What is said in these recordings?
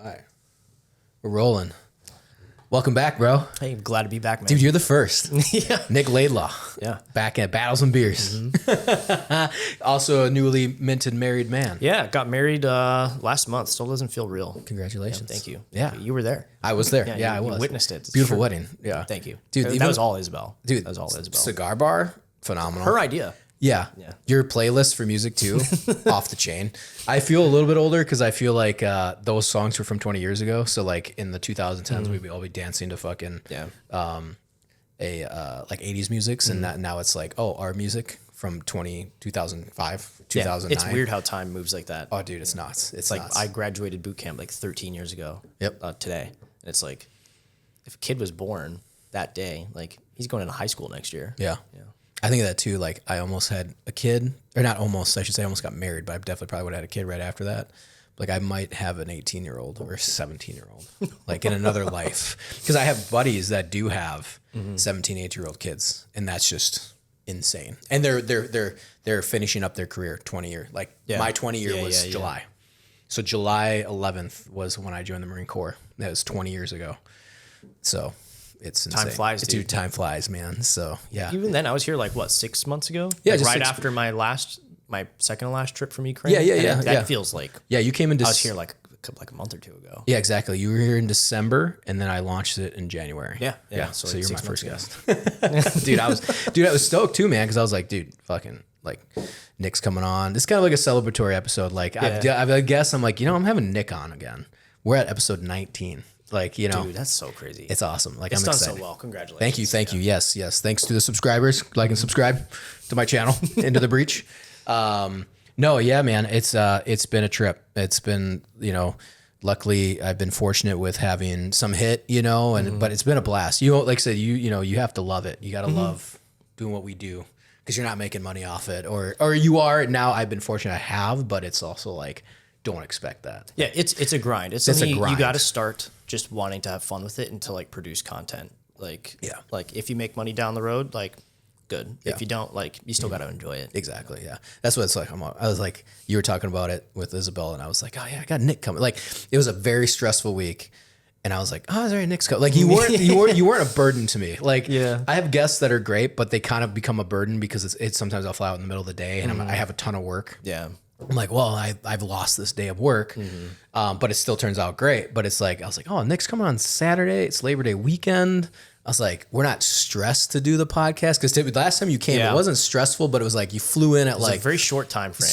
Hi. We're rolling. Welcome back, bro. Hey, glad to be back, man. Dude, you're the first. Yeah. Nick Laidlaw. Yeah. Back at Battles and Beers. Mm-hmm. Also a newly minted married man. Yeah, got married last month. Still doesn't feel real. Congratulations. Yeah, thank you. Yeah. You were there. I was there. Yeah, I was. You witnessed it. Beautiful wedding. Yeah. Thank you. Dude, that was all Isabel. Dude, that was all Isabel. Cigar bar, phenomenal. Her idea. Yeah. Your playlist for music too, off the chain. I feel a little bit older because I feel like those songs were from 20 years ago. So like in the 2010s, we'd all be dancing to fucking like 80s musics, and now it's like, oh, our music from 2005, 2009. It's weird how time moves like that. Oh, dude, it's nuts. It's like nuts. I graduated boot camp like 13 years ago. Yep. Today, and it's like if a kid was born that day, like he's going into high school next year. Yeah. I think of that too. Like I almost had a kid, or not almost, I should say I almost got married, but I definitely probably would have had a kid right after that. Like I might have an 18-year-old or a 17-year-old, like in another life. Because I have buddies that do have 17, 18-year-old kids, and that's just insane. And they're finishing up their career 20 year. Like my 20 year was July. So July 11th was when I joined the Marine Corps. That was 20 years ago. So it's insane. Time flies, dude. Time flies, man. So yeah. Even then, I was here like what, 6 months ago? Yeah, like just right 6 after my second to last trip from Ukraine. Yeah. That feels like you came in. I was here like a month or two ago. Yeah, exactly. You were here in December, and then I launched it in January. Yeah. So you're my first guest, dude. I was stoked too, man, because I was like, dude, fucking like Nick's coming on. It's kind of like a celebratory episode. Like I guess I'm like, I'm having Nick on again. We're at episode 19. Like, dude, that's so crazy. It's awesome. Like, it's I'm done excited. so well. Congratulations. Thank you. Yes. Thanks to the subscribers. Like and subscribe to my channel, Into the Breach. No, yeah, man. It's been a trip. It's been, luckily I've been fortunate with having some hit, but it's been a blast. Like I said, you have to love it. You got to love doing what we do, because you're not making money off it, or you are. Now I've been fortunate I have, but it's also like, don't expect that. Yeah, it's a grind. It's a grind. You got to start just wanting to have fun with it and to like produce content. Like if you make money down the road, like good. Yeah. If you don't, like you still got to enjoy it. Exactly. Yeah, that's what it's like. I was like, you were talking about it with Isabel, and I was like, oh yeah, I got Nick coming. Like it was a very stressful week, and I was like, oh, sorry, Nick's coming. Like you weren't a burden to me. Like I have guests that are great, but they kind of become a burden because it's sometimes I'll fly out in the middle of the day, and I have a ton of work. Yeah. I'm like, well, I've lost this day of work, but it still turns out great. But it's like, I was like, oh, Nick's coming on Saturday. It's Labor Day weekend. I was like, we're not stressed to do the podcast, because last time you came, it wasn't stressful, but it was like you flew in at like a very short time frame.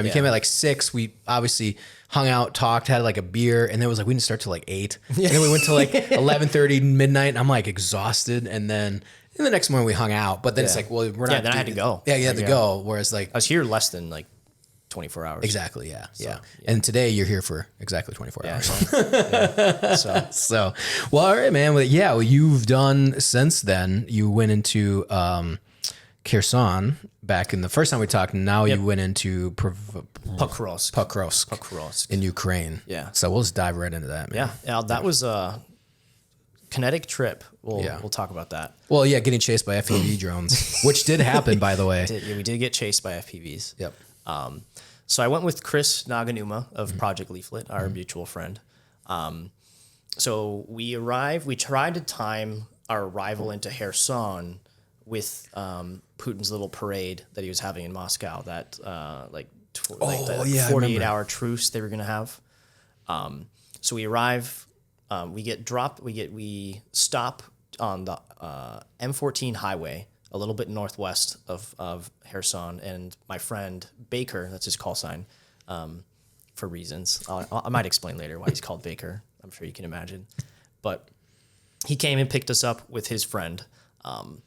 You came at like 6. We obviously hung out, talked, had like a beer, and then it was like we didn't start till like 8. And then we went to like 11:30 midnight. And I'm like exhausted, and then. And the next morning we hung out, but then it's like, well, we're not. Yeah, then I had to go. Yeah, you had to go. Whereas like I was here less than like 24 hours. Exactly. Yeah. So. And today you're here for exactly 24 hours. So, well, all right, man. Well, yeah. Well, you've done since then. You went into Kherson back in the first time we talked. Now you went into Pokrovsk in Ukraine. Yeah. So we'll just dive right into that, man. Yeah. That was a kinetic trip. We'll talk about that. Well, yeah, getting chased by FPV drones, which did happen, by the way. We did get chased by FPVs. Yep. So I went with Chris Naganuma of Project Leaflet, our mutual friend. So we tried to time our arrival into Kherson with Putin's little parade that he was having in Moscow, that 48-hour truce they were going to have. So we arrive, we stop on the M14 highway, a little bit northwest of Kherson, and my friend Baker, that's his call sign, for reasons. I might explain later why he's called Baker. I'm sure you can imagine. But he came and picked us up with his friend, and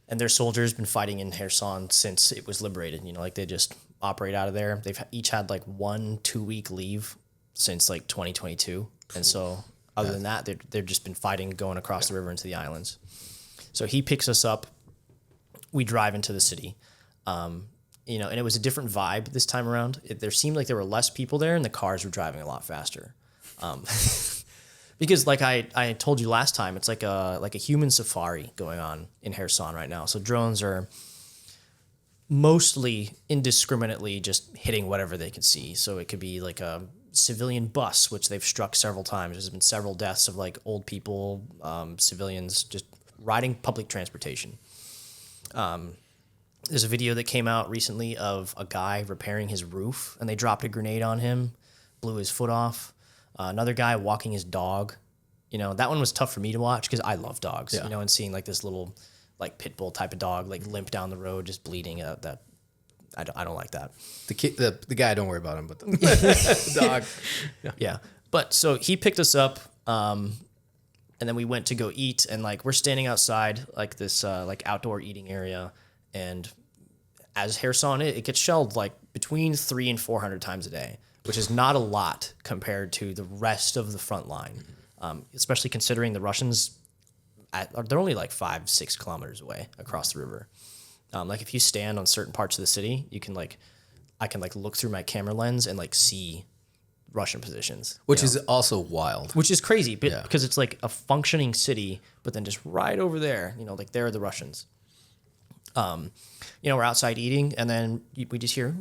their soldiers been fighting in Kherson since it was liberated. Like they just operate out of there. They've each had like 1-2 week leave since like 2022, and so other than that, they've just been fighting, going across the river into the islands. So he picks us up. We drive into the city, and it was a different vibe this time around. There seemed like there were less people there, and the cars were driving a lot faster. Because like I told you last time, it's like a human safari going on in Kherson right now. So drones are mostly indiscriminately just hitting whatever they can see. So it could be like a civilian bus, which they've struck several times. There's been several deaths of like old people, civilians just riding public transportation. There's a video that came out recently of a guy repairing his roof, and they dropped a grenade on him, blew his foot off. Another guy walking his dog. You know, that one was tough for me to watch because I love dogs. Yeah. You know, and seeing like this little like pit bull type of dog like limp down the road just bleeding. That I don't like that. The guy, don't worry about him, but the dog. Yeah. But so he picked us up, and then we went to go eat, and like we're standing outside like this like outdoor eating area, and as Kherson, it gets shelled like between 300 and 400 times a day, which is not a lot compared to the rest of the front line, especially considering the Russians, they're only like 5-6 kilometers away across the river. Like if you stand on certain parts of the city, I can look through my camera lens and like see Russian positions, Which is also wild. which is crazy, but because it's like a functioning city, but then just right over there, like there are the Russians. We're outside eating, and then we just hear,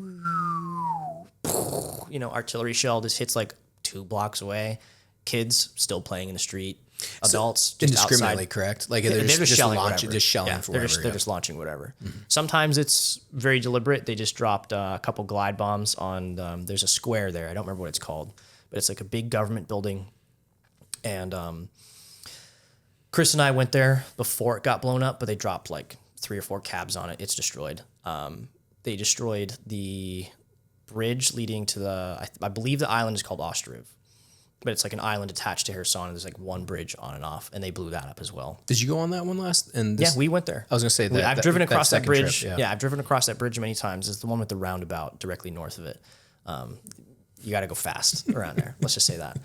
artillery shell just hits like 2 blocks away. Kids still playing in the street. Adults just indiscriminately, outside. correct? Like They're just shelling launching, whatever. just shelling Yeah, for they're whatever. they're just launching whatever. Mm-hmm. Sometimes it's very deliberate. They just dropped a couple glide bombs on. There's a square there. I don't remember what it's called, but it's like a big government building. And Chris and I went there before it got blown up, but they dropped like 3 or 4 cabs on it. It's destroyed. They destroyed the bridge leading to I believe the island is called Ostrov. But it's like an island attached to Kherson, and there's like one bridge on and off, and they blew that up as well. Did you go on that one last? Yeah, we went there. I was gonna say that I've driven across that bridge. Trip, I've driven across that bridge many times. It's the one with the roundabout directly north of it. You got to go fast around there. Let's just say that.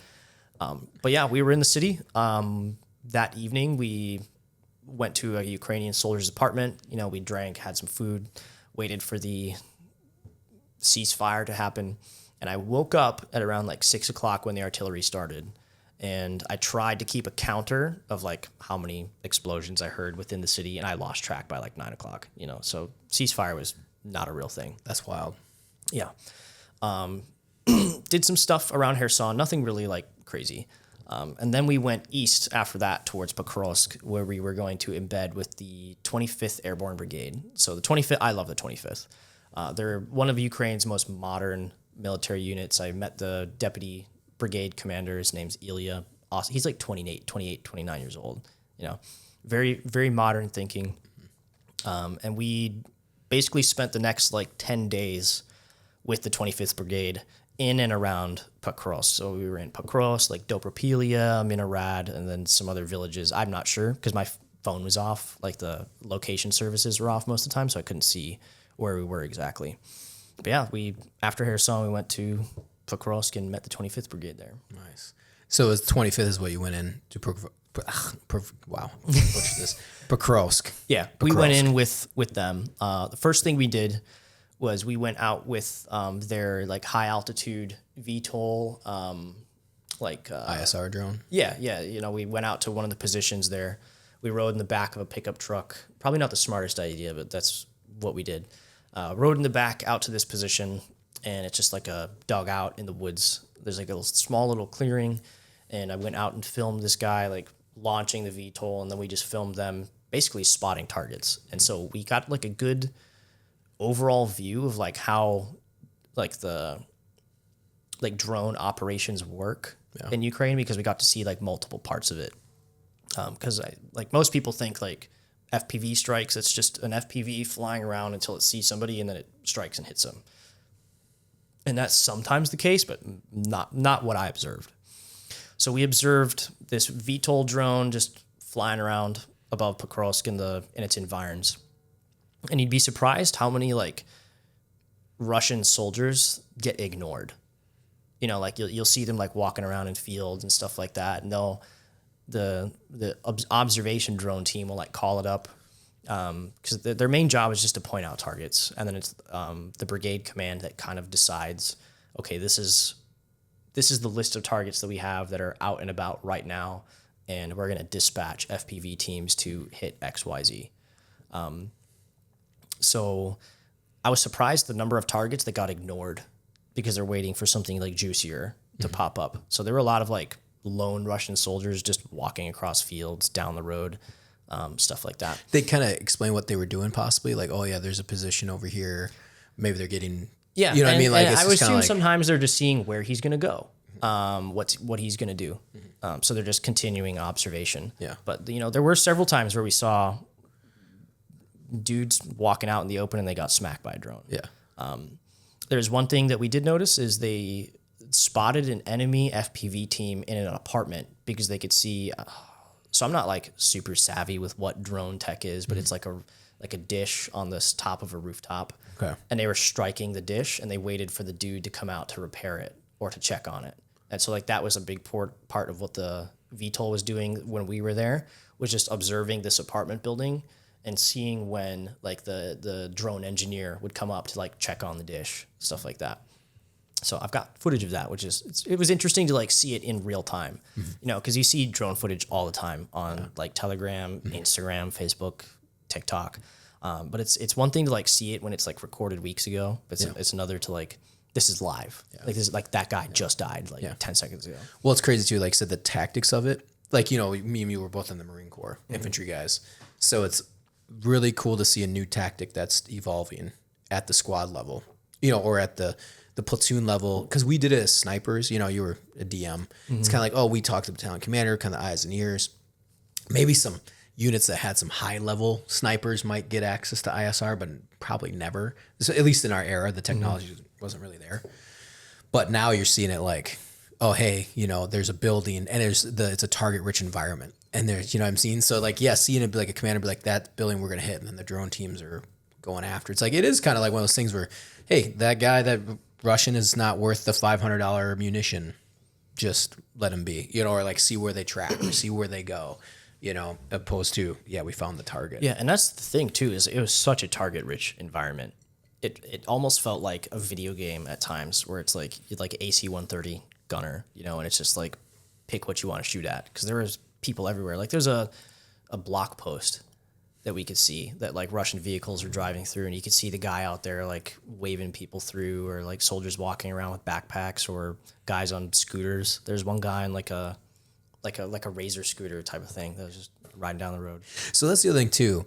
But yeah, we were in the city. That evening, we went to a Ukrainian soldier's apartment. We drank, had some food, waited for the ceasefire to happen. And I woke up at around like 6 o'clock when the artillery started. And I tried to keep a counter of like how many explosions I heard within the city. And I lost track by like 9 o'clock, so ceasefire was not a real thing. That's wild. Yeah. Did some stuff around Kherson, nothing really like crazy. And then we went east after that towards Pokrovsk, where we were going to embed with the 25th Airborne Brigade. So the 25th, I love the 25th. They're one of Ukraine's most modern military units. I met the deputy brigade commander. His name's Ilya. He's like 28, 29 years old. Very, very modern thinking. And we basically spent the next like 10 days with the 25th Brigade in and around Pokrovsk. So we were in Pokrovsk, like Dobropilia, Minarad, and then some other villages. I'm not sure because my phone was off. Like the location services were off most of the time, so I couldn't see where we were exactly. But yeah, after Kherson, we went to Pokrovsk and met the 25th Brigade there. Nice. So it was 25th is what you went in to wow. What's this? Pokrovsk. Yeah, we went in with them. The first thing we did was we went out with their like high altitude VTOL ISR drone. Yeah. We went out to one of the positions there. We rode in the back of a pickup truck. Probably not the smartest idea, but that's what we did. Rode in the back out to this position, and it's just like a dugout in the woods. There's like a small little clearing, and I went out and filmed this guy like launching the VTOL, and then we just filmed them basically spotting targets. And so we got like a good overall view of like how like the like drone operations work in Ukraine, because we got to see like multiple parts of it. Because like most people think like FPV strikes, it's just an FPV flying around until it sees somebody and then it strikes and hits them. And that's sometimes the case, but not what I observed. So we observed this VTOL drone just flying around above Pokrovsk in its environs. And you'd be surprised how many like Russian soldiers get ignored. Like you'll see them like walking around in fields and stuff like that, and the observation drone team will like call it up because their main job is just to point out targets, and then it's the brigade command that kind of decides, okay, this is the list of targets that we have that are out and about right now, and we're going to dispatch FPV teams to hit XYZ. So I was surprised the number of targets that got ignored because they're waiting for something like juicier. to pop up. So there were a lot of like lone Russian soldiers just walking across fields down the road, stuff like that. They kind of explain what they were doing, possibly like, oh yeah, there's a position over here. Maybe they're getting, Yeah, you know what I mean? Like, and it's I would just kinda assume like, sometimes they're just seeing where he's going to go, what he's going to do. So they're just continuing observation. Yeah. But you know, there were several times where we saw dudes walking out in the open and they got smacked by a drone. yeah, There's one thing that we did notice is they spotted an enemy FPV team in an apartment because they could see. So I'm not like super savvy with what drone tech is, but it's like a dish on this top of a rooftop. Okay. And they were striking the dish and they waited for the dude to come out to repair it or to check on it. And so like that was a big part of what the VTOL was doing when we were there, was just observing this apartment building and seeing when like the drone engineer would come up to like check on the dish, stuff like that. So I've got footage of that, which is, it was interesting to like see it in real time, you know, because you see drone footage all the time on like Telegram, Instagram, Facebook, TikTok. But it's one thing to like see it when it's like recorded weeks ago. But it's another to like, this is live. Like this is like that guy just died like 10 seconds ago. Well, it's crazy too. Like I said, the tactics of it, like, you know, me and you were both in the Marine Corps, infantry guys. So it's really cool to see a new tactic that's evolving at the squad level, you know, or at the platoon level. Cause we did it as snipers, you know, you were a DM. It's kind of like, oh, we talked to the battalion commander, kind of eyes and ears. Maybe some units that had some high level snipers might get access to ISR, but probably never. So at least in our era, the technology wasn't really there. But now you're seeing it like, oh, hey, you know, there's a building and it's a target rich environment. And there's, you know what I'm seeing? So like, yeah, seeing it be like a commander be like, that building we're going to hit. And then the drone teams are going after. It's like, it is kind of like one of those things where, hey, that guy, that Russian is not worth the $500 munition. Just let him be, you know, or like see where they track or see where they go, you know, opposed to, yeah, we found the target. Yeah. And that's the thing too, is it was such a target rich environment. It almost felt like a video game at times where it's like AC-130 gunner, you know, and it's just like pick what you want to shoot at, because there was people everywhere. Like there's a block post that we could see that like Russian vehicles were driving through, and you could see the guy out there like waving people through, or like soldiers walking around with backpacks, or guys on scooters. There's one guy on like a razor scooter type of thing that was just riding down the road. So that's the other thing too,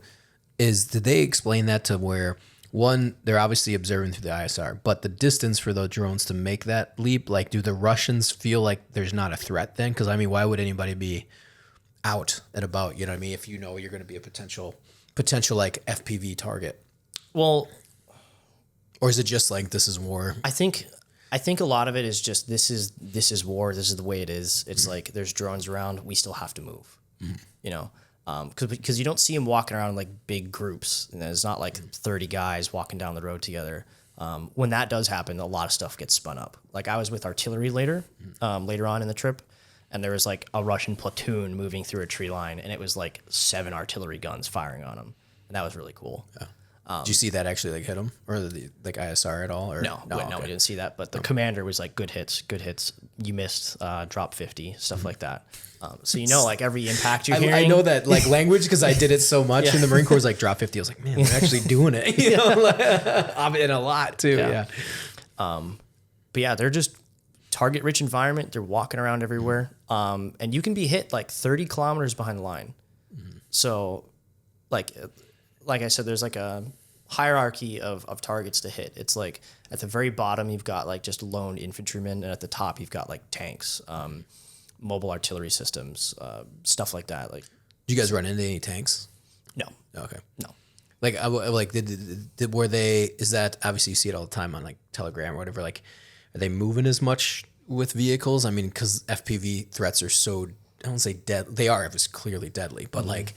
is did they explain that to where, one, they're obviously observing through the ISR, but the distance for those drones to make that leap, like do the Russians feel like there's not a threat then? Because I mean, why would anybody be out and about, you know what I mean, if you know you're going to be a potential like FPV target? Well, or is it just like, this is war? I think a lot of it is just this is war. This is the way it is. It's like there's drones around. We still have to move. You know, because you don't see them walking around in like big groups. And there's not like 30 guys walking down the road together. When that does happen, a lot of stuff gets spun up. Like I was with artillery later on in the trip, and there was like a Russian platoon moving through a tree line, and it was like 7 artillery guns firing on them, and that was really cool. Yeah. Did you see that actually like hit them, or the like ISR at all? Or no, we didn't see that. But the commander was like, good hits. You missed, drop 50, stuff like that. So you know, like every impact you're hearing. I know that like language because I did it so much in the Marine Corps. Was like drop 50. I was like, man, we're actually doing it. You know, like, and a lot too. Yeah. But yeah, they're just target rich environment. They're walking around everywhere. And you can be hit like 30 kilometers behind the line. So like I said, there's like a hierarchy of targets to hit. It's like at the very bottom, you've got like just lone infantrymen, and at the top, you've got like tanks, mobile artillery systems, stuff like that. Like, did you guys run into any tanks? No. Okay. No. Like, were they? Is that obviously you see it all the time on like Telegram or whatever? Like, are they moving as much with vehicles? I mean, because FPV threats are so, I don't say dead. They are. It was clearly deadly, but like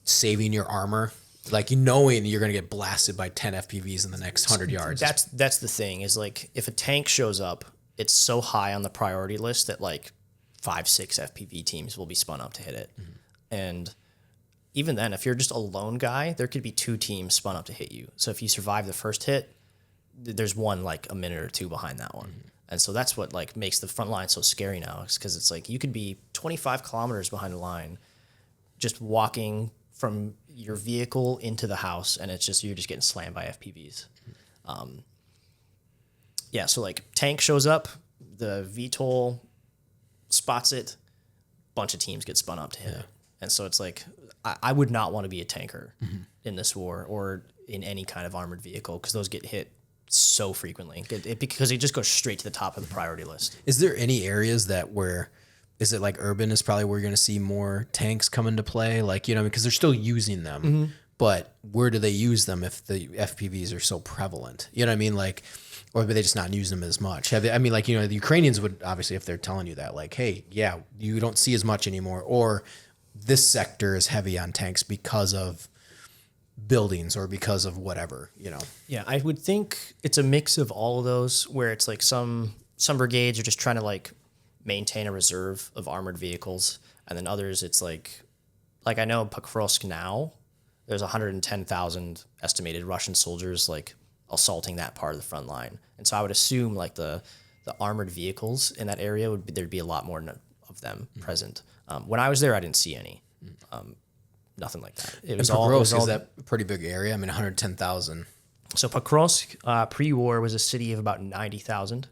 saving your armor. Like, knowing you're going to get blasted by 10 FPVs in the next 100 yards. That's the thing, is like if a tank shows up, it's so high on the priority list that like 5-6 FPV teams will be spun up to hit it. And even then, if you're just a lone guy, there could be 2 teams spun up to hit you. So if you survive the first hit, there's one like a minute or 2 behind that one. And so that's what like makes the front line so scary now, because it's like you could be 25 kilometers behind the line, just walking from your vehicle into the house, and it's just, you're just getting slammed by FPVs. So like tank shows up, the VTOL spots it, bunch of teams get spun up to hit it. And so it's like, I would not want to be a tanker in this war or in any kind of armored vehicle, because those get hit so frequently because it just goes straight to the top of the priority list. Is there any areas is it like urban is probably where you're going to see more tanks come into play? Like, because they're still using them, but where do they use them if the FPVs are so prevalent? You know what I mean? Like, or they just not use them as much? The Ukrainians would obviously, if they're telling you that, like, hey, yeah, you don't see as much anymore, or this sector is heavy on tanks because of buildings or because of whatever, Yeah, I would think it's a mix of all of those, where it's like some brigades are just trying to like maintain a reserve of armored vehicles, and then others it's like I know Pokrovsk now, there's 110,000 estimated Russian soldiers like assaulting that part of the front line, and so I would assume like the armored vehicles in that area there'd be a lot more of them present. When I was there, I didn't see any. Nothing like that. It was all. Is that a pretty big area? I mean, 110,000. So Pokrovsk, pre-war, was a city of about 90,000,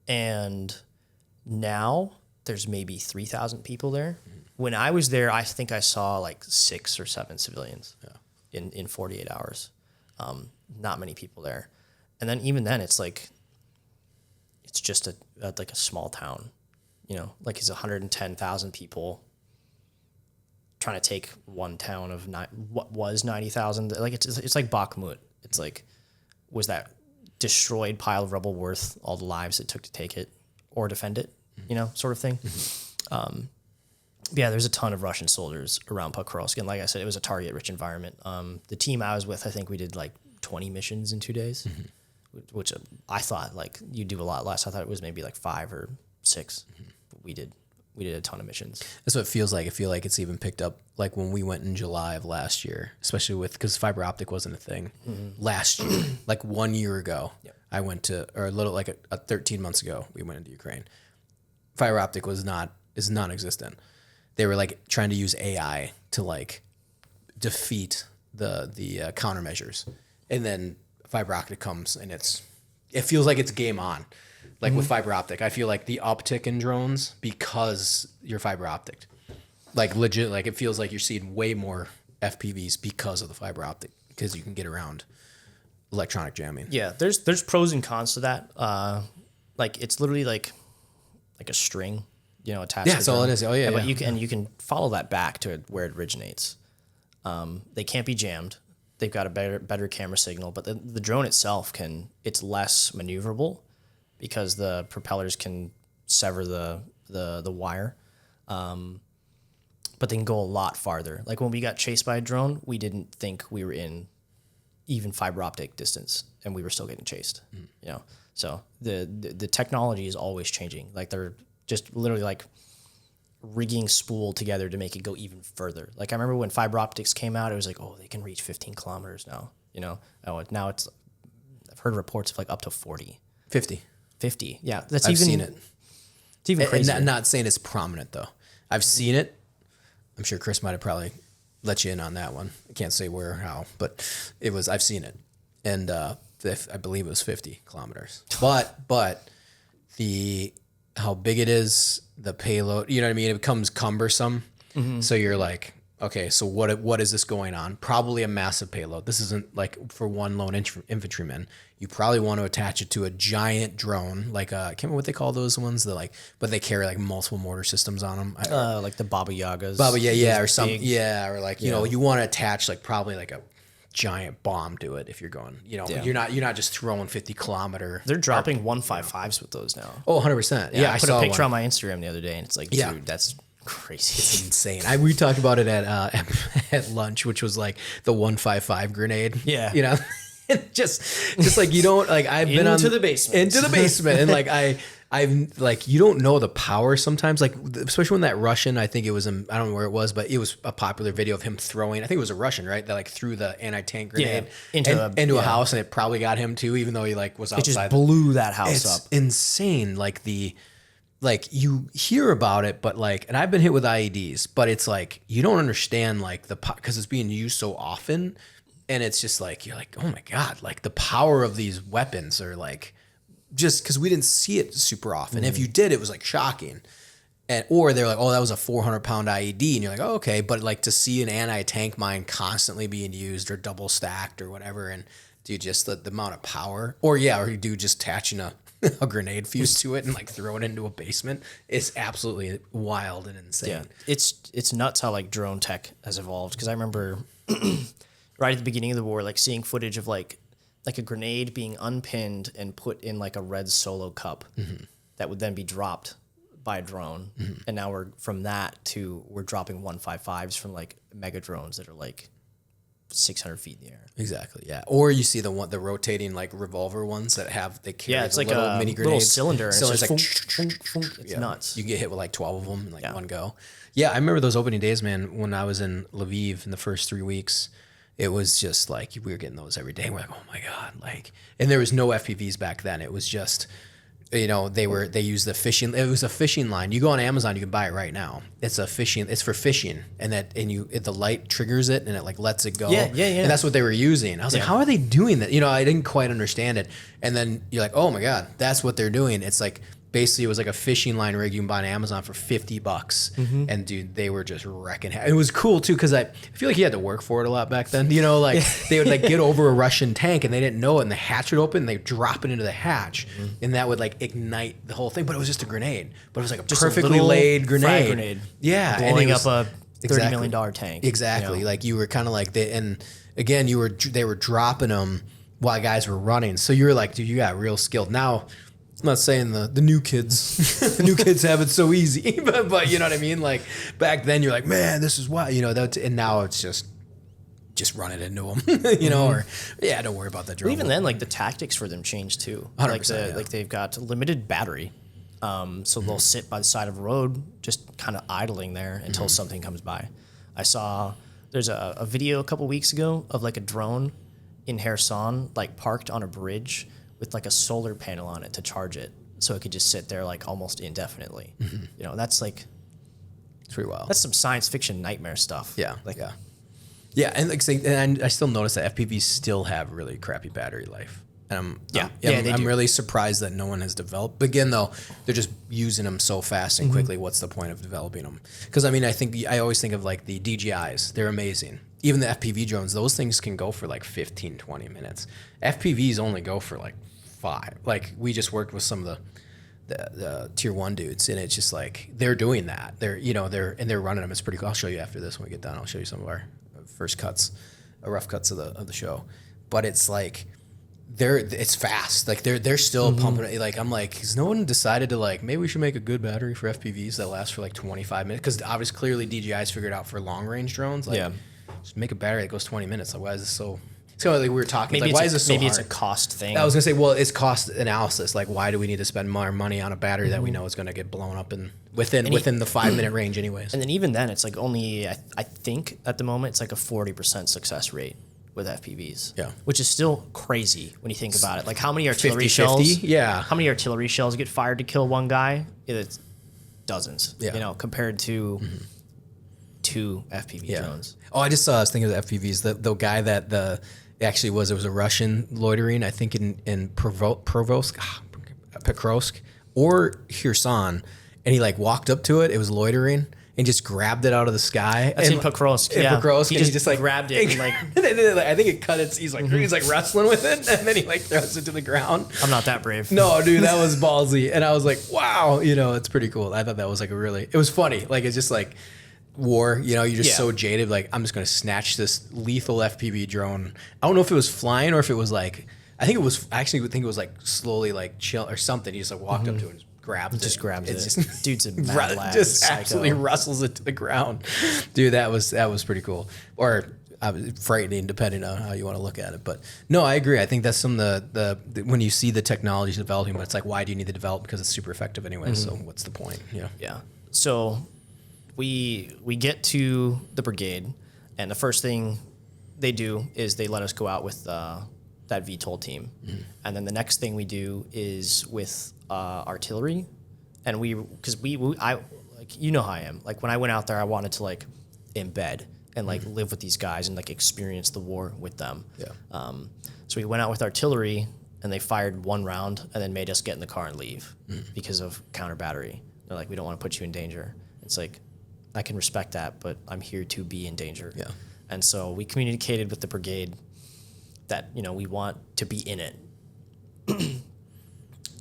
and now there's maybe 3,000 people there. When I was there, I think I saw like 6 or 7 civilians in 48 hours. Not many people there, and then even then, it's like it's just like a small town, like it's 110,000 people trying to take one town of what was 90,000. Like it's like Bakhmut. It's like, was that destroyed pile of rubble worth all the lives it took to take it or defend it, sort of thing. Yeah, there's a ton of Russian soldiers around Pokrovsk, and like I said, it was a target-rich environment. The team I was with, I think we did like 20 missions in 2 days, which I thought like you do a lot less. I thought it was maybe like 5 or 6. But we did a ton of missions. That's what it feels like. I feel like it's even picked up like when we went in July of last year, especially because fiber optic wasn't a thing last year. Like 1 year ago, I went to, or a little like a 13 months ago, we went into Ukraine. Fiber optic is non-existent. They were like trying to use AI to like defeat the countermeasures, and then fiber optic comes and it feels like it's game on. Like with fiber optic, I feel like the uptick in drones because you're fiber optic, like legit, like it feels like you're seeing way more FPVs because of the fiber optic, because you can get around electronic jamming. Yeah, there's pros and cons to that. Like it's literally like a string, attached. Yeah, that's all it is. Oh yeah, but you can follow that back to where it originates. They can't be jammed. They've got a better camera signal, but the drone itself it's less maneuverable, because the propellers can sever the wire, but they can go a lot farther. Like when we got chased by a drone, we didn't think we were in even fiber optic distance, and we were still getting chased. So the technology is always changing. Like they're just literally like rigging spool together to make it go even further. Like I remember when fiber optics came out, it was like, oh, they can reach 15 kilometers now. Now it's I've heard reports of like up to 40, 50. Yeah, I've seen it. It's even crazy. Not saying it's prominent though. I've seen it. I'm sure Chris might have probably let you in on that one. I can't say where or how, but I've seen it, and I believe it was 50 kilometers. But how big it is, the payload, you know what I mean? It becomes cumbersome. So you're like, okay, so what is this going on? Probably a massive payload. This isn't like for one lone infantryman. You probably want to attach it to a giant drone, like I can't remember what they call those ones. But they carry like multiple mortar systems on them. Like the Baba Yagas. Or something. Yeah, or like you want to attach like probably like a giant bomb to it if you're going. You're not just throwing 50-kilometer. They're dropping 155s with those now. Oh, 100%. Yeah, I put a picture on my Instagram the other day, and it's like, dude, that's crazy. It's insane. We talked about it at lunch, which was like the 155 grenade. Yeah. just like you don't like I've been into the basement, and like I've like you don't know the power sometimes, like especially when that Russian, I think it was I don't know where it was, but it was a popular video of him throwing. I think it was a Russian, right? That like threw the anti-tank grenade into a house, and it probably got him too, even though he like was outside. It just blew that house up. Insane. Like you hear about it, but like, and I've been hit with IEDs, but it's like you don't understand like because it's being used so often, and it's just like you're like, oh my god, like the power of these weapons are like just because we didn't see it super often. If you did, it was like shocking. Or they're like, oh, that was a 400-pound IED. And you're like, oh, okay. But like to see an anti-tank mine constantly being used or double stacked or whatever. And dude, just the amount of power. Or you do just attaching a grenade fuse to it and like throw it into a basement. It's absolutely wild and insane. Yeah. It's nuts how like drone tech has evolved. Because I remember right at the beginning of the war, like seeing footage of like a grenade being unpinned and put in like a red Solo cup that would then be dropped by a drone. And now we're dropping 155s from like mega drones that are like 600 feet in the air. Exactly. Yeah. Or you see the rotating like revolver ones that carry it's like little a mini grenades. little cylinder. And It's it's like it's nuts. You get hit with like 12 of them in like one go. Yeah, I remember those opening days, man. When I was in Lviv in the first 3 weeks, it was just like we were getting those every day. We're like, oh my god, like, and there was no FPVs back then. It was just. They used the fishing. It was a fishing line. You go on Amazon, you can buy it right now. It's for fishing, and the light triggers it and it like lets it go. Yeah. And that's what they were using. I was like, how are they doing that? I didn't quite understand it. And then you're like, oh my god, that's what they're doing. It's like basically it was like a fishing line rig you can buy on Amazon for $50. And dude, they were just wrecking. It was cool too because I feel like you had to work for it a lot back then. Like they would like get over a Russian tank and they didn't know it, and the hatch would open and they drop it into the hatch, and that would like ignite the whole thing. But it was just a grenade. But it was like just perfectly laid grenade. Frag grenade. Yeah, blowing up a $30 million tank. Exactly. Like you were kind of like and again they were dropping them while guys were running. So you were like, dude, you got real skilled. Now I'm not saying the new kids, the new kids have it so easy, but you know what I mean? Like back then you're like, man, this is why, and now it's just run it into them, or don't worry about that drone. Well, even then, like the tactics for them change too. 100%, like they've got limited battery. So they'll sit by the side of a road, just kind of idling there until something comes by. I saw, there's a video a couple weeks ago of like a drone in Kherson, like parked on a bridge with like a solar panel on it to charge it, so it could just sit there like almost indefinitely. That's like, it's pretty wild. That's some science fiction nightmare stuff. Yeah, and and I still notice that FPVs still have really crappy battery life. And I'm really surprised that no one has developed. But again, though, they're just using them so fast and quickly. What's the point of developing them? Because I always think of like the DJIs. They're amazing. Even the FPV drones, those things can go for like 15, 20 minutes. FPVs only go for like 5. Like we just worked with some of the tier 1 dudes, and it's just like they're doing that. They're running them. It's pretty cool. I'll show you after this when we get done. I'll show you some of our first cuts, rough cuts of the show. But it's like it's fast. Like they're still pumping it. Like I'm like, has no one decided to like maybe we should make a good battery for FPVs that lasts for like 25 minutes? Because obviously clearly DJI's figured out for long range drones. Like, just make a battery that goes 20 minutes. Like why is this so? It's kind of like we were talking. Maybe why is this so hard? Maybe it's a cost thing. I was gonna say, well, it's cost analysis. Like, why do we need to spend more money on a battery that we know is gonna get blown up within the 5-minute range, anyways? And then even then, it's like only I think at the moment it's like a 40% success rate with FPVs. Yeah, which is still crazy when you think about it. Like how many artillery shells? Yeah, how many artillery shells get fired to kill one guy? It's dozens. Yeah, compared to 2 FPV drones. Oh, I was thinking of the FPVs. The guy that it was a Russian loitering, I think in Pokrovsk or Kherson, and he like walked up to it. It was loitering and just grabbed it out of the sky. That's in Pokrovsk. Pokrovsk, he just like grabbed it and like. I think it cut its. He's like wrestling with it, and then he like throws it to the ground. I'm not that brave. No, dude, that was ballsy, and I was like, wow, it's pretty cool. I thought that was like it was funny. Like it's just like. War, you're just so jaded. Like I'm just gonna snatch this lethal FPV drone. I don't know if it was flying or if it was like. I think it was like slowly like chill or something. He just like walked up to it and grabbed it. Just grabs it. Dude's a mad lad. Just absolutely wrestles it to the ground. Dude, that was pretty cool. Or frightening, depending on how you want to look at it. But no, I agree. I think that's some of the when you see the technology developing, but it's like, why do you need to develop? Because it's super effective anyway. So what's the point? Yeah. So. We get to the brigade, and the first thing they do is they let us go out with that VTOL team, and then the next thing we do is with artillery, and I how I am. Like when I went out there, I wanted to like embed and like live with these guys and like experience the war with them. Yeah. So we went out with artillery, and and they fired one round and then made us get in the car and leave because of counter battery. They're like, we don't want to put you in danger. It's like, I can respect that, but I'm here to be in danger. Yeah. And so we communicated with the brigade that, you know, we want to be in it.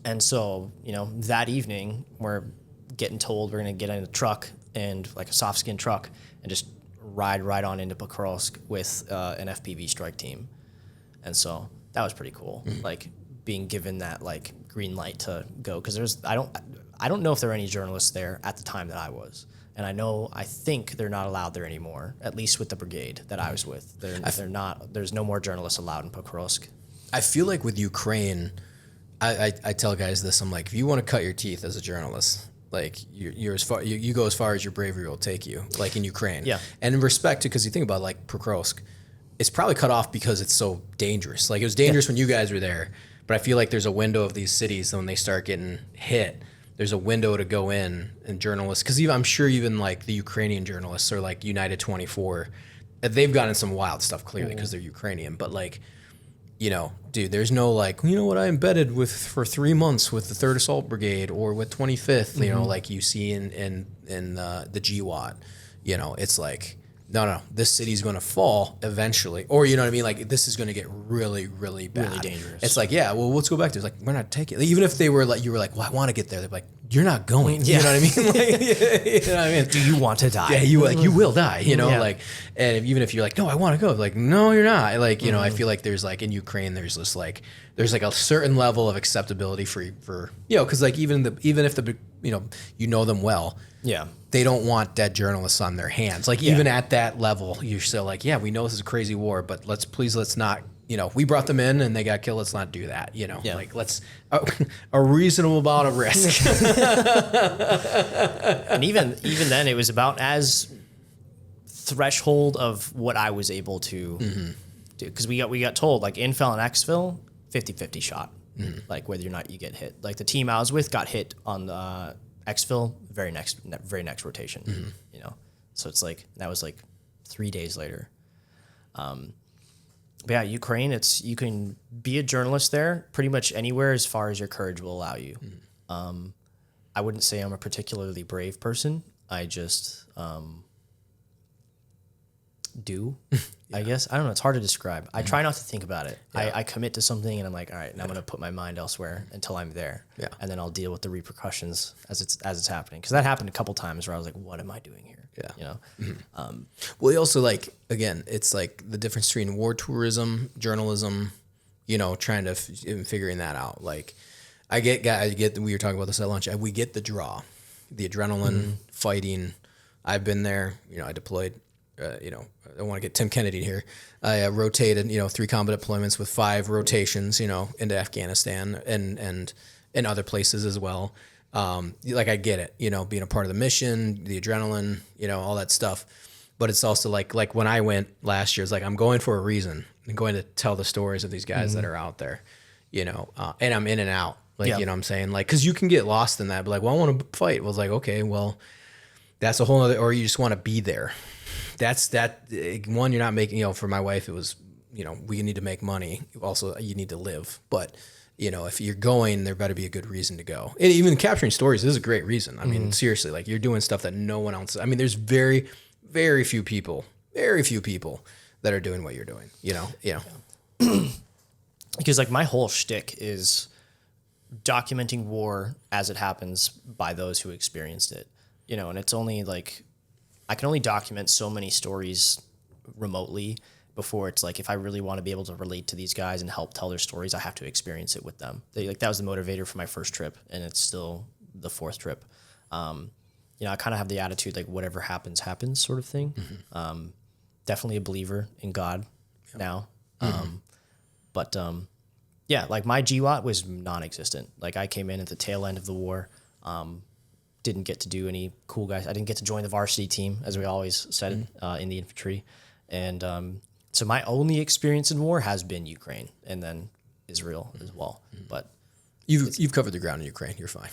And so, you know, that evening we're getting told we're going to get in a truck, and like a soft skin truck, and just ride right on into Pokrovsk with an FPV strike team. And so that was pretty cool. Like being given that like green light to go. Cause I don't know if there were any journalists there at the time that I was. And I think they're not allowed there anymore, at least with the brigade that I was with. They're not, there's no more journalists allowed in Pokrovsk. I feel like with Ukraine, I tell guys this, I'm like, if you want to cut your teeth as a journalist, like you're as far, you go as far as your bravery will take you, like in Ukraine. Yeah. And in respect to, because you think about like Pokrovsk, it's probably cut off because it's so dangerous. Like it was dangerous when you guys were there, but I feel like there's a window of these cities when they start getting hit. There's a window to go in, and journalists, because I'm sure even like the Ukrainian journalists are like United 24, they've gotten some wild stuff clearly because they're Ukrainian, but like, you know, dude, there's no like, you know what, I embedded for 3 months with the 3rd Assault Brigade or with 25th, you know, like you see in the GWOT, you know, it's like, no, this city's going to fall eventually. Or, you know what I mean? Like, this is going to get really, really bad. Really dangerous. It's like, yeah, well, let's go back to it. It's like, we're not taking it. Even if they were like, you were like, well, I want to get there. They're like, you're not going. You know what I mean? Like, you know what I mean? Do you want to die? Yeah, you will die, you know? Yeah. Like, and even if you're like, no, I want to go. Like, no, you're not. Like, you know, I feel like there's like, in Ukraine, there's this like, there's like a certain level of acceptability for you know, because like even if the, you know them well. Yeah. They don't want dead journalists on their hands. Like even at that level, you're still like, yeah, we know this is a crazy war, but let's not, you know, we brought them in and they got killed. Let's not do that. You know, like let's a reasonable amount of risk. And even then, it was about as threshold of what I was able to do, because we got told like infil and exfil 50-50 shot, like whether or not you get hit. Like the team I was with got hit on the exfil very next rotation, you know, so it's like that was like 3 days later. But yeah, Ukraine, you can be a journalist there pretty much anywhere as far as your courage will allow you. I wouldn't say I'm a particularly brave person. I just do, I guess. I don't know. It's hard to describe. I try not to think about it. I commit to something and I'm like, all right, now I'm going to put my mind elsewhere until I'm there. Yeah. And then I'll deal with the repercussions as it's happening. Because that happened a couple times where I was like, what am I doing here? Yeah. You know? Well, you also like, again, it's like the difference between war tourism, journalism, you know, trying to figuring that out. Like I get, we were talking about this at lunch. We get the draw, the adrenaline, fighting. I've been there, you know, I deployed, you know, I don't want to get Tim Kennedy here. I rotated, you know, 3 combat deployments with 5 rotations, you know, into Afghanistan and other places as well. Like I get it, you know, being a part of the mission, the adrenaline, you know, all that stuff. But it's also like when I went last year, it's like I'm going for a reason. I'm going to tell the stories of these guys that are out there, you know, and I'm in and out. Like, you know what I'm saying? Like, because you can get lost in that. But like, well, I want to fight. Well, it's like, okay, well, that's a whole other, or you just want to be there. That's that one, you're not making, you know, for my wife, it was, you know, we need to make money. Also, you need to live. But, you know, if you're going, there better be a good reason to go. And even capturing stories is a great reason. I mean, seriously, like you're doing stuff that no one else, I mean, there's very, very few people that are doing what you're doing, you know? Yeah. Because like my whole shtick is documenting war as it happens by those who experienced it, you know, and it's only like, I can only document so many stories remotely before it's like, if I really want to be able to relate to these guys and help tell their stories, I have to experience it with them. That was the motivator for my first trip, and it's still the 4th trip. You know, I kind of have the attitude, like whatever happens, happens sort of thing. Definitely a believer in God now. But yeah, like my GWOT was non-existent. Like I came in at the tail end of the war, didn't get to do any cool guys. I didn't get to join the varsity team, as we always said, in the infantry. And so my only experience in war has been Ukraine and then Israel as well. But you've covered the ground in Ukraine. You're fine.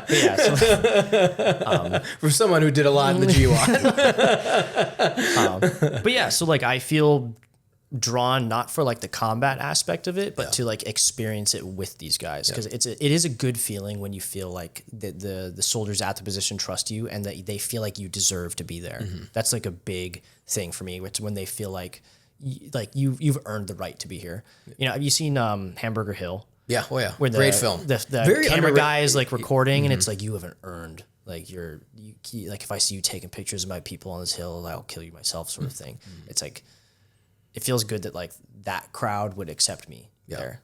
Yeah. So, for someone who did a lot in the GWOT. but yeah, so like I feel drawn not for like the combat aspect of it, but to like experience it with these guys, because it is a good feeling when you feel like the soldiers at the position trust you and that they feel like you deserve to be there. That's like a big thing for me. It's when they feel like you've earned the right to be here. You know, have you seen Hamburger Hill? Yeah. Oh yeah. Where Great film. The camera guy is like recording, and it's like, you haven't earned. Like like if I see you taking pictures of my people on this hill, I'll kill you myself, sort of thing. It's like, it feels good that like that crowd would accept me there.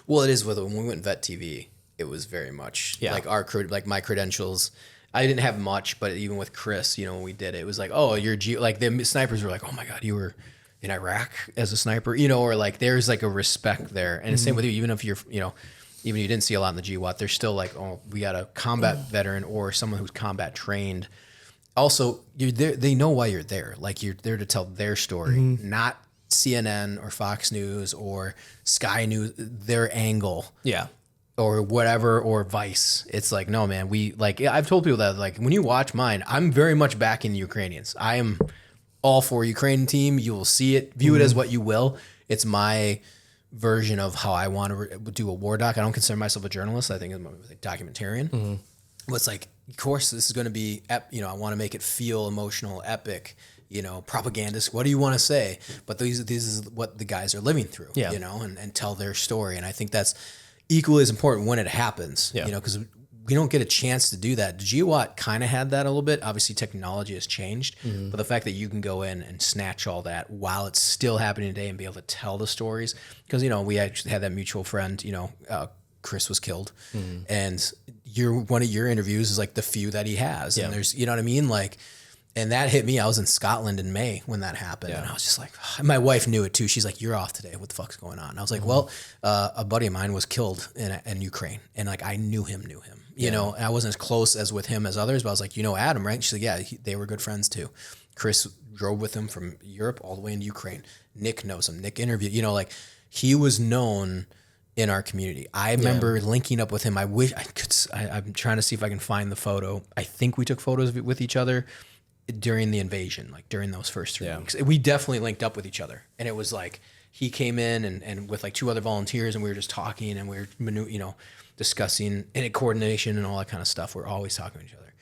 Well, it is when we went Vet TV, it was very much like our like my credentials. I didn't have much, but even with Chris, you know, when we did it, it was like, oh, you're like the snipers were like, oh my God, you were in Iraq as a sniper, you know, or like there's like a respect there. And the same with you, even if you're, you know, even if you didn't see a lot in the GWOT, they're still like, oh, we got a combat veteran or someone who's combat trained. Also, you're there, they know why you're there. Like you're there to tell their story, not CNN or Fox News or Sky News, their angle. Yeah. Or whatever, or Vice. It's like, no, man, we like, I've told people that, like, when you watch mine, I'm very much backing the Ukrainians. I am all for Ukrainian team. You will see it, view it as what you will. It's my version of how I want to do a war doc. I don't consider myself a journalist. I think I'm a documentarian. But it's like, of course, this is going to be, you know, I want to make it feel emotional, epic, you know, propagandist. What do you want to say? But this is what the guys are living through, you know, and tell their story. And I think that's equally as important when it happens, you know, because we don't get a chance to do that. GWOT kind of had that a little bit. Obviously, technology has changed, but the fact that you can go in and snatch all that while it's still happening today and be able to tell the stories, because, you know, we actually had that mutual friend, you know, Chris was killed, and one of your interviews is like the few that he has, and there's, you know what I mean, like. And that hit me. I was in Scotland in May when that happened. And I was just like, my wife knew it too. She's like, you're off today. What the fuck's going on? And I was like, well, a buddy of mine was killed in Ukraine. And like, I knew him, you know, and I wasn't as close as with him as others, but I was like, you know, Adam, right? She's like, yeah, they were good friends too. Chris drove with him from Europe all the way into Ukraine. Nick knows him. Nick interviewed, you know, like he was known in our community. I remember linking up with him. I wish I could, I'm trying to see if I can find the photo. I think we took photos with each other during the invasion, like during those first 3 weeks. We definitely linked up with each other, and it was like he came in and with like 2 other volunteers, and we were just talking, and we were you know, discussing and coordination and all that kind of stuff. We're always talking to each other.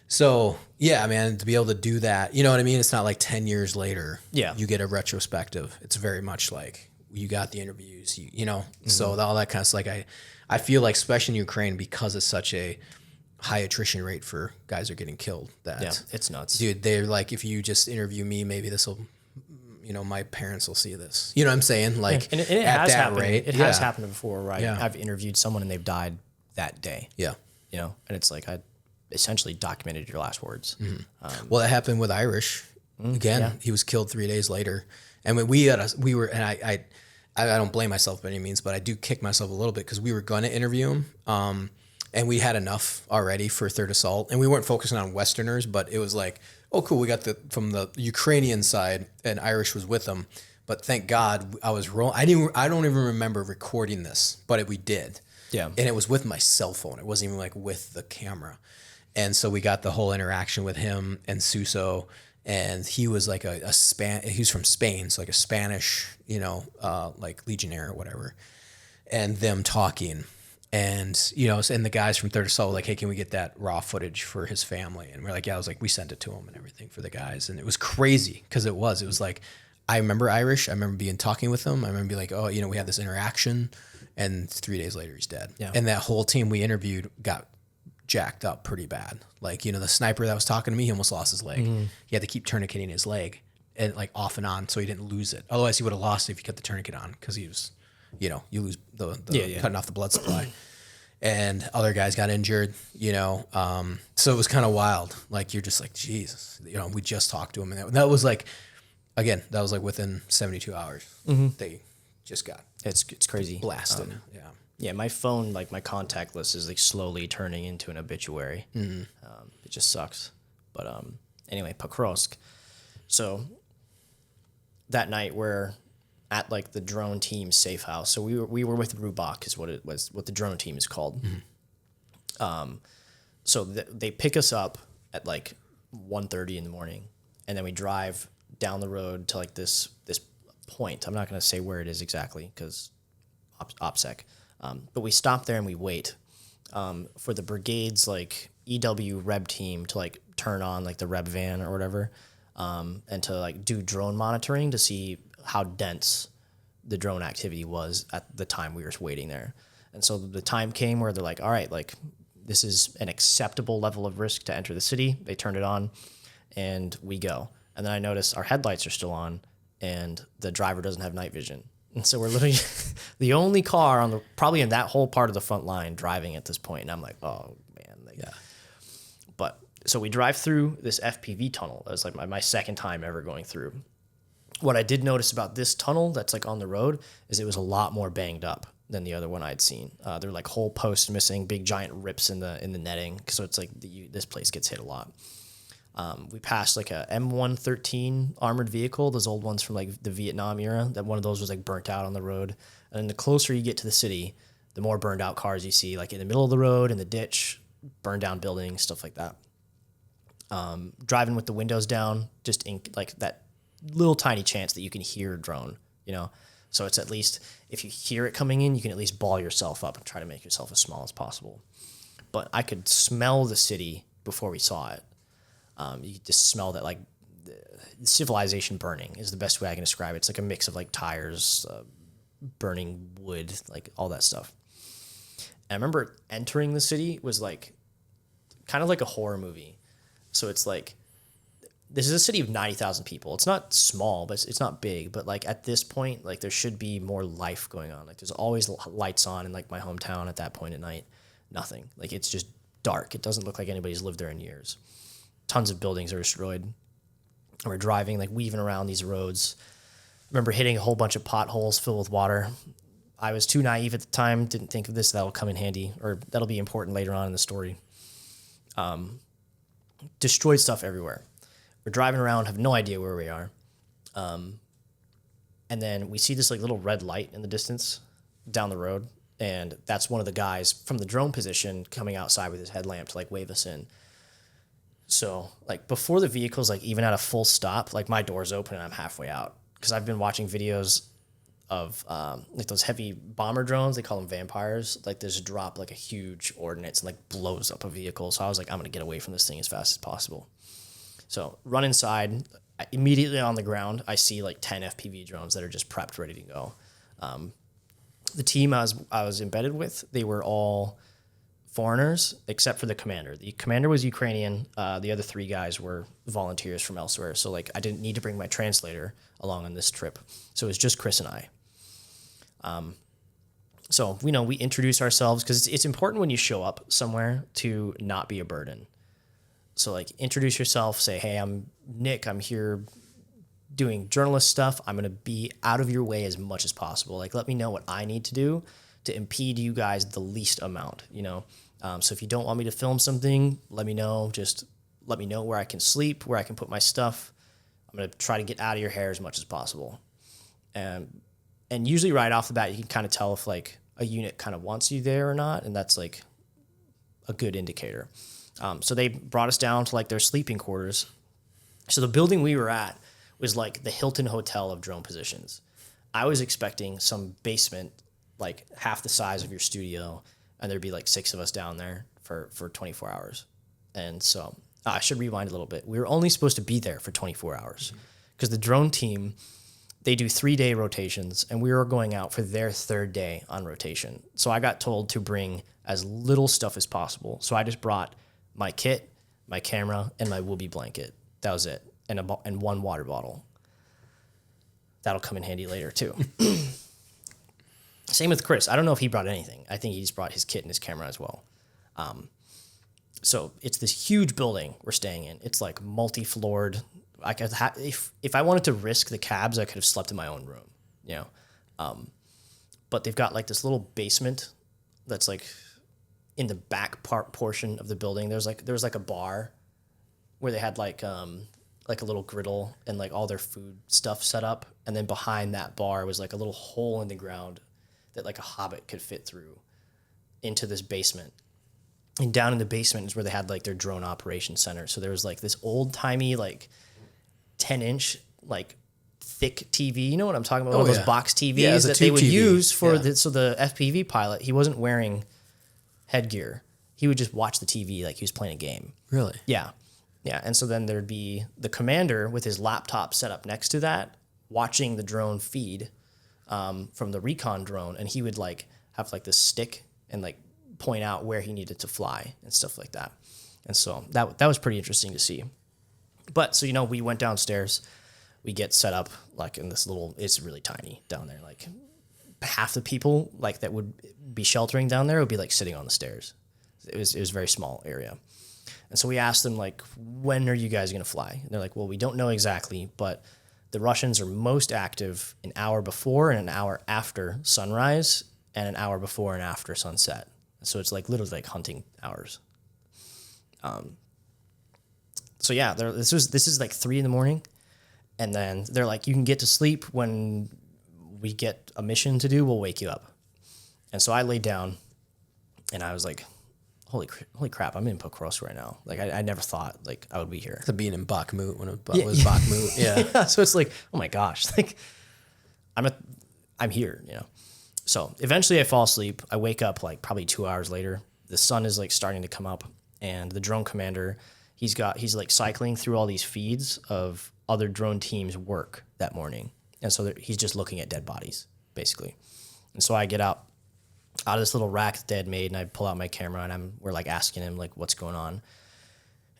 So yeah, man, to be able to do that, you know what I mean? It's not like 10 years later, you get a retrospective. It's very much like you got the interviews, you know, so all that kind of stuff. Like I feel like, especially in Ukraine, because it's such a high attrition rate for guys are getting killed, that it's nuts, dude. They're like, if you just interview me, maybe this will, you know, my parents will see this, you know what I'm saying? Like, and it has happened. It has happened before, right? I've interviewed someone and they've died that day, you know, and it's like, I essentially documented your last words. Well, that happened with Irish again. He was killed 3 days later, and when we were, and I don't blame myself by any means, but I do kick myself a little bit, because we were going to interview him, and we had enough already for Third Assault, and we weren't focusing on Westerners, but it was like, oh, cool, we got from the Ukrainian side, and Irish was with them. But thank God I was rolling. I don't even remember recording this, but we did. Yeah. And it was with my cell phone. It wasn't even like with the camera. And so we got the whole interaction with him and Suso, and he was like he was from Spain, so like a Spanish, you know, like legionnaire or whatever, and them talking. And, you know, and the guys from Third Assault were like, hey, can we get that raw footage for his family? And we're like, yeah, I was like, we sent it to him and everything for the guys. And it was crazy, because it was like, I remember Irish. I remember talking with him. I remember being like, oh, you know, we had this interaction, and 3 days later he's dead. Yeah. And that whole team we interviewed got jacked up pretty bad. Like, you know, the sniper that was talking to me, he almost lost his leg. He had to keep tourniqueting his leg, and like off and on, so he didn't lose it. Otherwise he would have lost it if he kept the tourniquet on, because he was, you know, you lose the cutting off the blood supply. And other guys got injured, you know. So it was kind of wild. Like, you're just like, Jesus, you know, we just talked to him. And that was like, again, that was like within 72 hours. They just got it's crazy blasted. Yeah, my phone, like my contact list is like slowly turning into an obituary. It just sucks. But anyway, Pokrovsk. So that night we're at like the drone team safe house. So we were with Rubak is what the drone team is called. So they pick us up at like 1:30 in the morning, and then we drive down the road to like this point. I'm not going to say where it is exactly because OPSEC. But we stop there and we wait for the brigade's like EW Reb team to like turn on like the Reb van or whatever, and to like do drone monitoring to see how dense the drone activity was at the time we were waiting there. And so the time came where they're like, all right, like this is an acceptable level of risk to enter the city. They turned it on and we go. And then I noticed our headlights are still on and the driver doesn't have night vision. And so we're literally the only car on the, probably in that whole part of the front line driving at this point. And I'm like, oh man. Like, yeah. But so we drive through this FPV tunnel. That was like my second time ever going through. What I did notice about this tunnel that's like on the road is it was a lot more banged up than the other one I'd seen. There were like whole posts missing, big giant rips in the netting. So it's like this place gets hit a lot. We passed like a M113 armored vehicle, those old ones from like the Vietnam era. That one of those was like burnt out on the road. And then the closer you get to the city, the more burned out cars you see, like in the middle of the road, in the ditch, burned down buildings, stuff like that. Driving with the windows down, just in like that little tiny chance that you can hear a drone, you know? So it's at least, if you hear it coming in, you can at least ball yourself up and try to make yourself as small as possible. But I could smell the city before we saw it. You could just smell that, like, the civilization burning is the best way I can describe it. It's like a mix of, like, tires, burning wood, like, all that stuff. And I remember entering the city was, like, kind of like a horror movie. So it's, like, this is a city of 90,000 people. It's not small, but it's not big. But, like, at this point, like, there should be more life going on. Like, there's always lights on in, like, my hometown at that point at night. Nothing. Like, it's just dark. It doesn't look like anybody's lived there in years. Tons of buildings are destroyed. And we're driving, like, weaving around these roads. I remember hitting a whole bunch of potholes filled with water. I was too naive at the time, didn't think of this. That'll come in handy, or that'll be important later on in the story. Destroyed stuff everywhere. We're driving around, have no idea where we are. And then we see this like little red light in the distance down the road. And that's one of the guys from the drone position coming outside with his headlamp to like wave us in. So like before the vehicle's like even at a full stop, like my door's open and I'm halfway out. Because I've been watching videos of like those heavy bomber drones, they call them vampires. Like there's a drop like a huge ordnance and like blows up a vehicle. So I was like, I'm gonna get away from this thing as fast as possible. So run inside, immediately on the ground, I see like 10 FPV drones that are just prepped, ready to go. The team I was embedded with, they were all foreigners, except for the commander. The commander was Ukrainian. The other three guys were volunteers from elsewhere. So like I didn't need to bring my translator along on this trip. So it was just Chris and I. So, you know, we introduce ourselves because it's important when you show up somewhere to not be a burden. So like introduce yourself, say, hey, I'm Nick. I'm here doing journalist stuff. I'm going to be out of your way as much as possible. Like, let me know what I need to do to impede you guys the least amount, you know? So if you don't want me to film something, let me know. Just let me know where I can sleep, where I can put my stuff. I'm going to try to get out of your hair as much as possible. And usually right off the bat, you can kind of tell if like a unit kind of wants you there or not. And that's like a good indicator. So they brought us down to like their sleeping quarters. So the building we were at was like the Hilton Hotel of drone positions. I was expecting some basement, like half the size of your studio, and there'd be like 6 of us down there for 24 hours. And so I should rewind a little bit. We were only supposed to be there for 24 hours because the drone team, they do 3-day rotations, and we were going out for their 3rd day on rotation. So I got told to bring as little stuff as possible. So I just brought my kit, my camera, and my whoopee blanket. That was it. And one water bottle. That'll come in handy later, too. Same with Chris. I don't know if he brought anything. I think he just brought his kit and his camera as well. So it's this huge building we're staying in. It's like multi-floored. I could if I wanted to risk the cabs, I could have slept in my own room, you know. But they've got like this little basement that's like in the back portion of the building. There was like a bar where they had like a little griddle and like all their food stuff set up, and then behind that bar was like a little hole in the ground that like a hobbit could fit through into this basement. And down in the basement is where they had like their drone operations center. So there was like this old timey like 10-inch like thick TV. You know what I'm talking about? Oh, One of those yeah. box TVs Yeah, it's a that they tube would TV. use for Yeah. so the FPV pilot, he wasn't wearing headgear. He would just watch the TV like he was playing a game. Really? Yeah. Yeah. And so then there'd be the commander with his laptop set up next to that, watching the drone feed from the recon drone. And he would like have like this stick and like point out where he needed to fly and stuff like that. And so that was pretty interesting to see. But so, we went downstairs, we get set up like in this little, it's really tiny down there. Like half the people like that would be sheltering down there would be like sitting on the stairs. It was a very small area. And so we asked them like, when are you guys going to fly? And they're like, well, we don't know exactly, but the Russians are most active an hour before and an hour after sunrise and an hour before and after sunset. So it's like literally like hunting hours. So yeah, this is like 3 a.m. And then they're like, you can get to sleep when we get a mission to do, we'll wake you up. And so I laid down and I was like, holy crap, I'm in Pokrovsk right now. Like I never thought like I would be here. To being in Bakhmut when it was Bakhmut. Yeah. Yeah. So it's like, oh my gosh, like I'm here, So eventually I fall asleep. I wake up like probably 2 hours later. The sun is like starting to come up and the drone commander, he's like cycling through all these feeds of other drone teams' work that morning. And so he's just looking at dead bodies basically. And so I get out of this little rack that they had made and I pull out my camera and we're like asking him like what's going on. And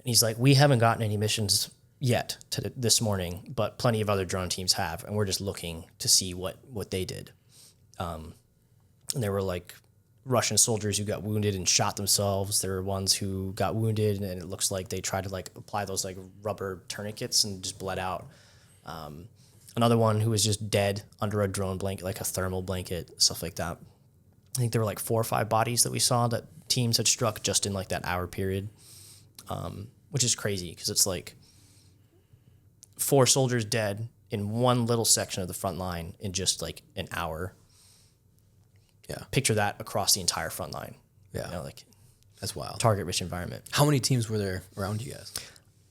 he's like, we haven't gotten any missions yet this morning, but plenty of other drone teams have. And we're just looking to see what they did. And there were like Russian soldiers who got wounded and shot themselves. There were ones who got wounded and it looks like they tried to like apply those like rubber tourniquets and just bled out. Another one who was just dead under a drone blanket, like a thermal blanket, stuff like that. I think there were like 4 or 5 bodies that we saw that teams had struck just in like that hour period, which is crazy because it's like 4 soldiers dead in one little section of the front line in just like an hour. Yeah. Picture that across the entire front line. Yeah. Like That's wild. target-rich environment. How many teams were there around you guys?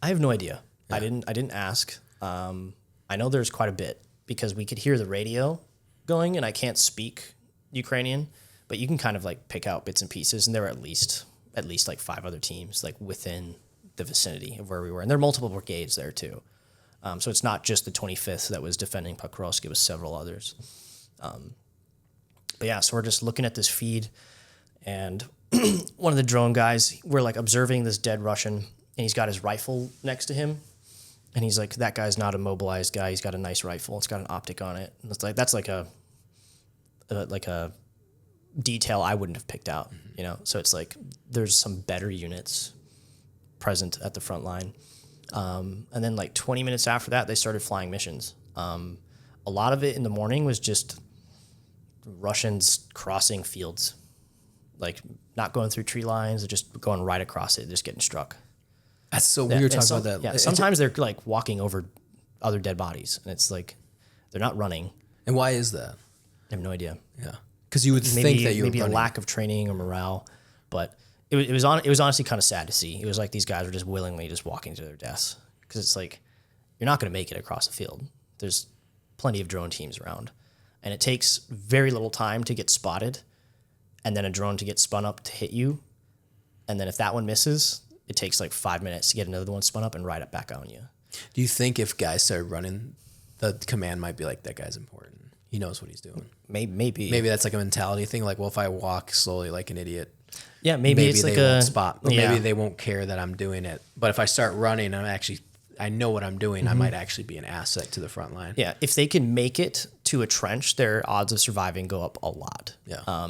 I have no idea. Yeah. I didn't ask. I know there's quite a bit because we could hear the radio going, and I can't speak Ukrainian, but you can kind of like pick out bits and pieces, and there were at least like 5 other teams like within the vicinity of where we were, and there are multiple brigades there too. So it's not just the 25th that was defending Pokrovsk; it was several others. But yeah, so we're just looking at this feed, and one of the drone guys, we're like observing this dead Russian, and he's got his rifle next to him. And he's like, that guy's not a mobilized guy. He's got a nice rifle. It's got an optic on it. And it's like, that's like a detail I wouldn't have picked out, So it's like, there's some better units present at the front line. And then like 20 minutes after that, they started flying missions. A lot of it in the morning was just Russians crossing fields, like not going through tree lines, or just going right across it, just getting struck. That's so weird talking about that. Yeah, sometimes they're like walking over other dead bodies, and it's like they're not running. And why is that? I have no idea. Yeah, because you would think that you were maybe running. a lack of training or morale, but it was honestly kind of sad to see. It was like these guys were just willingly just walking to their deaths because it's like you're not going to make it across the field. There's plenty of drone teams around, and it takes very little time to get spotted, and then a drone to get spun up to hit you, and then if that one misses, it takes like 5 minutes to get another one spun up and right up back on you. Do you think if guys started running, the command might be like, that guy's important. He knows what he's doing. Maybe That's like a mentality thing. Like, well, if I walk slowly like an idiot, yeah, maybe it's they like won't a spot. Or yeah. maybe they won't care that I'm doing it. But if I start running, I know what I'm doing. I might actually be an asset to the front line. Yeah, if they can make it to a trench, their odds of surviving go up a lot. Yeah.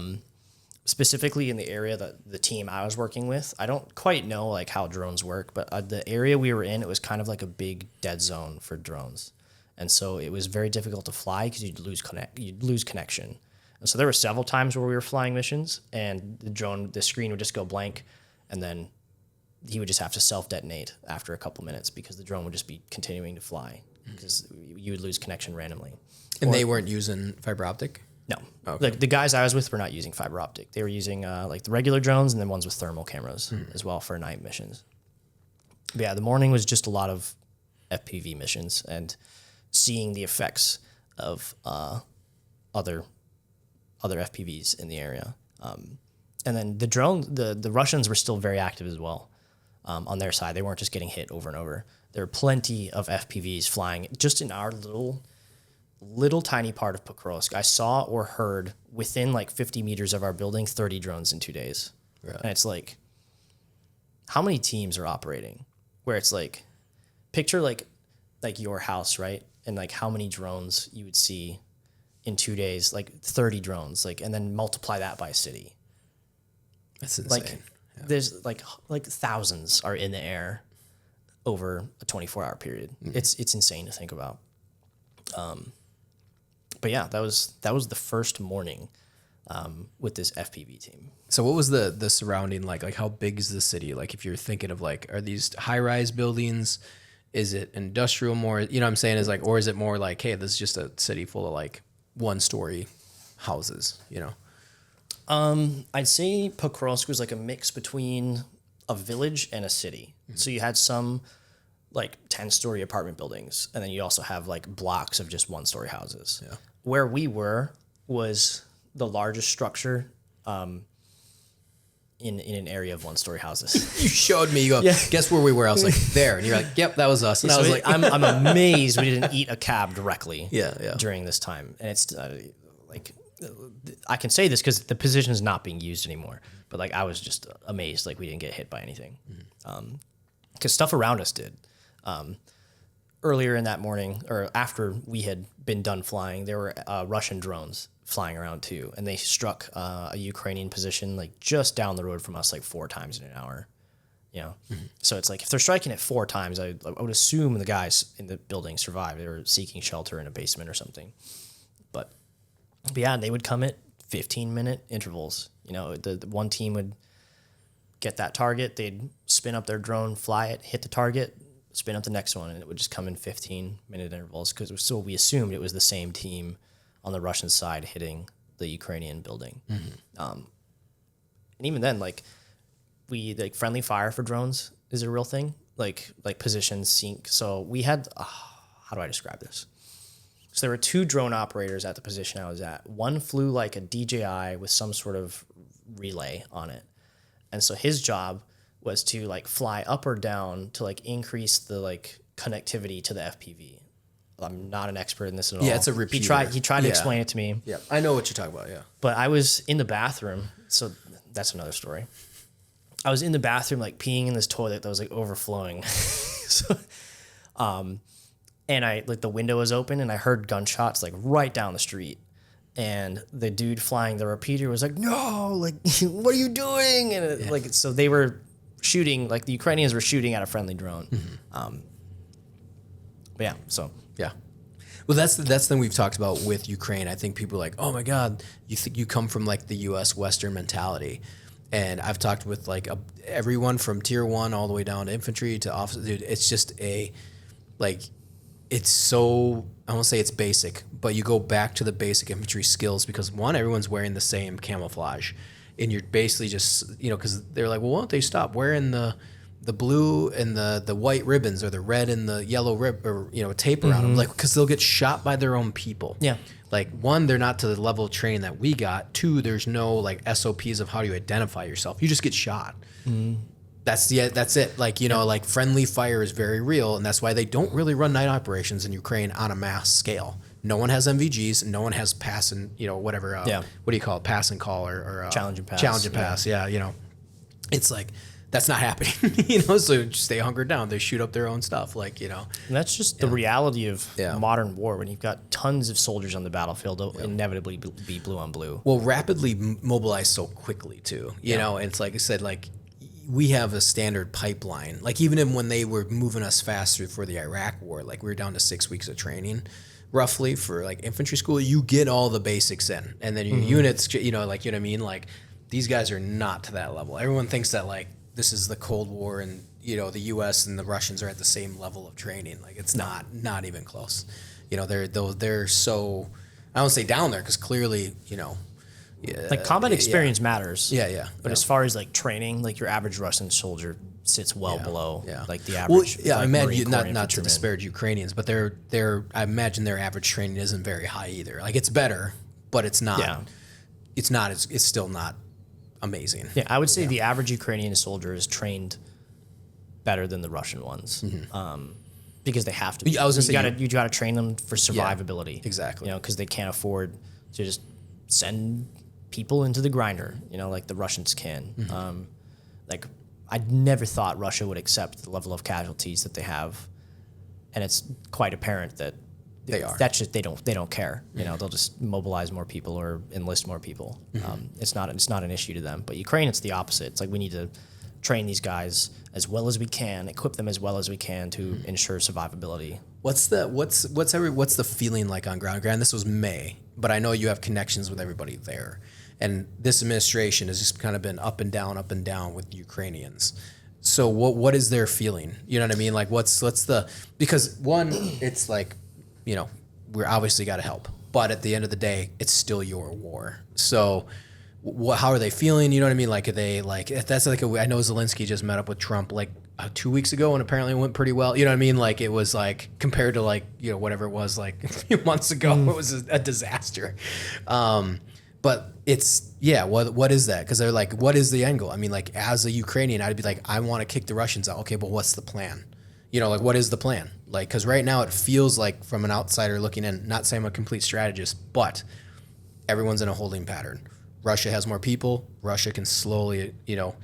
Specifically in the area that the team I was working with, I don't quite know like how drones work, but the area we were in, it was kind of like a big dead zone for drones. And so it was very difficult to fly because you'd lose connection. And so there were several times where we were flying missions and the screen would just go blank, and then he would just have to self-detonate after a couple minutes because the drone would just be continuing to fly because you would lose connection randomly. And they weren't using fiber optic? No. Okay. Like the guys I was with were not using fiber optic. They were using like the regular drones and then ones with thermal cameras as well for night missions. But yeah, the morning was just a lot of FPV missions, and seeing the effects of other FPVs in the area. And then the Russians were still very active as well on their side. They weren't just getting hit over and over. There were plenty of FPVs flying just in our little tiny part of Pokrovsk. I saw or heard within like 50 meters of our building 30 drones in 2 days. Right. And it's like, how many teams are operating? Where it's like, picture like your house, right? And like how many drones you would see in 2 days, like 30 drones, like, and then multiply that by a city. That's insane. Like there's like thousands are in the air over a 24-hour period. Mm-hmm. It's insane to think about. But yeah, that was the first morning with this FPV team. So what was the surrounding like? Like how big is the city? Like if you're thinking of like, are these high-rise buildings? Is it industrial more? You know what I'm saying? Is like, or is it more like, hey, this is just a city full of like one-story houses, you know? I'd say Pokrovsk was like a mix between a village and a city. Mm-hmm. So you had some like 10-story apartment buildings, and then you also have like blocks of just one-story houses. Yeah. Where we were was the largest structure in an area of one-story houses. You showed me. You go, yeah. Guess where we were? I was like, there. And you're like, yep, that was us. And so I was like, I'm amazed we didn't eat a cab directly during this time. And it's like, I can say this because the position is not being used anymore. But like, I was just amazed like we didn't get hit by anything. Because stuff around us did. Earlier in that morning, or after we had been done flying, there were Russian drones flying around too, and they struck a Ukrainian position like just down the road from us like 4 times in an hour. You know, so it's like if they're striking it 4 times, I would assume the guys in the building survived. They were seeking shelter in a basement or something. But yeah, they would come at 15-minute intervals. You know, the one team would get that target, they'd spin up their drone, fly it, hit the target, spin up the next one, and it would just come in 15-minute intervals because so we assumed it was the same team on the Russian side hitting the Ukrainian building. Mm-hmm. And even then, like friendly fire for drones is a real thing. Like position sync. So we had how do I describe this? So there were 2 drone operators at the position I was at. One flew like a DJI with some sort of relay on it, and so his job was to like fly up or down to like increase the like connectivity to the FPV. I'm not an expert in this at all. Yeah, it's a repeater. He tried to explain it to me. Yeah, I know what you're talking about, yeah. But I was in the bathroom, so that's another story. I was in the bathroom like peeing in this toilet that was like overflowing. So, and I like the window was open and I heard gunshots like right down the street. And the dude flying the repeater was like, "No, like what are you doing?" And like so they were shooting, like the Ukrainians were shooting at a friendly drone. Mm-hmm. But yeah, so. Yeah. Well, that's the thing we've talked about with Ukraine. I think people are like, oh my God, you think you come from like the U.S. Western mentality. And I've talked with like everyone from tier 1 all the way down to infantry to officer. Dude, it's just it's so, I won't say it's basic, but you go back to the basic infantry skills because one, everyone's wearing the same camouflage. And you're basically just, you know, because they're like, well, why don't they stop wearing the blue and the white ribbons or the red and the yellow or, you know, tape around them, like, because they'll get shot by their own people. Yeah. Like, 1, they're not to the level of training that we got. 2, there's no like SOPs of how you identify yourself. You just get shot. Mm. That's it. Like, you know, like friendly fire is very real. And that's why they don't really run night operations in Ukraine on a mass scale. No one has MVGs. No one has pass and, you know, whatever. What do you call it? Pass and call or challenge and pass. Challenge and pass. Yeah. You know, it's like, that's not happening, you know, so just stay hunkered down. They shoot up their own stuff, like, you know. And that's just the reality of modern war when you've got tons of soldiers on the battlefield, they'll inevitably be blue on blue. Well, rapidly mobilized so quickly, too, you know, and it's like I said, like, we have a standard pipeline. Like, even when they were moving us faster for the Iraq war, like, we were down to 6 weeks of training, roughly, for, like, infantry school. You get all the basics in, and then your units, you know, like, you know what I mean? Like, these guys are not to that level. Everyone thinks that, like, this is the Cold War and, you know, the U.S. and the Russians are at the same level of training. Like, it's not even close. You know, they're so, I don't say down there because clearly, you know, Like combat experience matters. Yeah. But as far as like training, like your average Russian soldier sits well below like the Well, average. yeah, like, I imagine Marine Corps not to infantryman. disparage Ukrainians, but I imagine their average training isn't very high either. Like it's better, but it's not. Yeah. It's still not amazing. Yeah, I would say the average Ukrainian soldier is trained better than the Russian ones, because they have to. I was gonna say you gotta train them for survivability. exactly. You know, because they can't afford to just send people into the grinder. You know, like the Russians can. Like I never thought Russia would accept the level of casualties that they have, and it's quite apparent that They are. that's just they don't care. You know, they'll just mobilize more people or enlist more people. It's not an issue to them. But Ukraine, it's the opposite. It's like we need to train these guys as well as we can, equip them as well as we can to ensure survivability. What's the feeling like on ground? Granted, this was May, but I know you have connections with everybody there, and this administration has just kind of been up and down with Ukrainians. So what is their feeling? You know what I mean? Like what's the, because one, it's like, you know, we're obviously got to help, but at the end of the day, it's still your war. So how are they feeling? You know what I mean? Like, are they like, if that's like I know Zelensky just met up with Trump like 2 weeks ago and apparently it went pretty well. You know what I mean? Like it was like, compared to like, you know, whatever it was like a few months ago, it was a disaster. But it's, what is that? Because they're like, what is the end goal? I mean, like as a Ukrainian, I'd be like, I want to kick the Russians out. Okay, but what's the plan? You know, like what is the plan? Like, because right now it feels like from an outsider looking in, not saying I'm a complete strategist, but everyone's in a holding pattern. Russia has more people. Russia can slowly, you know,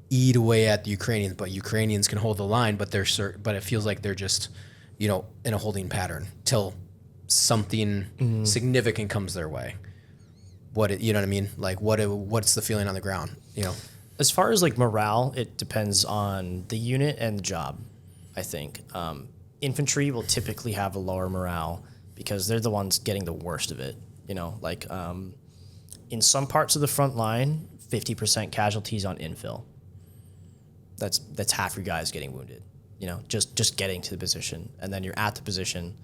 eat away at the Ukrainians, but Ukrainians can hold the line. But but it feels like they're just, you know, in a holding pattern till something significant comes their way. You know what I mean? Like what's the feeling on the ground? You know, As far as like morale, it depends on the unit and the job, I think. Infantry will typically have a lower morale because they're the ones getting the worst of it. You know, like in some parts of the front line, 50% casualties on infill. That's half your guys getting wounded. You know, just getting to the position, and then you're at the position,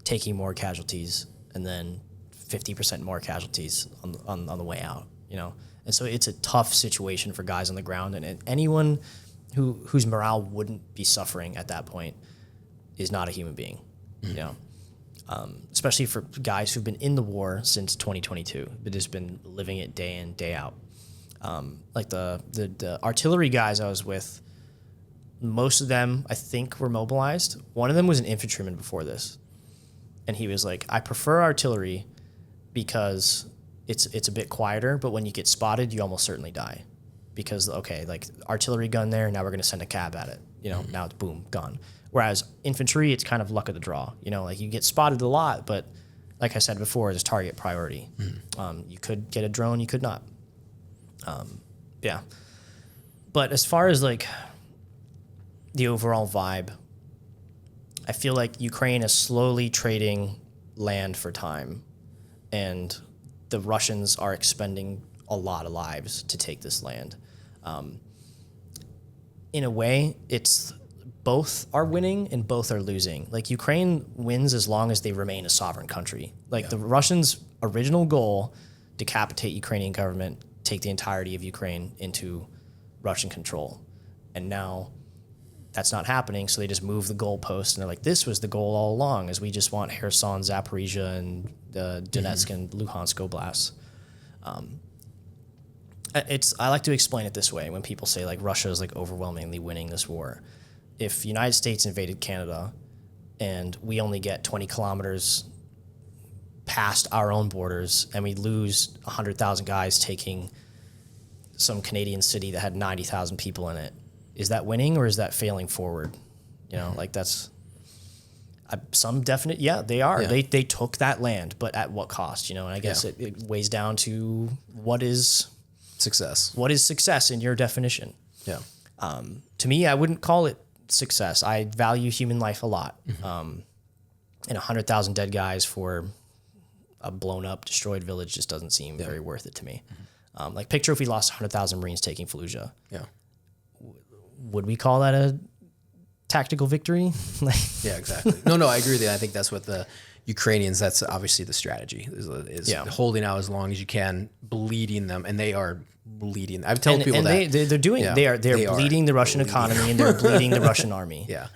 taking more casualties, and then 50% more casualties on the way out. You know, and so it's a tough situation for guys on the ground, and anyone whose morale wouldn't be suffering at that point is not a human being. You know. Especially for guys who've been in the war since 2022, but just been living it day in, day out. Like the artillery guys I was with, most of them I think were mobilized. One of them was an infantryman before this, and he was like, "I prefer artillery because it's a bit quieter, but when you get spotted, you almost certainly die, because okay, like artillery gun there, now we're gonna send a cab at it. You know, now it's boom, gone." Whereas infantry, it's kind of luck of the draw. You know, like you get spotted a lot, but like I said before, there's target priority. You could get a drone, you could not. Yeah. But as far as like the overall vibe, I feel like Ukraine is slowly trading land for time, and the Russians are expending a lot of lives to take this land. In a way, it's both are winning and both are losing. Like Ukraine wins as long as they remain a sovereign country. Like the Russians' original goal, decapitate Ukrainian government, take the entirety of Ukraine into Russian control. And now that's not happening, so they just move the goalpost, and they're like, this was the goal all along, is we just want Kherson, Zaporizhia, and Donetsk and Luhansk oblasts. I like to explain it this way when people say like Russia is like overwhelmingly winning this war. If the United States invaded Canada and we only get 20 kilometers past our own borders and we lose 100,000 guys taking some Canadian city that had 90,000 people in it, is that winning or is that failing forward? You know, like that's some definite, they are. Yeah. They took that land, but at what cost? You know, and I guess it weighs down to what is success. What is success in your definition? Yeah. To me, I wouldn't call it success. I value human life a lot. And 100,000 dead guys for a blown up, destroyed village just doesn't seem very worth it to me. Like picture if we lost 100,000 Marines taking Fallujah. Yeah. Would we call that a tactical victory? Yeah, exactly. No, I agree with you. I think that's what Ukrainians, that's obviously the strategy is holding out as long as you can, bleeding them, and they are bleeding. I've told people that they're bleeding the Russian economy, and they're bleeding the Russian army. Yeah.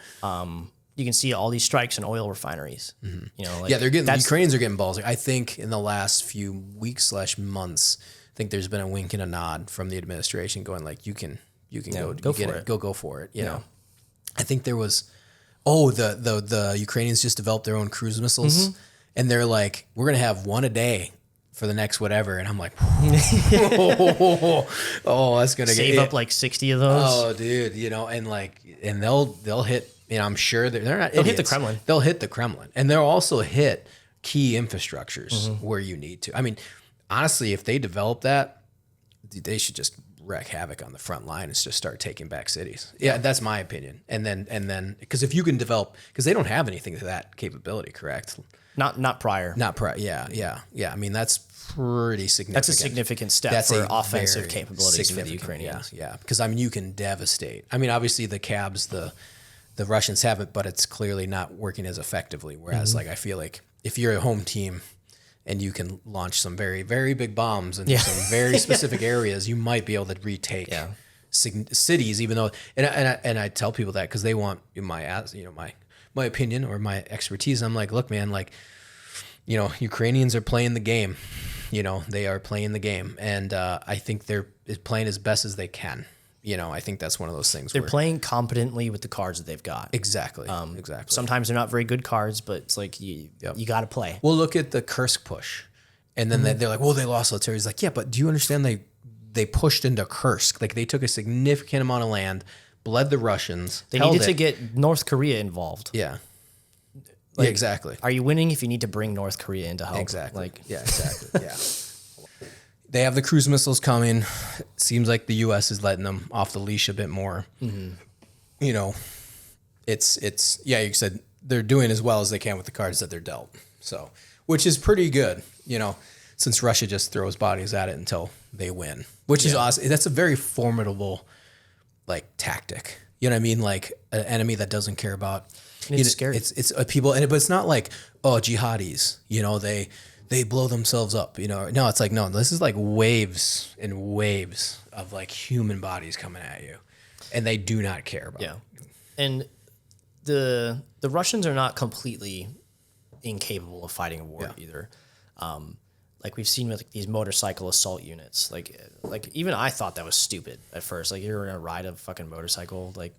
You can see all these strikes in oil refineries. Mm-hmm. You know, like the Ukrainians are getting ballsy. I think in the last few weeks/months, I think there's been a wink and a nod from the administration going like, you can go for it. Go for it. You know, I think there was, the Ukrainians just developed their own cruise missiles, and they're like, we're gonna have one a day for the next whatever, and I'm like, that's gonna save up like 60 of those. Oh, dude, you know, and they'll hit. You know, I'm sure they're not. They'll hit the Kremlin. They'll hit the Kremlin, and they'll also hit key infrastructures where you need to. I mean, honestly, if they develop that, they should just wreak havoc on the front line and just start taking back cities. Yeah, that's my opinion. And then, because if you can develop, because they don't have anything to that capability, correct? Not prior. Yeah. I mean, that's pretty significant. That's a significant step for offensive capabilities for the Ukrainians. Yeah. Because I mean, you can devastate. I mean, obviously the cabs, the Russians haven't, but it's clearly not working as effectively. Whereas, like, I feel like if you're a home team and you can launch some very, very big bombs in some very specific areas, you might be able to retake cities. Even though, and I tell people that because they want my opinion or my expertise. I'm like, look, man, like, you know, Ukrainians are playing the game. You know, they are playing the game, and I think they're playing as best as they can. You know, I think that's one of those things. They're playing competently with the cards that they've got. Exactly. Exactly. Sometimes they're not very good cards, but it's like you got to play. Well, look at the Kursk push, and then they're like, "Well, they lost artillery." He's like, "Yeah, but do you understand? They pushed into Kursk. Like they took a significant amount of land, bled the Russians. They needed to get North Korea involved. Yeah. Like, yeah, exactly. Are you winning if you need to bring North Korea into help? Exactly. Like, yeah, exactly. Yeah. They have the cruise missiles coming. Seems like the U.S. is letting them off the leash a bit more. Mm-hmm. You know, it's you said they're doing as well as they can with the cards that they're dealt. So, which is pretty good, you know, since Russia just throws bodies at it until they win, which is awesome. That's a very formidable, like, tactic. You know what I mean? Like an enemy that doesn't care about. It's scary. It's people, but it's not like, jihadis. You know, they blow themselves up, you know. No, it's like, no, this is like waves and waves of like human bodies coming at you, and they do not care about it. And the Russians are not completely incapable of fighting a war either. Like we've seen with like these motorcycle assault units, like even I thought that was stupid at first. Like you're gonna ride a fucking motorcycle, like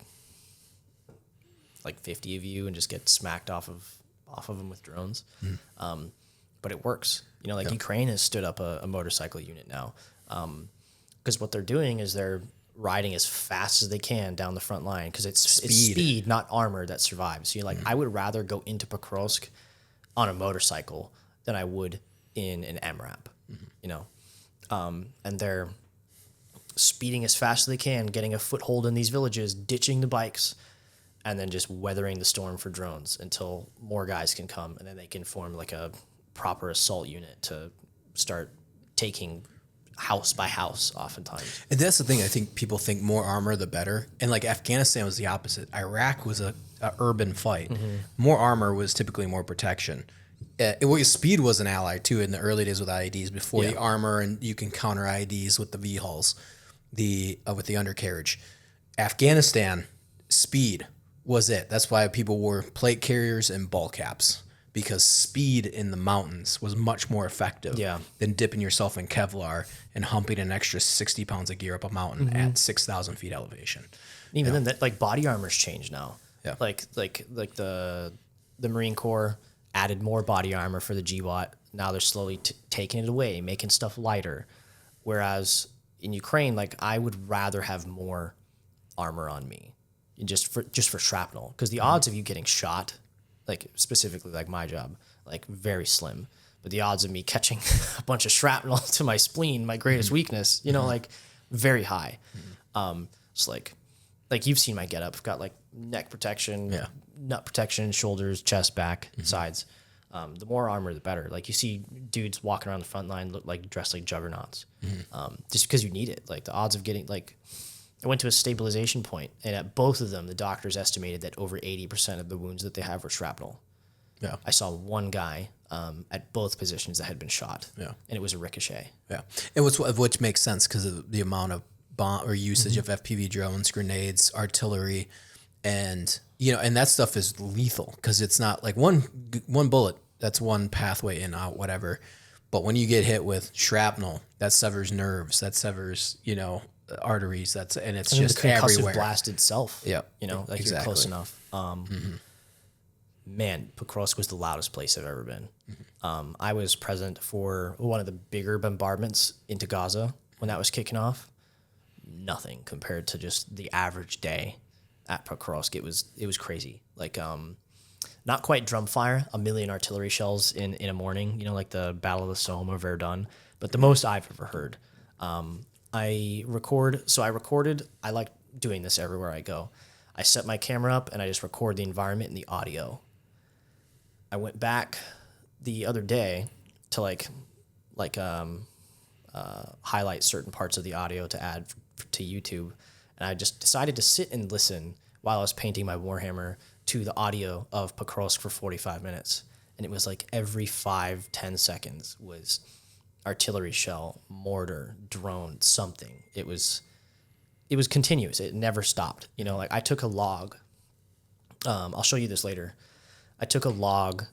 50 of you, and just get smacked off of them with drones. Mm-hmm. But it works. You know, like Ukraine has stood up a motorcycle unit now, because what they're doing is they're riding as fast as they can down the front line, because it's speed, not armor, that survives. So you're like, I would rather go into Pokrovsk on a motorcycle than I would in an MRAP, you know? And they're speeding as fast as they can, getting a foothold in these villages, ditching the bikes, and then just weathering the storm for drones until more guys can come, and then they can form like a proper assault unit to start taking house by house oftentimes. And that's the thing. I think people think more armor, the better. And like Afghanistan was the opposite. Iraq was a urban fight. Mm-hmm. More armor was typically more protection. Speed was an ally too in the early days with IEDs before the armor, and you can counter IEDs with the VHULs, with the undercarriage. Afghanistan, speed was it. That's why people wore plate carriers and ball caps, because speed in the mountains was much more effective than dipping yourself in Kevlar and humping an extra 60 pounds of gear up a mountain at 6,000 feet elevation. Even then, that, like, body armor's changed now. Yeah. Like the Marine Corps added more body armor for the GWOT. Now they're slowly taking it away, making stuff lighter. Whereas in Ukraine, like, I would rather have more armor on me, just for shrapnel, because the odds of you getting shot, like specifically like my job, like very slim. But the odds of me catching a bunch of shrapnel to my spleen, my greatest weakness, you know, like very high. It's like you've seen my getup. I've got like neck protection, nut protection, shoulders, chest, back, sides. The more armor, the better. Like you see dudes walking around the front line dressed like juggernauts, just because you need it. Like the odds of getting I went to a stabilization point, and at both of them, the doctors estimated that over 80% of the wounds that they have were shrapnel. Yeah. I saw one guy at both positions that had been shot. Yeah. And it was a ricochet. Yeah. And which makes sense because of the amount of bomb or usage of FPV drones, grenades, artillery, and and that stuff is lethal because it's not like one bullet. That's one pathway in, out, whatever. But when you get hit with shrapnel, that severs nerves, that severs arteries. And it's And just the concussive everywhere. blast itself. Yeah. Like Exactly. you're close enough. Man, Pokrovsk was the loudest place I've ever been. I was present for one of the bigger bombardments into Gaza when that was kicking off. Nothing compared to just the average day at Pokrovsk. It was crazy. Like not quite drum fire, 1 million artillery shells in a morning, like the Battle of the Somme or Verdun, but the most I've ever heard. I recorded, I like doing this everywhere I go. I set my camera up and I just record the environment and the audio. I went back the other day to highlight certain parts of the audio to add to YouTube, and I just decided to sit and listen while I was painting my Warhammer to the audio of Pokrovsk for 45 minutes, and it was like every 5-10 seconds was artillery shell, mortar, drone, something. It was continuous. It never stopped. Like I took a log. I'll show you this later. I took a log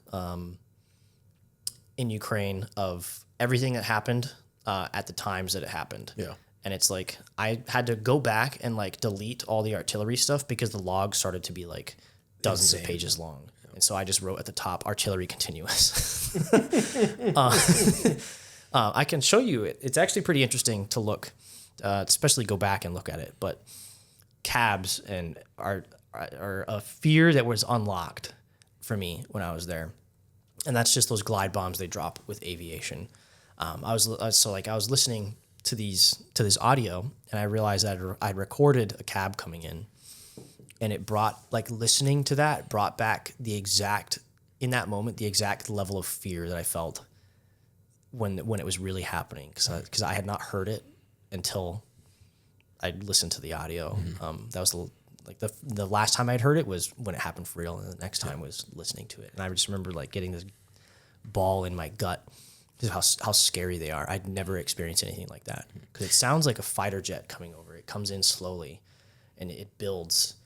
in Ukraine of everything that happened at the times that it happened. Yeah. And it's like I had to go back and like delete all the artillery stuff because the log started to be like dozens of pages long. Yeah. And so I just wrote at the top, artillery continuous. I can show you it. It's actually pretty interesting to look, especially go back and look at it. But cabs are a fear that was unlocked for me when I was there. And that's just those glide bombs they drop with aviation. I was listening to this audio, and I realized that I'd recorded a cab coming in, and it brought, like, listening to that brought back the exact level of fear that I felt when it was really happening, because I had not heard it until I listened to the audio. That was the last time I'd heard it was when it happened for real, and the next time was listening to it. And I just remember like getting this ball in my gut, just how scary they are. I'd never experienced anything like that, because it sounds like a fighter jet coming over. It comes in slowly, and it builds,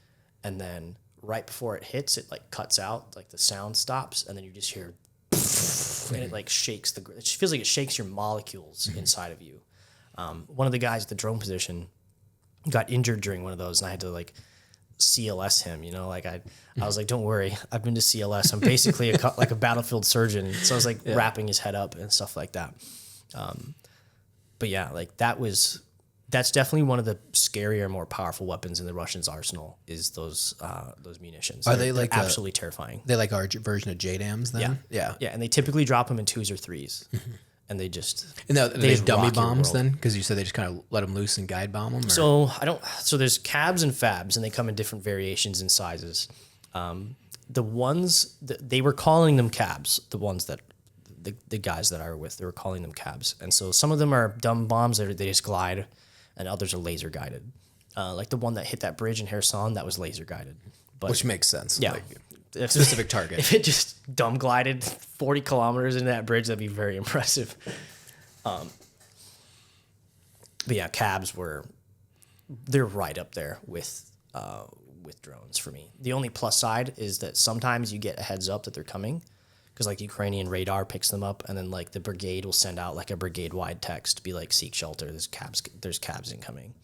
and then right before it hits, it like cuts out, like the sound stops, and then you just hear, and it like shakes it feels like it shakes your molecules inside of you. One of the guys at the drone position got injured during one of those, and I had to like CLS him, I was like, don't worry, I've been to CLS. I'm basically like a battlefield surgeon. So I was like wrapping his head up and stuff like that. But yeah, like that's definitely one of the scarier, more powerful weapons in the Russians' arsenal is those munitions. Are they like absolutely terrifying? They like our version of JDAMs then? Yeah. And they typically drop them in 2s or 3s. And they just they just dummy rock your bombs world. then, because you said they just kind of let them loose and guide bomb them. Or? So there's cabs and fabs, and they come in different variations and sizes. The ones that they were calling them cabs, the ones that the guys that I were with, they were calling them cabs. And so some of them are dumb bombs that they just glide, and others are laser guided. Like the one that hit that bridge in Kherson, that was laser guided. Which makes sense. Yeah. Like, specific target. If it just dumb glided 40 kilometers into that bridge, that'd be very impressive. But yeah, cabs they're right up there with drones for me. The only plus side is that sometimes you get a heads up that they're coming, because like Ukrainian radar picks them up, and then like the brigade will send out like a brigade wide text to be like, seek shelter, there's cabs incoming.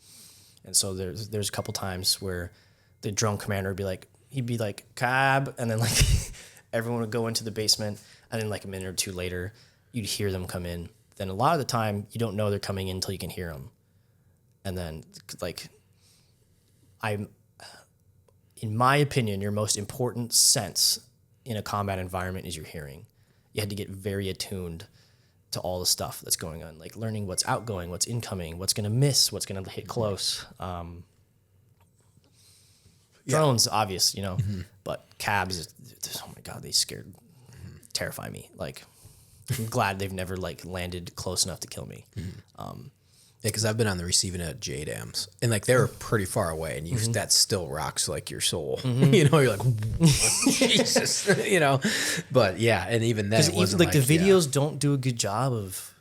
And so there's a couple times where the drone commander would be like, he'd be like, cab, and then like everyone would go into the basement, and then like a minute or two later, you'd hear them come in. Then a lot of the time, you don't know they're coming in until you can hear them. And then like, in my opinion, your most important sense in a combat environment is your hearing. You had to get very attuned to all the stuff that's going on, like learning what's outgoing, what's incoming, what's going to miss, what's going to hit close. Drones, obvious, but cabs, oh my God, they terrify me. Like, I'm glad they've never like landed close enough to kill me. Yeah, because I've been on the receiving end of J dams, and like they were pretty far away, and you that still rocks like your soul. You know, you're like, Jesus, you know. But yeah, and even then, it wasn't like the videos don't do a good job of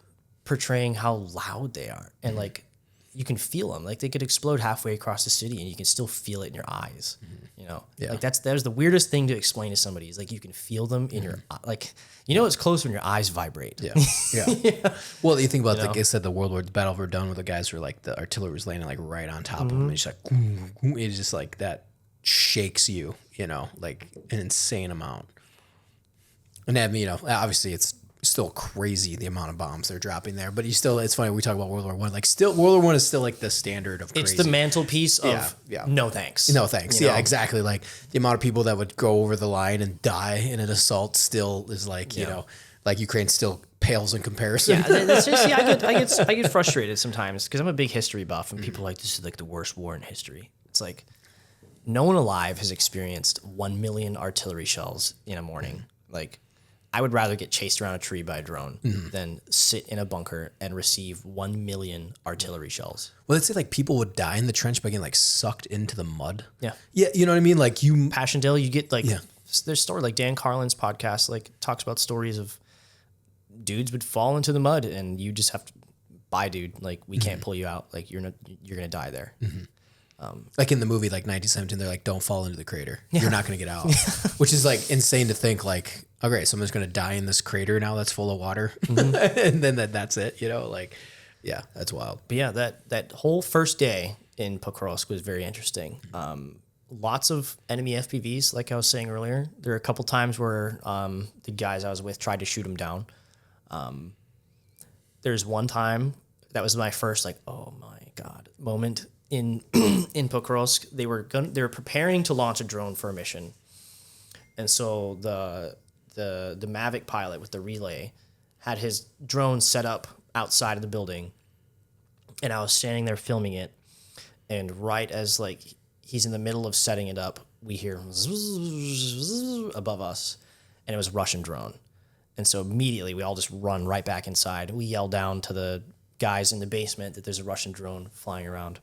portraying how loud they are, and like you can feel them. Like they could explode halfway across the city, and you can still feel it in your eyes. You know, like that was the weirdest thing to explain to somebody. Is like you can feel them in your like. You know, it's close when your eyes vibrate. Yeah. Yeah. Well, you think about, like I said, the World War battle of Verdun, where the guys were like, the artillery was landing like right on top of them. And it's like, it's just like that shakes you, you know, like an insane amount. And then, you know, obviously it's still crazy the amount of bombs they're dropping there, but it's funny. We talk about World War One, like still World War One is still like the standard of crazy. It's the mantelpiece of no thanks. No thanks. You know? Exactly. Like the amount of people that would go over the line and die in an assault still is like, you know, like Ukraine still pales in comparison. Yeah, that's just, I get frustrated sometimes because I'm a big history buff and people are like, this is like the worst war in history. It's like no one alive has experienced 1 million artillery shells in a morning. Like I would rather get chased around a tree by a drone than sit in a bunker and receive 1 million artillery shells. Well, let's say like people would die in the trench by getting like sucked into the mud. Yeah. Yeah. You know what I mean? Like Passchendaele, you get like, there's story like Dan Carlin's podcast, like talks about stories of dudes would fall into the mud and you just have to, bye dude. Like we can't pull you out. Like you're going to die there. Like in the movie, like 1917, they're like, don't fall into the crater. You're not going to get out, which is like insane to think like, okay, someone's going to die in this crater now that's full of water. And then that's it, you know, like, yeah, that's wild. But yeah, that whole first day in Pokrovsk was very interesting. Lots of enemy FPVs, like I was saying earlier. There were a couple times where the guys I was with tried to shoot them down. There's one time that was my first like, oh my God moment in Pokrovsk. They were preparing to launch a drone for a mission. And so the Mavic pilot with the relay had his drone set up outside of the building, and I was standing there filming it, and right as like he's in the middle of setting it up, we hear above us, and it was a Russian drone. And so immediately we all just run right back inside. We yell down to the guys in the basement that there's a Russian drone flying around.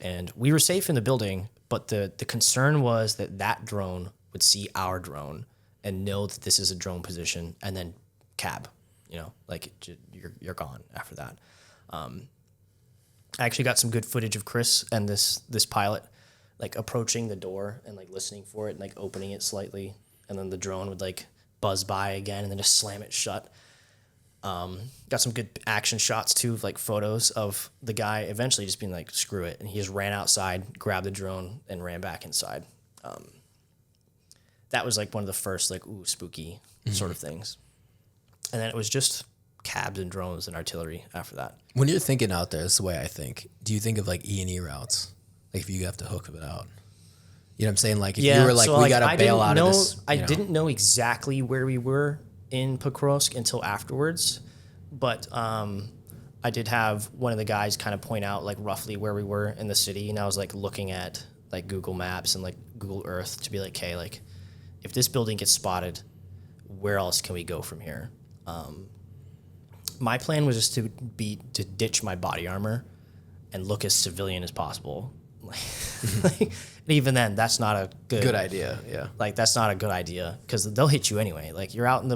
And we were safe in the building, but the concern was that drone would see our drone and know that this is a drone position and then cab, you know, like you're gone after that. I actually got some good footage of Chris and this pilot like approaching the door and like listening for it and like opening it slightly, and then the drone would like buzz by again and then just slam it shut. Got some good action shots too, like photos of the guy eventually just being like, screw it. And he just ran outside, grabbed the drone and ran back inside. That was like one of the first like, ooh, spooky sort of things. And then it was just cabs and drones and artillery after that. When you're thinking out there, that's the way I think. Do you think of like E&E routes? Like if you have to hook it out? You know what I'm saying? Like if you were like, so we got to bail out of this. I didn't know exactly where we were in Pokrovsk until afterwards, but I did have one of the guys kind of point out like roughly where we were in the city, and I was like looking at like Google Maps and like Google Earth to be like, okay, like if this building gets spotted, where else can we go from here? My plan was just to ditch my body armor and look as civilian as possible. Like, even then, that's not a good idea. Yeah, like that's not a good idea because they'll hit you anyway. Like you're out and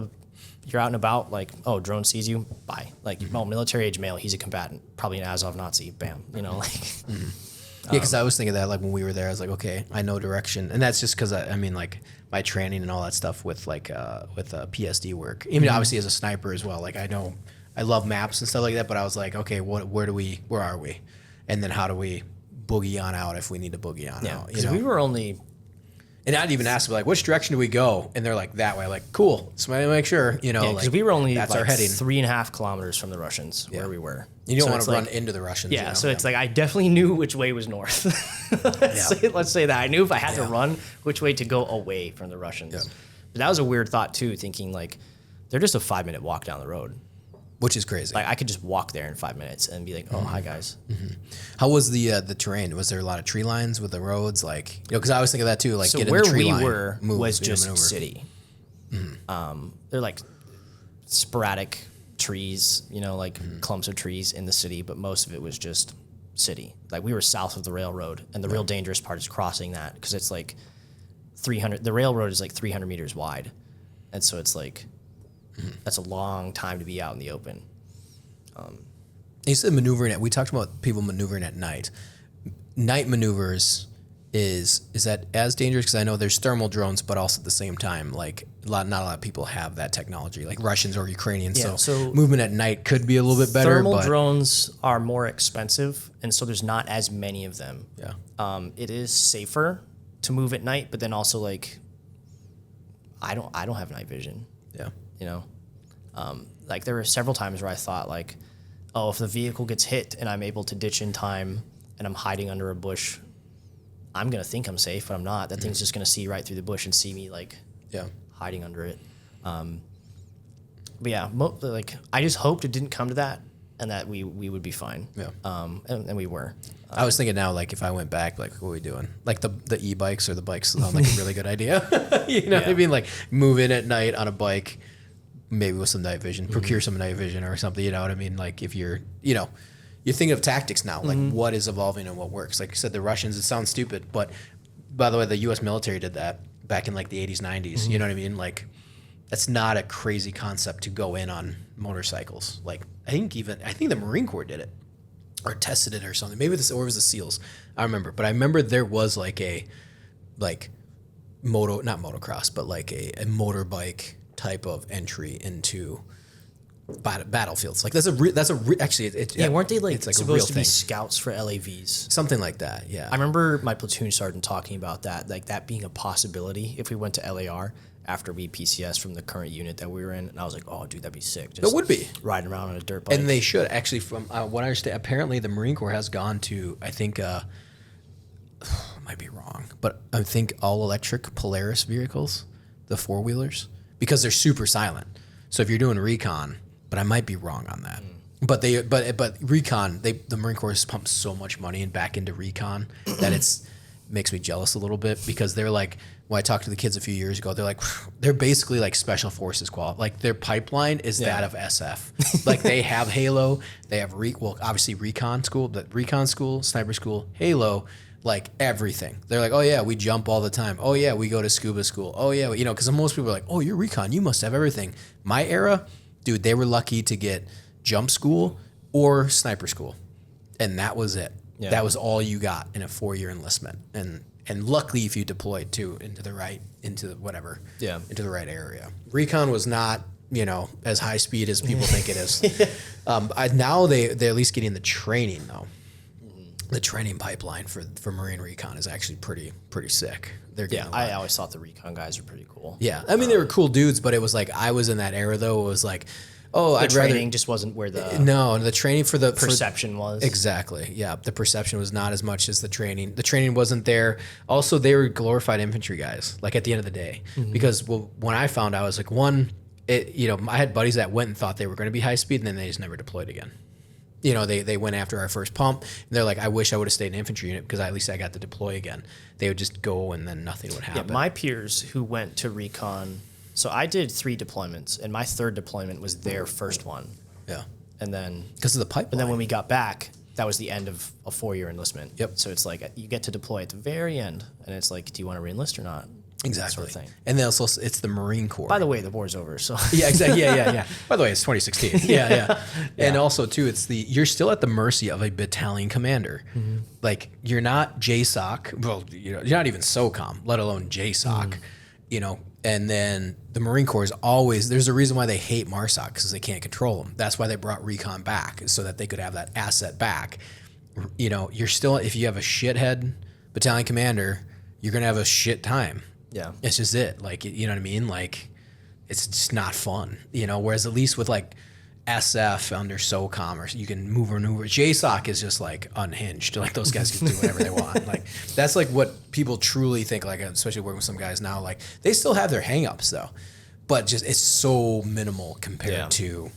about. Like, oh, drone sees you, bye. Like, oh, military age male, he's a combatant, probably an Azov Nazi. Bam, you know, like. Yeah, because I was thinking that like when we were there, I was like, okay, I know direction, and that's just because I mean like my training and all that stuff with like PSD work. Even obviously as a sniper as well. Like I love maps and stuff like that, but I was like, okay, where are we, and then how do we boogie on out if we need to boogie on out? Because we were only. And I'd even ask them, like, which direction do we go? And they're like, that way. Like, cool. Somebody make sure, you know. Because we were only that's like our heading. 3.5 kilometers from the Russians where we were. You don't want to run into the Russians. Yeah, you know? So it's like I definitely knew which way was north. Let's say that. I knew if I had to run, which way to go away from the Russians. Yeah. But that was a weird thought, too, thinking, like, they're just a 5-minute walk down the road. Which is crazy. Like I could just walk there in 5 minutes and be like, "Oh, hi guys." How was the terrain? Was there a lot of tree lines with the roads? Like, you know, because I always think of that too. Like, so get where in the tree we line, were was just city. They're like sporadic trees, like clumps of trees in the city, but most of it was just city. Like we were south of the railroad, and the real dangerous part is crossing that because it's like 300. The railroad is like 300 meters wide, and so it's like that's a long time to be out in the open. You said maneuvering. We talked about people maneuvering at night. Night maneuvers is that as dangerous? Because I know there's thermal drones, but also at the same time, like not a lot of people have that technology, like Russians or Ukrainians. Yeah, so movement at night could be a little bit better. Thermal drones are more expensive, and so there's not as many of them. Yeah. It is safer to move at night, but then also like I don't have night vision. Yeah. Like there were several times where I thought like, oh, if the vehicle gets hit and I'm able to ditch in time and I'm hiding under a bush, I'm going to think I'm safe, but I'm not. That thing's just going to see right through the bush and see me like hiding under it. But yeah, like I just hoped it didn't come to that and that we would be fine. Yeah. And we were. I was thinking now, like if I went back, like what are we doing? Like the e-bikes or the bikes sound like a really good idea. What I mean? Like move in at night on a bike, maybe with some night vision, procure some night vision or something, you know what I mean? Like if you're, you're thinking of tactics now, like what is evolving and what works. Like you said, the Russians, it sounds stupid, but by the way, the U.S. military did that back in like the 80s, 90s, you know what I mean? Like that's not a crazy concept to go in on motorcycles. Like I think the Marine Corps did it or tested it or something. Maybe or it was the SEALs. I remember, but I remember there was like a, like not motocross, but like a motorbike type of entry into battlefields. Like actually weren't they like it's like supposed to be scouts for LAVs? Something like that, yeah. I remember my platoon sergeant talking about that, like that being a possibility if we went to LAR after we PCS from the current unit that we were in. And I was like, oh, dude, that'd be sick. Just it would be. Riding around on a dirt bike. And they should, actually, from what I understand, apparently the Marine Corps has gone to, I think, I might be wrong, but I think all-electric Polaris vehicles, the four-wheelers, because they're super silent. So if you're doing recon, but I might be wrong on that. But recon, the Marine Corps has pumped so much money back into recon that makes me jealous a little bit, because they're like, when I talked to the kids a few years ago, they're basically like special forces like their pipeline is that of SF. Like they have Halo, they have obviously recon school, sniper school, Halo, like everything. They're like, oh yeah, we jump all the time. Oh yeah, we go to scuba school. Oh yeah, because most people are like, oh, you're recon, you must have everything. My era, dude, they were lucky to get jump school or sniper school, and that was it. Yeah. That was all you got in a 4-year enlistment, and luckily if you deployed too into the right area. Recon was not as high speed as people think it is. Now they're at least getting the training though. The training pipeline for Marine Recon is actually pretty sick. I always thought the recon guys were pretty cool. Yeah, I mean they were cool dudes, but it was like I was in that era though. It was like, the training just wasn't where the training for the perception was. Exactly. Yeah, the perception was not as much as the training. The training wasn't there. Also, they were glorified infantry guys. Like at the end of the day, because when I found out, I was like, I had buddies that went and thought they were going to be high speed, and then they just never deployed again. They went after our first pump, and they're like, I wish I would have stayed in infantry unit because at least I got to deploy again. They would just go, and then nothing would happen. Yeah, my peers who went to recon. So I did 3 deployments, and my 3rd deployment was their first one. Yeah. And then because of the pipeline. And then when we got back, that was the end of a 4-year enlistment. Yep. So it's like you get to deploy at the very end, and it's like, do you want to re-enlist or not? Exactly. Sort of thing. And then also it's the Marine Corps. By the way, the war's over. So yeah, exactly. Yeah. By the way, it's 2016. Yeah. And also too, you're still at the mercy of a battalion commander. Mm-hmm. Like you're not JSOC. Well, you're not even SOCOM, let alone JSOC. And then the Marine Corps is always, there's a reason why they hate MARSOC, because they can't control them. That's why they brought recon back, so that they could have that asset back. You're still, if you have a shithead battalion commander, you're going to have a shit time. Yeah. It's just it. Like, you know what I mean? Like, it's just not fun, whereas at least with like SF under SOCOM, or you can maneuver. JSOC is just like unhinged. Like those guys can do whatever they want. Like that's like what people truly think. Like especially working with some guys now, like they still have their hangups though, but just it's so minimal compared to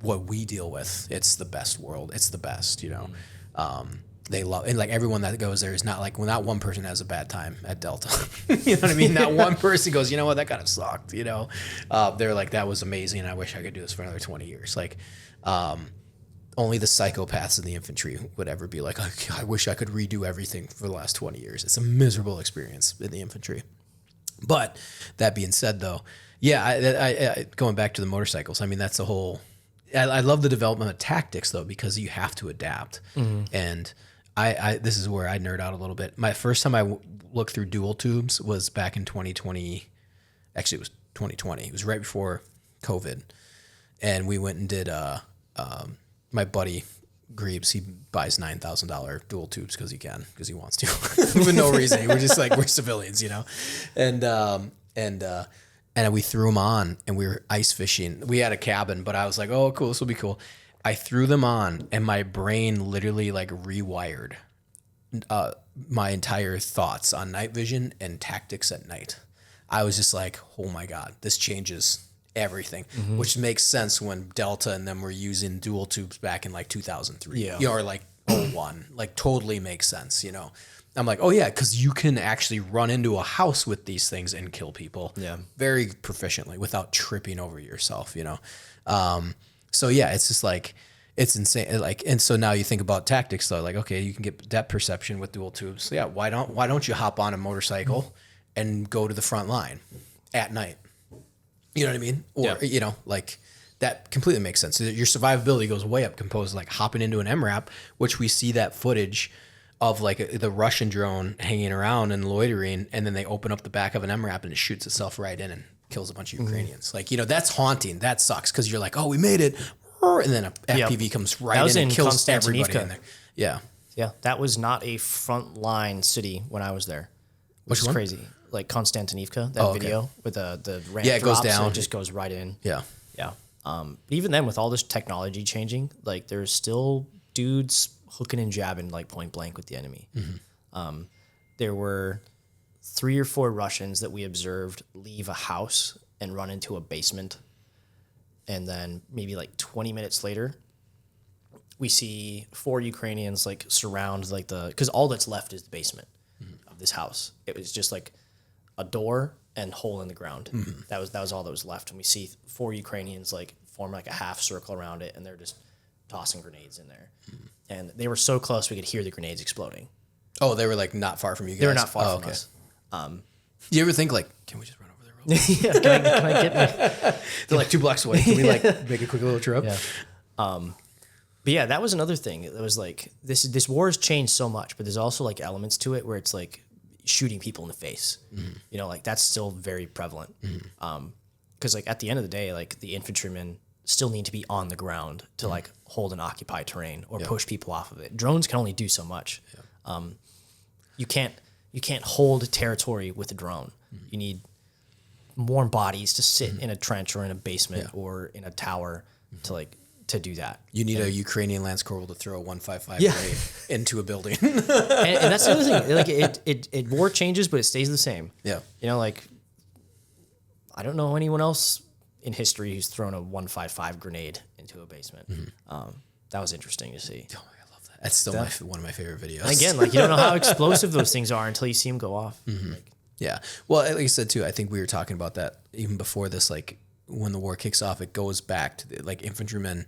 what we deal with. It's the best world. It's the best, They love, and like everyone that goes there is not like, well, not one person has a bad time at Delta. You know what I mean? Not one person goes, you know what, that kind of sucked. You know, they're like, that was amazing. I wish I could do this for another 20 years. Like, only the psychopaths in the infantry would ever be like, I wish I could redo everything for the last 20 years. It's a miserable experience in the infantry. But that being said, though, yeah, I going back to the motorcycles. I mean, that's the whole. I love the development of tactics though, because you have to adapt. And this is where I nerd out a little bit. My first time I looked through dual tubes was back in 2020. Actually, it was 2020. It was right before COVID, and we went and did. My buddy Greaves, he buys $9,000 dual tubes because he wants to, for no reason. We're just like, we're civilians, you know, and we threw them on, and we were ice fishing. We had a cabin, but I was like, oh, cool, this will be cool. I threw them on, and my brain literally like rewired my entire thoughts on night vision and tactics at night. I was just like, oh my God, this changes everything, which makes sense when Delta and them were using dual tubes back in like 2003, you know, or like 01, like totally makes sense, you know. I'm like, oh yeah, because you can actually run into a house with these things and kill people very proficiently without tripping over yourself, you know. So yeah, it's just like, it's insane. Like, and so now you think about tactics though, like, okay, you can get depth perception with dual tubes. So yeah, why don't you hop on a motorcycle and go to the front line at night? You know what I mean? Or, you know, like that completely makes sense. Your survivability goes way up composed like hopping into an MRAP, which we see that footage of like the Russian drone hanging around and loitering, and then they open up the back of an MRAP and it shoots itself right in and kills a bunch of Ukrainians. Like, you know, that's haunting. That sucks because you're like, oh, we made it. And then a FPV comes right in and kills everybody in there. Yeah. Yeah. That was not a frontline city when I was there. Which is crazy. Like Konstantinivka, that video with the ramp it goes down. And it just goes right in. Yeah. Yeah. Even then, with all this technology changing, like there's still dudes hooking and jabbing like point blank with the enemy. There were 3 or 4 Russians that we observed leave a house and run into a basement. And then maybe like 20 minutes later, we see 4 Ukrainians like surround like because all that's left is the basement of this house. It was just like a door and hole in the ground. That was all that was left. And we see 4 Ukrainians like form like a half circle around it, and they're just tossing grenades in there. And they were so close we could hear the grenades exploding. Oh, they were like not far from you guys? They were not far from us. Do you ever think like, can we just run over there real quick? Yeah, can I get my... They're like 2 blocks away. Can we like make a quick little trip? Yeah. But yeah, that was another thing. It was like, this war has changed so much, but there's also like elements to it where it's like shooting people in the face. You know, like that's still very prevalent. Because like at the end of the day, like the infantrymen still need to be on the ground to like hold and occupy terrain or push people off of it. Drones can only do so much. You can't hold territory with a drone. You need more bodies to sit in a trench or in a basement or in a tower to do that. You need a Ukrainian Lance Corporal to throw a 155 grenade into a building. and that's the other thing. Like it war changes, but it stays the same. Yeah. You know, like I don't know anyone else in history who's thrown a 155 grenade into a basement. That was interesting to see. Oh, I love that. That's still one of my favorite videos. And again, like you don't know how explosive those things are until you see them go off. Like, yeah. Well, like you said too, I think we were talking about that even before this, like when the war kicks off, it goes back to like infantrymen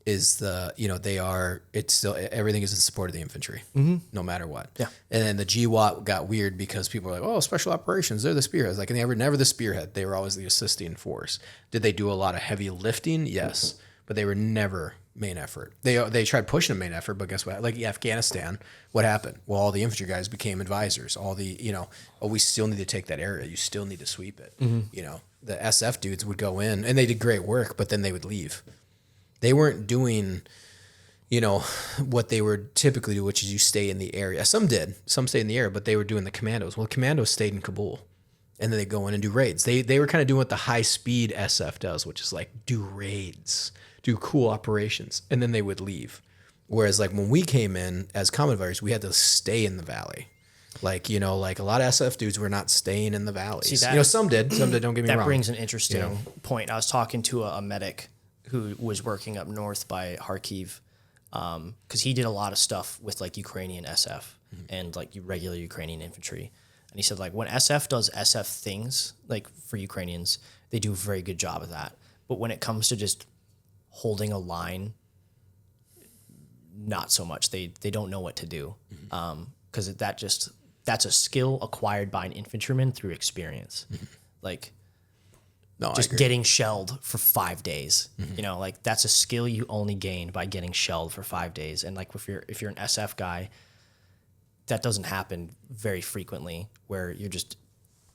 is it's still, everything is in support of the infantry, no matter what. Yeah. And then the GWOT got weird because people were like, oh, special operations, they're the spearheads. Like, and they were never the spearhead. They were always the assisting force. Did they do a lot of heavy lifting? Yes. But they were never main effort. They tried pushing a main effort, but guess what? Like Afghanistan, what happened? Well, all the infantry guys became advisors. All the, we still need to take that area. You still need to sweep it. The SF dudes would go in and they did great work, but then they would leave. They weren't doing, what they were typically do, which is you stay in the area. Some did. Some stayed in the area, but they were doing the commandos. Well, the commandos stayed in Kabul, and then they go in and do raids. They were kind of doing what the high-speed SF does, which is like do raids, do cool operations, and then they would leave. Whereas like when we came in as combat advisors, we had to stay in the valley. Like, like a lot of SF dudes were not staying in the valleys. See, some did, don't get me wrong. That brings an interesting point. I was talking to a medic who was working up north by Kharkiv, because he did a lot of stuff with like Ukrainian SF and like regular Ukrainian infantry. And he said like when SF does SF things like for Ukrainians, they do a very good job of that. But when it comes to just holding a line, not so much. They don't know what to do, because that's a skill acquired by an infantryman through experience. Like just getting shelled for 5 days, you know, like that's a skill you only gain by getting shelled for 5 days. And like if you're an SF guy, that doesn't happen very frequently, where you're just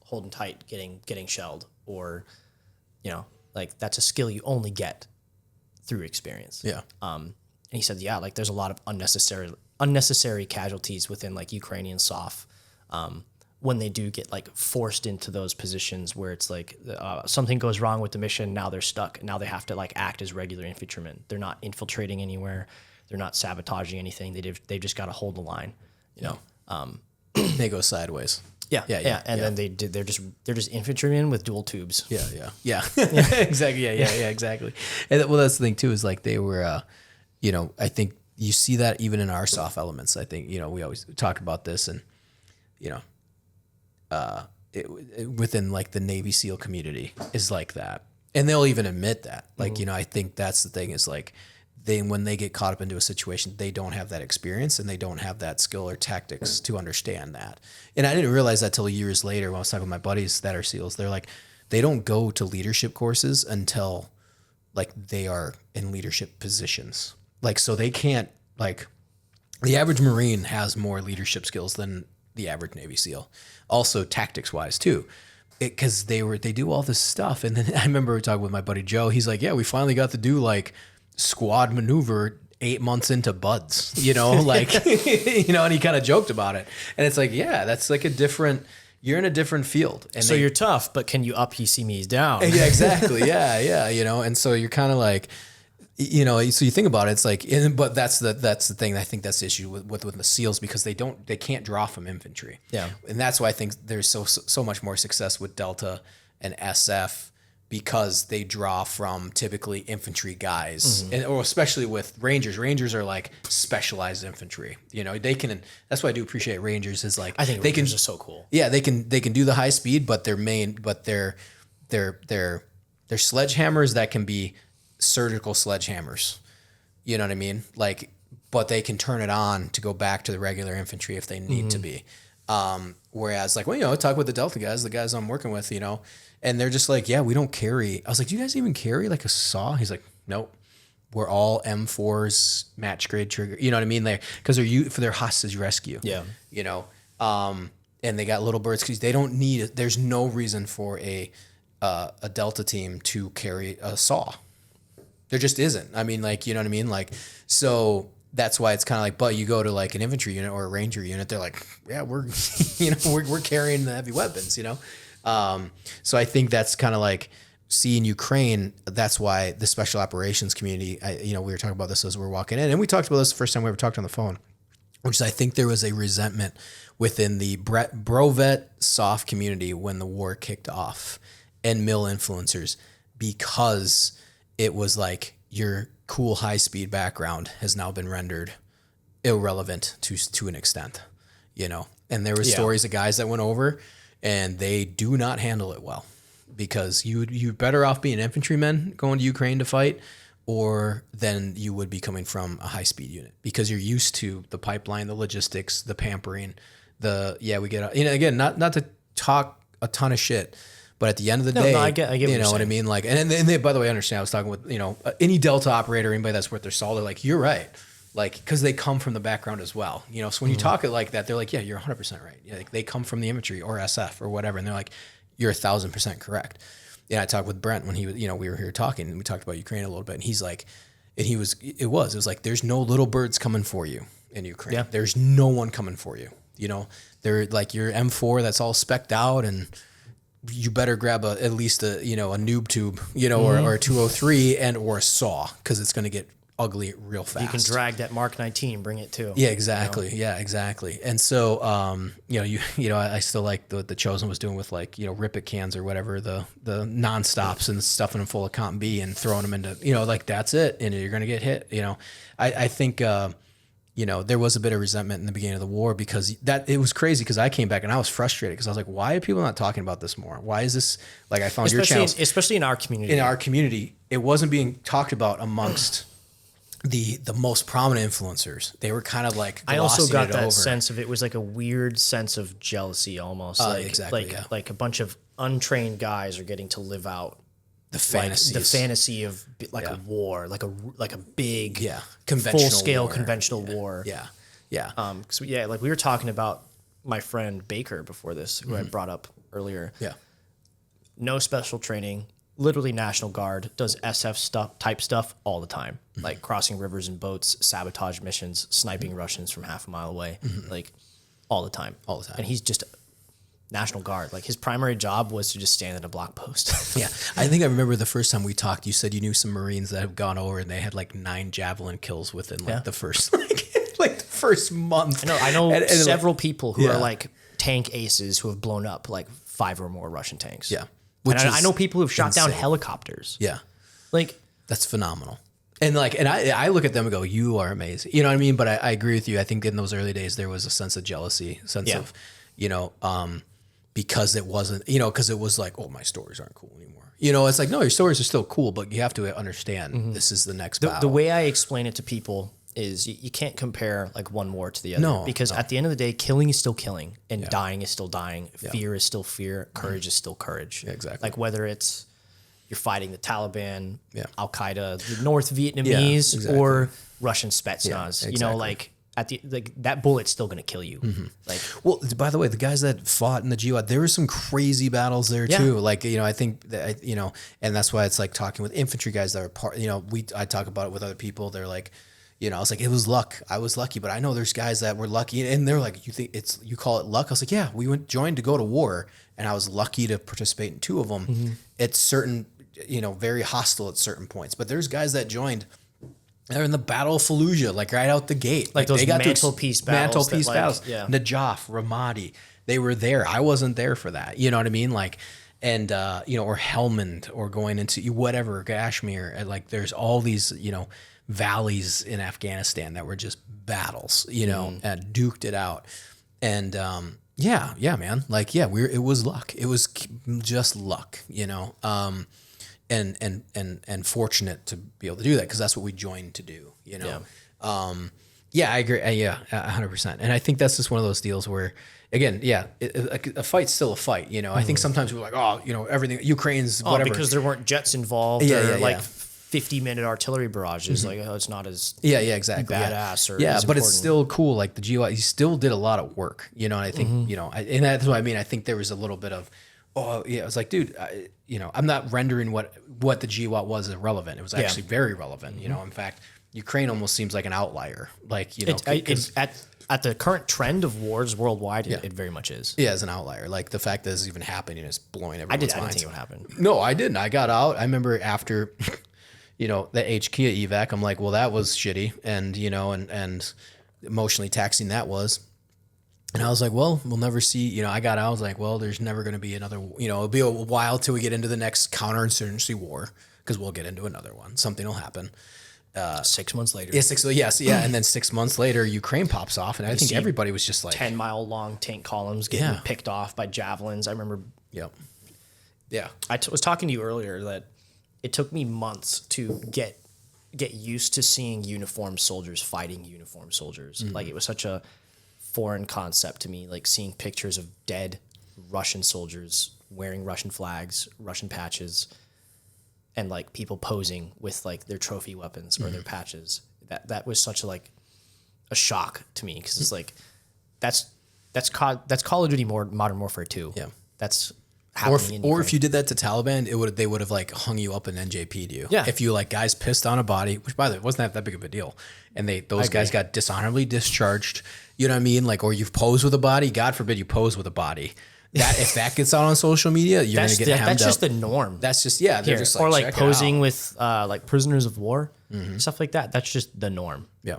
holding tight, getting shelled, or, you know, like that's a skill you only get through experience. Yeah. And he said, yeah, like there's a lot of unnecessary casualties within like Ukrainian SOF, when they do get like forced into those positions where it's like something goes wrong with the mission. Now they're stuck. Now they have to like act as regular infantrymen. They're not infiltrating anywhere. They're not sabotaging anything. They've just got to hold the line, you know? They go sideways. Yeah. And then they're just infantrymen with dual tubes. Yeah. Exactly. Yeah, exactly. And well, that's the thing too, is like they were, you know, I think you see that even in our soft elements. I think, you know, we always talk about this, and, you know, within like the Navy SEAL community is like that. And they'll even admit that. Like, you know, I think that's the thing, is like when they get caught up into a situation, they don't have that experience and they don't have that skill or tactics to understand that. And I didn't realize that till years later when I was talking with my buddies that are SEALs. They're like, they don't go to leadership courses until like they are in leadership positions. Like, so they can't, like, the average Marine has more leadership skills than the average Navy SEAL. Also tactics wise too, because they do all this stuff. And then I remember talking with my buddy Joe. He's like, yeah, we finally got to do like squad maneuver 8 months into buds, you know, like, you know, and he kind of joked about it. And it's like, yeah, that's like you're in a different field. And so you're tough, but can you up PC me's down? Yeah, exactly. Yeah. You know, and so you're kind of like, you know, so you think about it, it's like, but that's the thing. I think that's the issue with the SEALs, because they can't draw from infantry. Yeah. And that's why I think there's so much more success with Delta and SF, because they draw from typically infantry guys, or especially with Rangers. Rangers are like specialized infantry. You know, that's why I do appreciate Rangers, is like, I think Rangers are so cool. Yeah. They can do the high speed, but they're sledgehammers that can be surgical sledgehammers, you know what I mean? Like, but they can turn it on to go back to the regular infantry if they need to be. Whereas like, well, you know, I talk with the Delta guys, the guys I'm working with, you know, and they're just like, yeah, we don't carry. I was like, do you guys even carry like a saw? He's like, nope. We're all M4s, match grade trigger. You know what I mean? Because they're for their hostage rescue. Yeah. You know, and they got little birds, because they don't need it. There's no reason for a Delta team to carry a saw. There just isn't. I mean, like, you know what I mean? Like, so that's why it's kind of like, but you go to like an infantry unit or a ranger unit, they're like, yeah, we're carrying the heavy weapons, you know? So I think that's kind of like seeing Ukraine. That's why the special operations community, we were talking about this as we were walking in, and we talked about this the first time we ever talked on the phone, which is, I think there was a resentment within the Brovet soft community when the war kicked off, and mill influencers, because it was like your cool high-speed background has now been rendered irrelevant to an extent, you know? And there were stories of guys that went over and they do not handle it well, because you're better off being infantrymen going to Ukraine to fight, or than you would be coming from a high-speed unit, because you're used to the pipeline, the logistics, the pampering, we get, you know, again, not to talk a ton of shit, but at the end of the day, I get you know what I mean? Like, and they, by the way, I understand. I was talking with, you know, any Delta operator, anybody that's worth their salt, they're like, you're right. Like, because they come from the background as well. You know, so when you talk it like that, they're like, yeah, you're 100% right. Yeah, like, they come from the infantry or SF or whatever. And they're like, you're 1,000% correct. Yeah, I talked with Brent when he was, you know, we were here talking, and we talked about Ukraine a little bit. And he's like, it was like, there's no little birds coming for you in Ukraine. Yeah. There's no one coming for you. You know, they're like your M4 that's all specced out, and you better grab at least a noob tube, you know, or a 203 or a saw, because it's going to get ugly real fast. You can drag that Mark 19, bring it too. Yeah, exactly. You know? Yeah, exactly. And so, I still like the Chosen was doing with like, Rip It cans or whatever, the non-stops and stuffing them full of cotton B and throwing them into, like that's it. And you're going to get hit. I think, there was a bit of resentment in the beginning of the war because it was crazy because I came back and I was frustrated because I was like, why are people not talking about this more? Why is this like I found your channel, especially in our community. In our community, it wasn't being talked about amongst the most prominent influencers. They were kind of like I also got that sense of it was like a weird sense of jealousy almost. Exactly. Like a bunch of untrained guys are getting to live out the fantasy of like a war, like a big conventional full scale war. Conventional war. Yeah. Because like we were talking about my friend Baker before this, who I brought up earlier. Yeah. No special training, literally National Guard, does SF type stuff all the time, like crossing rivers in boats, sabotage missions, sniping Russians from half a mile away, like all the time. And he's just National Guard. Like his primary job was to just stand at a block post. Yeah. I think I remember the first time we talked, you said you knew some Marines that have gone over and they had like 9 javelin kills within the first like the first month. I know several people who are like tank aces who have blown up like 5 or more Russian tanks. Yeah. And I know people who've shot down helicopters. Yeah. Like that's phenomenal. And I look at them and go, you are amazing. You know what I mean? But I agree with you. I think in those early days, there was a sense of jealousy, of, because it wasn't, because it was like, oh, my stories aren't cool anymore. It's like, no, your stories are still cool, but you have to understand this is the next battle. The way I explain it to people is you can't compare like one war to the other because at the end of the day, killing is still killing and dying is still dying. Fear is still fear. Courage is still courage. Yeah, exactly. Like whether it's you're fighting the Taliban, Al Qaeda, the North Vietnamese, or Russian Spetsnaz, like that bullet's still going to kill you. Like, well, by the way, the guys that fought in the GWOT, there were some crazy battles there too. Like, I think that, and that's why it's like talking with infantry guys that are part, I talk about it with other people. They're like, I was like, it was luck. I was lucky, but I know there's guys that were lucky, and they're like, you call it luck? I was like, yeah, we joined to go to war, and I was lucky to participate in 2 of them. It's certain, very hostile at certain points, but there's guys that joined. They're in the Battle of Fallujah, like right out the gate. Like those they got mantelpiece battles. Battles. Najaf, Ramadi. They were there. I wasn't there for that. You know what I mean? Like, and, or Helmand or going into whatever, Kashmir. And like there's all these, valleys in Afghanistan that were just battles, and duked it out. And, man. Like, it was luck. It was just luck, and fortunate to be able to do that because that's what we joined to do, I agree. 100%. And I think that's just one of those deals where, again, a fight's still a fight. I think sometimes we're like, everything Ukraine's whatever because there weren't jets involved. Like 50-minute artillery barrages. Like, it's not as exactly badass or but important. it's still cool. Like the GWOT, he still did a lot of work. And I think and that's what I mean. I think there was a little bit of. Oh yeah, I was like, dude, I'm not rendering what the GWOT was irrelevant. It was actually very relevant. In fact, Ukraine almost seems like an outlier. Like it's at the current trend of wars worldwide, it very much is. Yeah, as an outlier. Like the fact that this is even happening is blowing everyone's minds. I didn't think it would happen. No, I didn't. I got out. I remember after, the Kia evac. I'm like, well, that was shitty, and and emotionally taxing that was. And I was like, well, we'll never see, I got out, I was like, well, there's never going to be another, it'll be a while till we get into the next counterinsurgency war because we'll get into another one. Something will happen. 6 months later. Yeah, and then 6 months later, Ukraine pops off, and I think everybody was just like 10-mile long tank columns getting picked off by javelins. I remember. Yep. Yeah. I was talking to you earlier that it took me months to get used to seeing uniformed soldiers fighting uniformed soldiers. Like it was such a foreign concept to me, like seeing pictures of dead Russian soldiers wearing Russian flags, Russian patches, and like people posing with like their trophy weapons or their patches. That was such a shock to me because it's like that's Call of Duty Modern Warfare 2. Yeah, that's happening. Or if you did that to Taliban, they would have like hung you up and NJP'd you. Yeah. If you like guys pissed on a body, which by the way wasn't that big of a deal, and those guys got dishonorably discharged. You know what I mean? Like, or you've posed with a body. God forbid you pose with a body. That if that gets out on social media, you're gonna get hemmed up. That's just the norm. That's just they're just like, or like posing with like prisoners of war. stuff like that. That's just the norm. Yeah.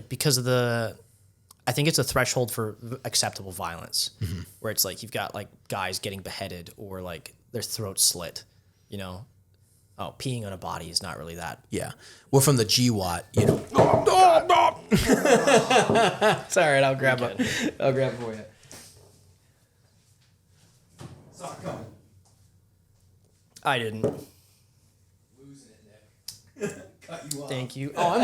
Because of I think it's a threshold for acceptable violence, where it's like you've got like guys getting beheaded or like their throats slit, you know. Oh, peeing on a body is not really that. Yeah. Well, from the GWOT, you know. It's all right. I'll grab it for you. Saw it coming. I didn't. Losing it, Nick. Cut you off. Thank you. Oh,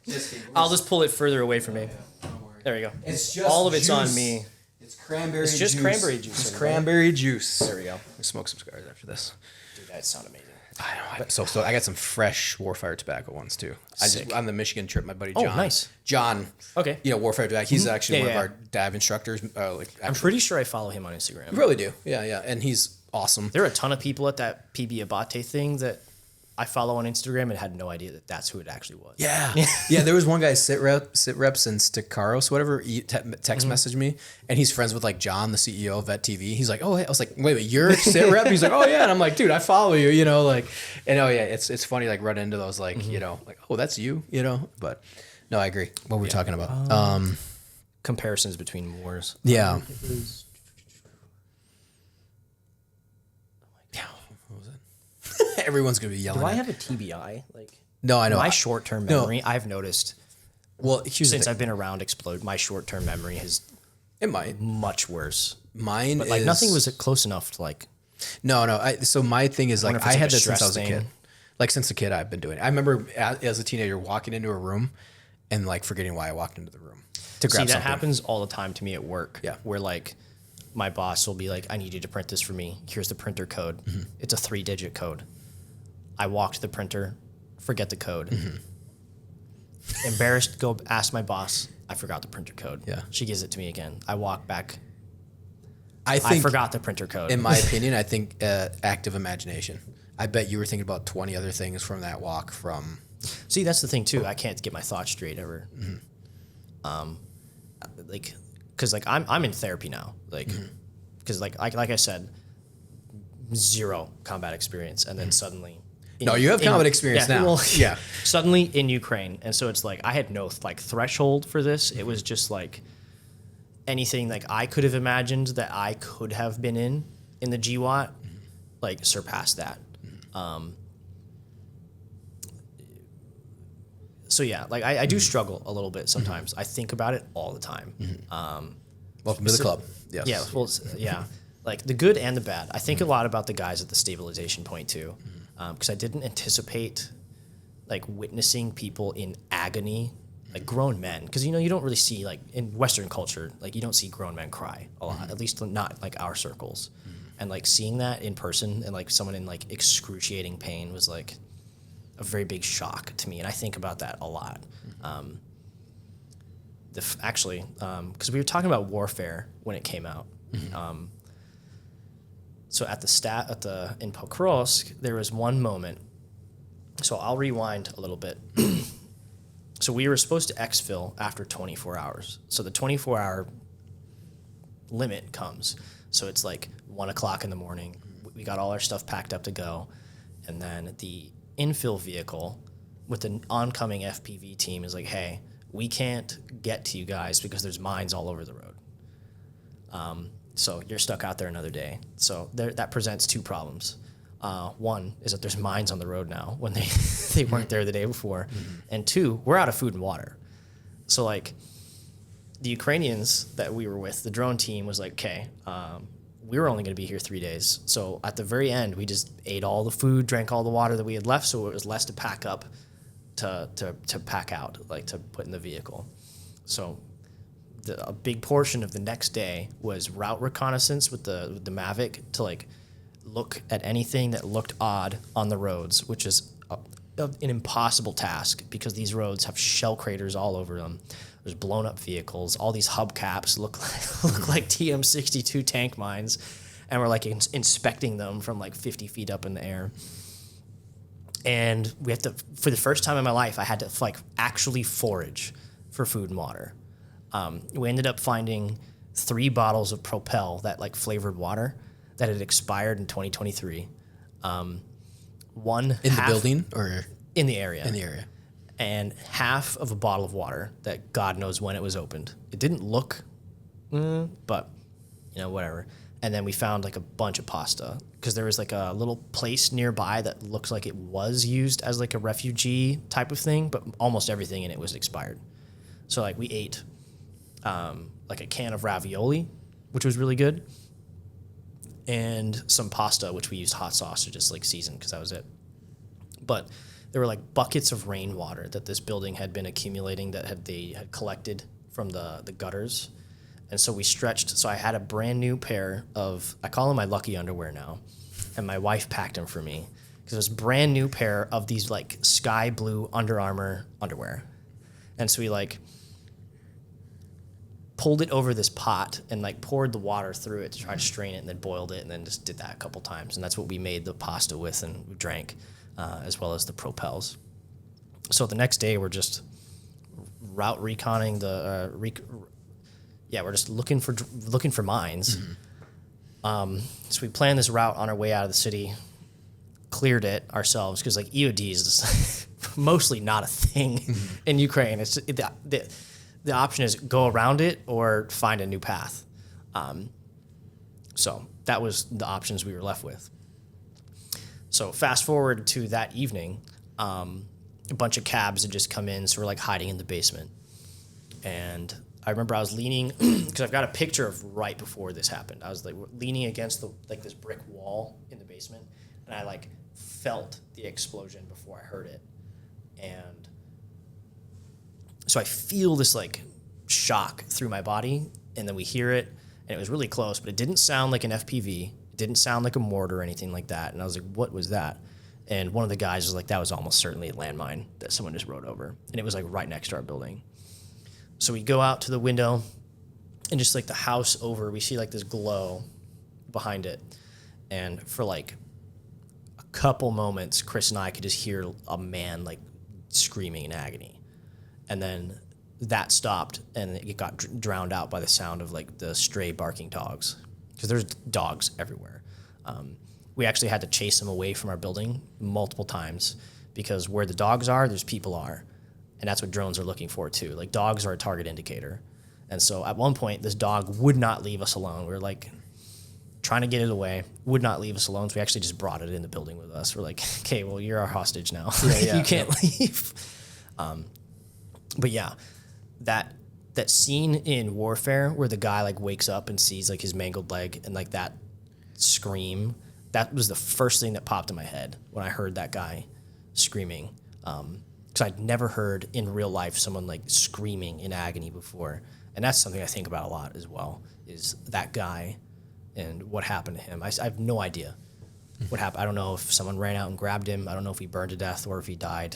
Just kidding. I'll just pull it further away from me. Don't worry. There we go. It's just all of it's juice. on me. It's cranberry It's just juice. cranberry juice, It's everybody. cranberry juice. There we go. We'll smoke some cigars after this. Dude, that sound amazing. I know. So I got some fresh Warfire tobacco ones too. Sick. On the Michigan trip, my buddy Oh, John. nice. John. Okay. You know, Warfare tobacco. He's actually Yeah, one yeah. of our dive instructors. I'm pretty sure I follow him on Instagram. You really do. Yeah. And he's awesome. There are a ton of people at that PB Abate thing that I follow on Instagram and had no idea that that's who it actually was. Yeah. Yeah, there was one guy, sit reps in Stakaros, whatever, he text messaged me, and he's friends with like John, the CEO of Vet TV. He's like, oh, hey. I was like, wait, you're sit rep? He's like, oh yeah. And I'm like, dude, I follow you, you know, like, and oh yeah, it's funny, like run into those, like, you know, like, oh, that's you know, but no, I agree. What were we talking about? Comparisons between wars. Yeah. Everyone's going to be yelling. Do I at- have a TBI? Like, No, I know. my short-term memory, I've noticed Well, here's the since thing. I've been around Explode, my short-term memory is It might. much worse. Mine But like is nothing was close enough to like. No. So my thing is like wonder if I it's had like a that since I stress was a thing. kid. Like since a kid, I've been doing it. I remember as a teenager walking into a room and like forgetting why I walked into the room to grab See, that something. happens all the time to me at work. Yeah. Where like my boss will be like, I need you to print this for me. Here's the printer code. Mm-hmm. It's a 3-digit code. I walk to the printer, forget the code. Mm-hmm. Embarrassed, go ask my boss. I forgot the printer code. Yeah. She gives it to me again. I walk back. I I think, forgot the printer code. in my opinion, I think active imagination. I bet you were thinking about 20 other things from that walk from. See, that's the thing too. I can't get my thoughts straight ever. Like, cause like I'm in therapy now. Like, cause like I said, zero combat experience, and then suddenly. No, you have combat experience now. Well, Yeah. Suddenly in Ukraine, and so it's like I had no like threshold for this. It was just like anything like I could have imagined that I could have been in the GWOT, like surpassed that. So yeah, like I do struggle a little bit sometimes. I think about it all the time. Welcome to the club. Yes. Yeah, well, yeah, like the good and the bad. I think a lot about the guys at the stabilization point too, because I didn't anticipate like witnessing people in agony, like grown men. Because you know you don't really see like in Western culture, like you don't see grown men cry a lot. At least not like our circles. And like seeing that in person and like someone in like excruciating pain was like a very big shock to me, and I think about that a lot. Because we were talking about warfare when it came out. So at in Pokrovsk, there was one moment. So I'll rewind a little bit. So we were supposed to exfil after 24 hours. So the 24-hour limit comes. So it's like 1 o'clock in the morning. We got all our stuff packed up to go, and then the infill vehicle with the oncoming FPV team is like, hey, we can't get to you guys because there's mines all over the road. So you're stuck out there another day. So that presents two problems. One is that there's mines on the road now when they weren't there the day before. And two, we're out of food and water. So like the Ukrainians that we were with, the drone team was like, okay, we were only going to be here 3 days. So at the very end, we just ate all the food, drank all the water that we had left, so it was less to pack up to pack out, like to put in the vehicle. So a big portion of the next day was route reconnaissance with the Mavic to like look at anything that looked odd on the roads, which is an impossible task because these roads have shell craters all over them. There's blown up vehicles. All these hubcaps look like TM62 tank mines, and we're like inspecting them from like 50 feet up in the air. And we have to, for the first time in my life, I had to like actually forage for food and water. We ended up finding 3 bottles of Propel, that like flavored water, that had expired in 2023. one In the building or in the area. in the area? And half of a bottle of water that God knows when it was opened. It didn't look, but whatever. And then we found like a bunch of pasta because there was like a little place nearby that looks like it was used as like a refugee type of thing, but almost everything in it was expired. So like we ate like a can of ravioli, which was really good, and some pasta, which we used hot sauce to just like season because that was it. But there were like buckets of rainwater that this building had been accumulating that they had collected from the gutters. And so we stretched. So I had a brand new pair of, I call them my lucky underwear now. And my wife packed them for me because it was a brand new pair of these like sky blue Under Armour underwear. And so we like pulled it over this pot and like poured the water through it to try to strain it and then boiled it and then just did that a couple times. And that's what we made the pasta with and we drank, as well as the propels. So the next day we're just route reconning we're just looking for mines. So we planned this route on our way out of the city, cleared it ourselves because like EOD is just mostly not a thing in Ukraine. It's the option is go around it or find a new path. So that was the options we were left with. So fast forward to that evening, a bunch of cabs had just come in, so we're like hiding in the basement. And I remember I was leaning, because I've got a picture of right before this happened. I was like leaning against this brick wall in the basement, and I like felt the explosion before I heard it. And so I feel this like shock through my body, and then we hear it, and it was really close, but it didn't sound like an FPV. It didn't sound like a mortar or anything like that. And I was like, what was that? And one of the guys was like, that was almost certainly a landmine that someone just rode over. And it was like right next to our building. So we go out to the window, and just like the house over, we see like this glow behind it. And for like a couple moments, Chris and I could just hear a man like screaming in agony. And then that stopped, and it got drowned out by the sound of like the stray barking dogs, because there's dogs everywhere. We actually had to chase them away from our building multiple times because where the dogs are, there's people are. And that's what drones are looking for too. Like dogs are a target indicator. And so at one point, this dog would not leave us alone. We were like trying to get it away, would not leave us alone. So we actually just brought it in the building with us. We're like, okay, well, you're our hostage now. You can't leave. But yeah, that scene in Warfare where the guy like wakes up and sees like his mangled leg and like that scream, that was the first thing that popped in my head when I heard that guy screaming. Because I'd never heard in real life someone like screaming in agony before. And that's something I think about a lot as well, is that guy and what happened to him. I have no idea what happened. I don't know if someone ran out and grabbed him. I don't know if he burned to death or if he died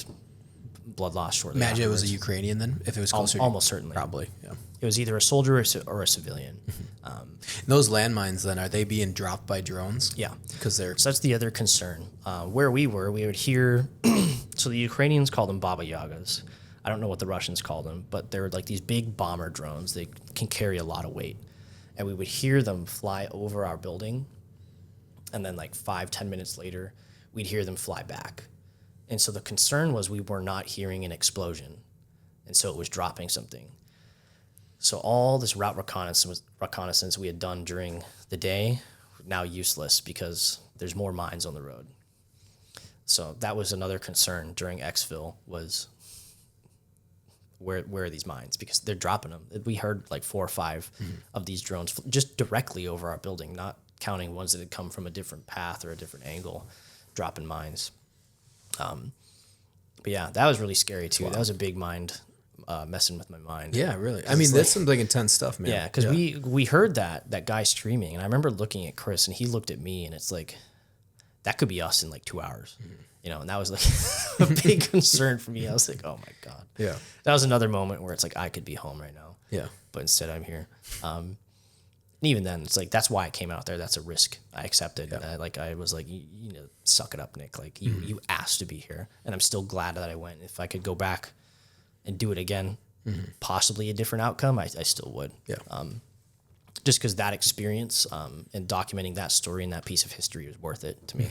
blood loss shortly Imagine afterwards. it was a Ukrainian then, if it was closer. Almost certainly. Probably, yeah. It was either a soldier or a civilian. Those landmines then, are they being dropped by drones? Yeah. Because they're... So that's the other concern. Where we were, we would hear... So the Ukrainians call them Baba Yagas. I don't know what the Russians call them, but they're like these big bomber drones. They can carry a lot of weight. And we would hear them fly over our building, and then like 5-10 minutes later, we'd hear them fly back. And so the concern was we were not hearing an explosion, and so it was dropping something. So all this route reconnaissance we had done during the day, now useless because there's more mines on the road. So that was another concern during exfil, was where are these mines? Because they're dropping them. We heard like 4 or 5 of these drones just directly over our building, not counting ones that had come from a different path or a different angle, dropping mines. But yeah, that was really scary too. Wow. That was a big mind messing with my mind. Yeah, really. I mean, that's some like intense stuff, man. Yeah, because we heard that guy screaming, and I remember looking at Chris, and he looked at me, and it's like, that could be us in like 2 hours. And that was like a big concern for me. I was like, oh my God. Yeah. That was another moment where it's like, I could be home right now. Yeah. But instead I'm here. And even then, it's like, that's why I came out there. That's a risk I accepted. Yeah. I was like, you know, suck it up, Nick. Like you asked to be here, and I'm still glad that I went. If I could go back and do it again, possibly a different outcome, I still would. Yeah. Just because that experience and documenting that story and that piece of history was worth it to me.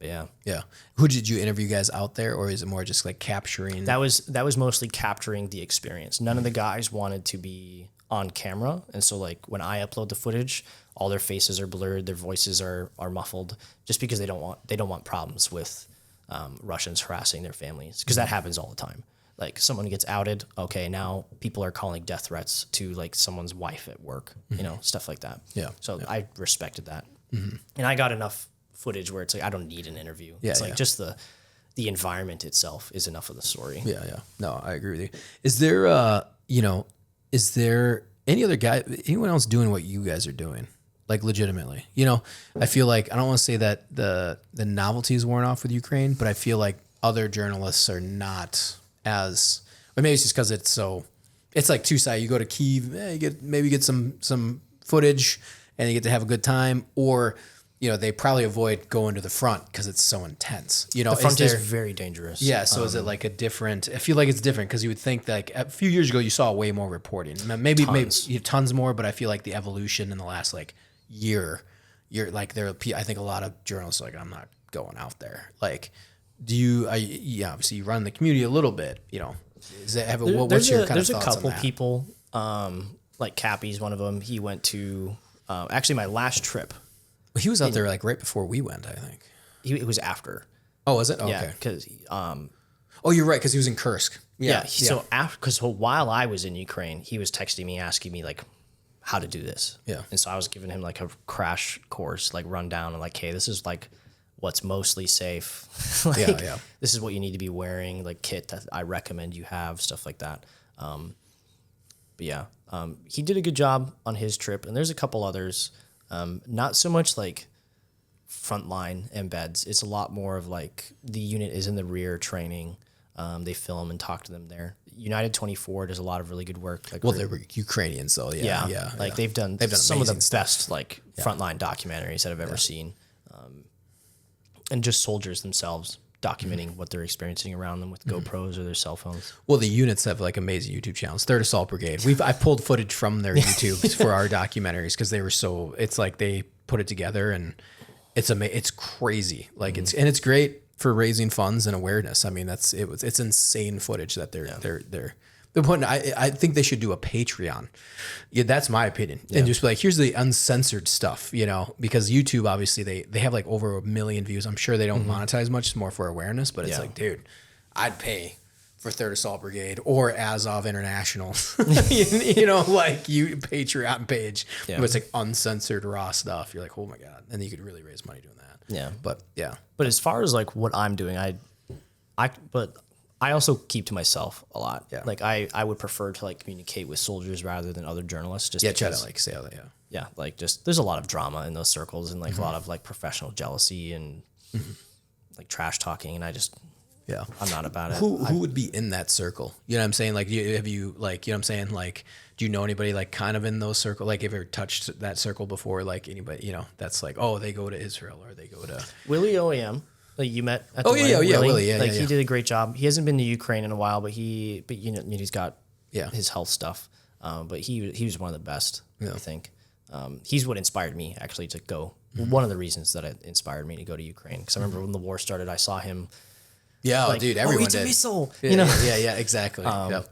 But yeah. Yeah. Who did you interview guys out there, or is it more just like capturing? That was mostly capturing the experience. None of the guys wanted to be on camera. And so like when I upload the footage, all their faces are blurred, their voices are muffled, just because they don't want problems with Russians harassing their families, because that happens all the time. Like someone gets outed, okay, now people are calling death threats to like someone's wife at work, you know, stuff like that. Yeah. So I respected that. And I got enough footage where it's like I don't need an interview. It's like just the environment itself is enough of the story. Yeah, yeah. No, I agree with you. Is there is there any other guy, anyone else doing what you guys are doing? Like legitimately, I feel like, I don't want to say that the novelty is worn off with Ukraine, but I feel like other journalists are not as, or maybe it's just because it's like two-sided. You go to Kyiv, you get some footage and you get to have a good time, or, they probably avoid going to the front because it's so intense. The front is very dangerous. Yeah. So is it like a different, I feel like it's different because you would think like a few years ago you saw way more reporting, maybe tons more, but I feel like the evolution in the last like year, like I think a lot of journalists are like, I'm not going out there. Like, obviously you run the community a little bit, is that what's your kind of thoughts on that? There's a couple people, like Cappy's one of them. He went to, actually my last trip. He was out there like right before we went, I think. It was after. Oh, was it? Oh, yeah, okay. because oh, you're right, because he was in Kursk. Yeah. So while I was in Ukraine, he was texting me, asking me like how to do this. Yeah. And so I was giving him like a crash course, like rundown, and like, hey, this is like what's mostly safe. This is what you need to be wearing, like kit that I recommend you have, stuff like that. He did a good job on his trip, and there's a couple others. Not so much like frontline embeds. It's a lot more of like the unit is in the rear training. They film and talk to them there. United 24 does a lot of really good work. Like, well, they were Ukrainians, so yeah. Like they've done some of the best like frontline documentaries that I've ever seen, and just soldiers themselves documenting what they're experiencing around them with GoPros or their cell phones. Well, the units have like amazing YouTube channels. Third Assault Brigade. I pulled footage from their YouTube for our documentaries because they were so. It's like they put it together and it's crazy. Like it's great for raising funds and awareness. I mean, it's insane footage that they're putting. I think they should do a Patreon. Yeah, that's my opinion. And just be like, here's the uncensored stuff, because YouTube, obviously they have like over 1 million views. I'm sure they don't monetize much. It's more for awareness, but it's like, dude, I'd pay for Third Assault Brigade or Azov International, like you Patreon page. Where it's like uncensored raw stuff. You're like, oh my God. And you could really raise money doing that. Yeah. But as far as like what I'm doing, I also keep to myself a lot. Yeah. Like I would prefer to like communicate with soldiers rather than other journalists. Just try to like say all that. Yeah. Like just, there's a lot of drama in those circles and like a lot of like professional jealousy and like trash talking. And I'm not about it. Who would be in that circle? You know what I'm saying? Like, have you like, you know what I'm saying? Like, do you know anybody like kind of in those circles? Like, have you ever touched that circle before? Like anybody, that's like, oh, they go to Israel or they go to Willie OEM. Like you met at the Willie. He did a great job. He hasn't been to Ukraine in a while, but he's got his health stuff. But he was one of the best, I think. He's what inspired me actually to go. One of the reasons that it inspired me to go to Ukraine, because I remember when the war started, I saw him. Yeah, like, dude, everyone it's did. A missile, Yeah, exactly. And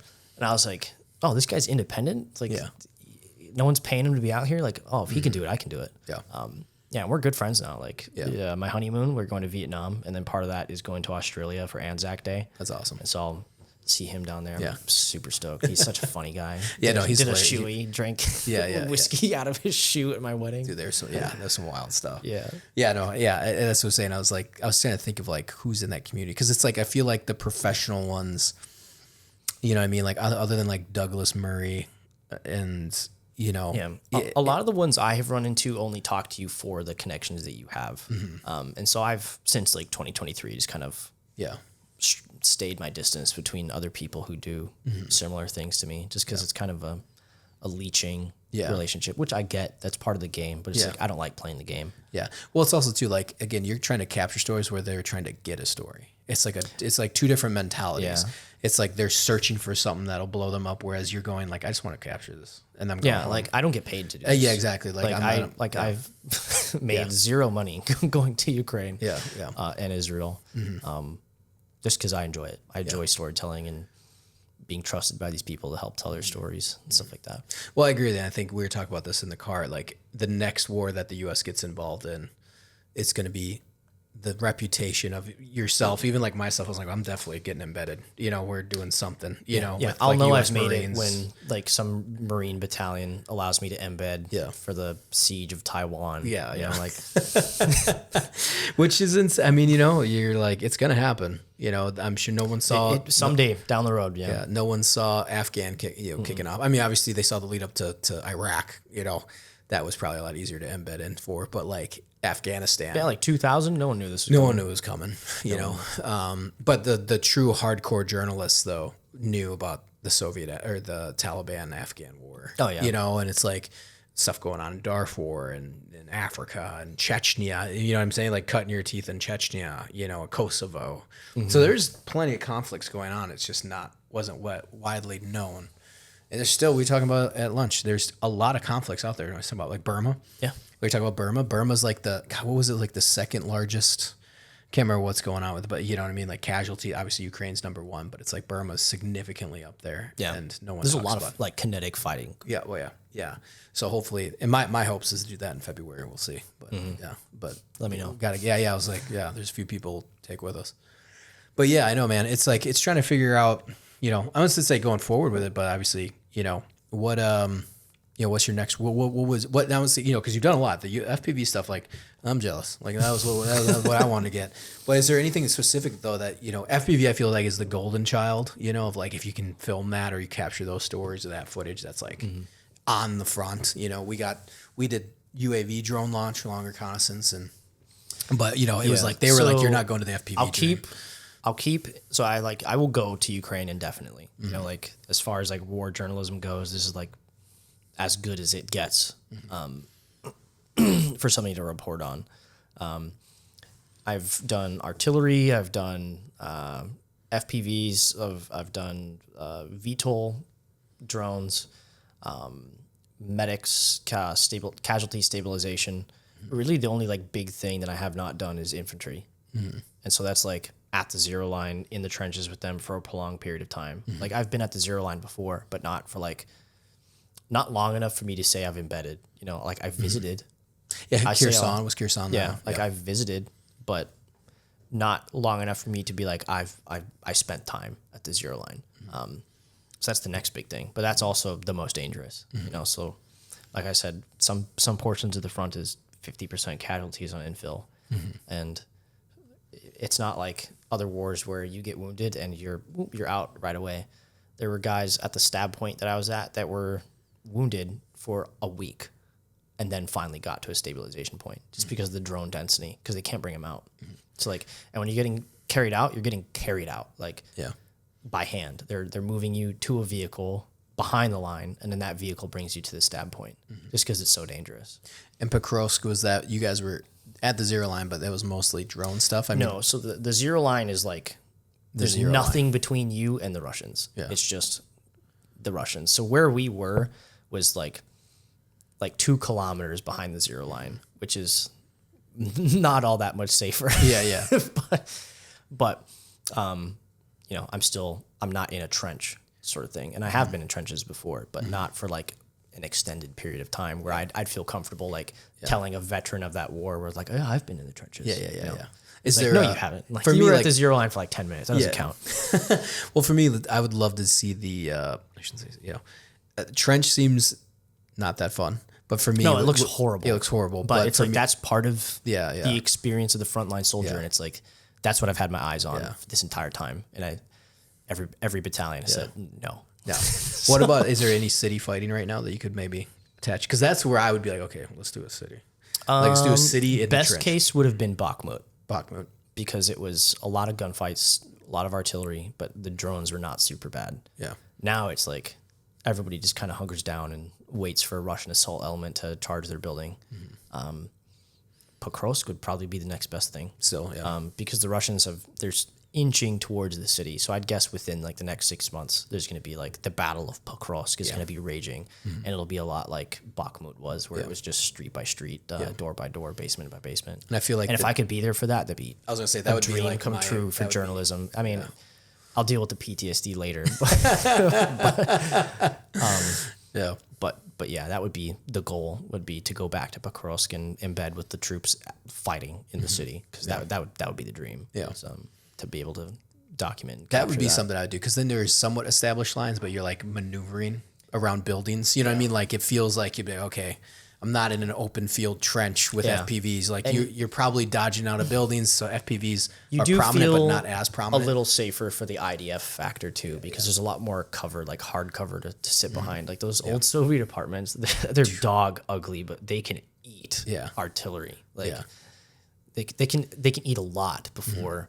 I was like, oh, this guy's independent. It's like, no one's paying him to be out here. Like, oh, if he can do it, I can do it. Yeah. We're good friends now. Like, my honeymoon, we're going to Vietnam, and then part of that is going to Australia for Anzac Day. That's awesome. And so I'll see him down there. Yeah. I'm super stoked. He's such a funny guy. He's did a great. shoey, drank whiskey out of his shoe at my wedding. Dude, there's some wild stuff. Yeah. That's what I was saying. I was trying to think of like who's in that community, because it's like I feel like the professional ones, you know what I mean, like other than like Douglas Murray and. A lot of the ones I have run into only talk to you for the connections that you have. And so I've, since like 2023, just kind of stayed my distance between other people who do similar things to me, just because it's kind of a leeching relationship, which I get. That's part of the game, but it's like I don't like playing the game. Yeah. Well, it's also too like, again, you're trying to capture stories where they're trying to get a story. It's like two different mentalities. Yeah. It's like they're searching for something that'll blow them up, whereas you're going like, I just want to capture this, and I'm going like I don't get paid to do this. Yeah, exactly. Like I've made zero money going to Ukraine. Yeah, yeah. And Israel. Just because I enjoy it. I enjoy storytelling and being trusted by these people to help tell their stories and stuff like that. Well, I agree with that. I think we were talking about this in the car. Like the next war that the U.S. gets involved in, it's going to be the reputation of yourself. Even like myself, I was like, I'm definitely getting embedded. You know, we're doing something. You know, Yeah, with, I'll like, know US I've made Marines. it when like some Marine battalion allows me to embed for the siege of Taiwan. Yeah, you yeah. know, like Which is, I mean, you know, you're like, it's going to happen. You know, I'm sure no one saw someday down the road. Yeah. Yeah, no one saw Afghan kicking off. I mean, obviously they saw the lead up to Iraq. You know, that was probably a lot easier to embed in for. But like Afghanistan, Yeah, like 2000, no one knew this was no coming. one knew it was coming. You know, but the true hardcore journalists though knew about the Soviet or the Taliban Afghan war. Oh, yeah. You know, and it's like stuff going on in Darfur and in Africa and Chechnya. You know what I'm saying? Like cutting your teeth in Chechnya. You know, Kosovo. So there's plenty of conflicts going on. It's just wasn't widely known. And there's still, we were talking about at lunch, there's a lot of conflicts out there. I was talking about like Burma. Yeah. We talking about Burma. Burma's like what was it, like the second largest, can't remember what's going on with it, but you know what I mean? Like casualty, obviously Ukraine's number one, but it's like Burma's significantly up there. Yeah. And no one There's a talks lot about of like kinetic fighting. Yeah, well, yeah. So hopefully, and my hopes is to do that in February. We'll see. But yeah, but Let me know. I was like, yeah, there's a few people take with us. But yeah, I know, man. It's like, it's trying to figure out, you know, I was to say going forward with it, but obviously, you know, what, you know, what's your next, what that was, you know, cause you've done a lot, the FPV stuff, like I'm jealous. Like that was what I wanted to get. But is there anything specific though that, you know, FPV, I feel like is the golden child, you know, of like, if you can film that or you capture those stories or that footage, that's like on the front, you know, we did UAV drone launch, long reconnaissance. But you know, it was like, they were like, you're not going to the FPV. So I will go to Ukraine indefinitely. You know, like as far as like war journalism goes, this is like as good as it gets for somebing to report on. I've done artillery. I've done FPVs. I've done VTOL drones, medics, casualty stabilization. Really, the only like big thing that I have not done is infantry, and so that's like at the zero line in the trenches with them for a prolonged period of time. Like I've been at the zero line before, but not for like not long enough for me to say I've embedded. You know, like I visited. Yeah, Kherson was Kherson. Yeah, like I've visited, but not long enough for me to be like I spent time at the zero line. So that's the next big thing, but that's also the most dangerous. You know, so like I said, some portions of the front is 50% casualties on infill, and it's not like other wars where you get wounded and you're out right away. There were guys at the stab point that I was at that were wounded for a week and then finally got to a stabilization point just because of the drone density, because they can't bring them out. So like, and when you're getting carried out, you're getting carried out like by hand. They're moving you to a vehicle behind the line, and then that vehicle brings you to the stab point just because it's so dangerous. And Pokrovsk, was that you guys were at the zero line, but that was mostly drone stuff? I mean, no, so the zero line is like there's nothing between you and the Russians. Yeah. It's just the Russians. So where we were was like 2 kilometers behind the zero line, which is not all that much safer. Yeah. but you know, I'm not in a trench sort of thing. And I have been in trenches before, but not for like an extended period of time where I'd feel comfortable like telling a veteran of that war where it's like, oh, I've been in the trenches. Yeah. Is there no, you haven't. Like, for you me, were like, at the zero line for like 10 minutes. That doesn't count. Well, for me, I would love to see the, I shouldn't say, you know, trench seems not that fun. But for me, no, it looks horrible. It looks horrible. But it's like me, that's part of the experience of the frontline soldier. And it's like, that's what I've had my eyes on this entire time. And every battalion has said, no. Yeah. What about, is there any city fighting right now that you could maybe attach? Because that's where I would be like, okay, let's do a city. Like, let's do a city in best the trench. case would have been Bakhmut. Bakhmut. Because it was a lot of gunfights, a lot of artillery, but the drones were not super bad. Yeah. Now it's like everybody just kind of hunkers down and waits for a Russian assault element to charge their building. Pokrovsk would probably be the next best thing. Still, yeah. Because the Russians there's inching towards the city. So I'd guess within like the next 6 months, there's going to be like the Battle of Pokrovsk is going to be raging, and it'll be a lot like Bakhmut was, where it was just street by street, door by door, basement by basement. And I feel like if I could be there for that, that'd be I was gonna say that would be like come true for journalism. I mean, I'll deal with the PTSD later. yeah. But yeah, that would be the goal. Would be to go back to Pokrovsk and embed with the troops fighting in the city, because that would be the dream. Yeah, to be able to document. And that would be something I would do, because then there's somewhat established lines, but you're like maneuvering around buildings. You know what I mean? Like it feels like you'd be like, okay, I'm not in an open field trench with FPVs. Like you're probably dodging out of buildings, so FPVs are prominent, but not as prominent. A little safer for the IDF factor too, because there's a lot more cover, like hard cover to sit behind. Like those old Soviet apartments, they're dog ugly, but they can eat artillery. Like they can eat a lot before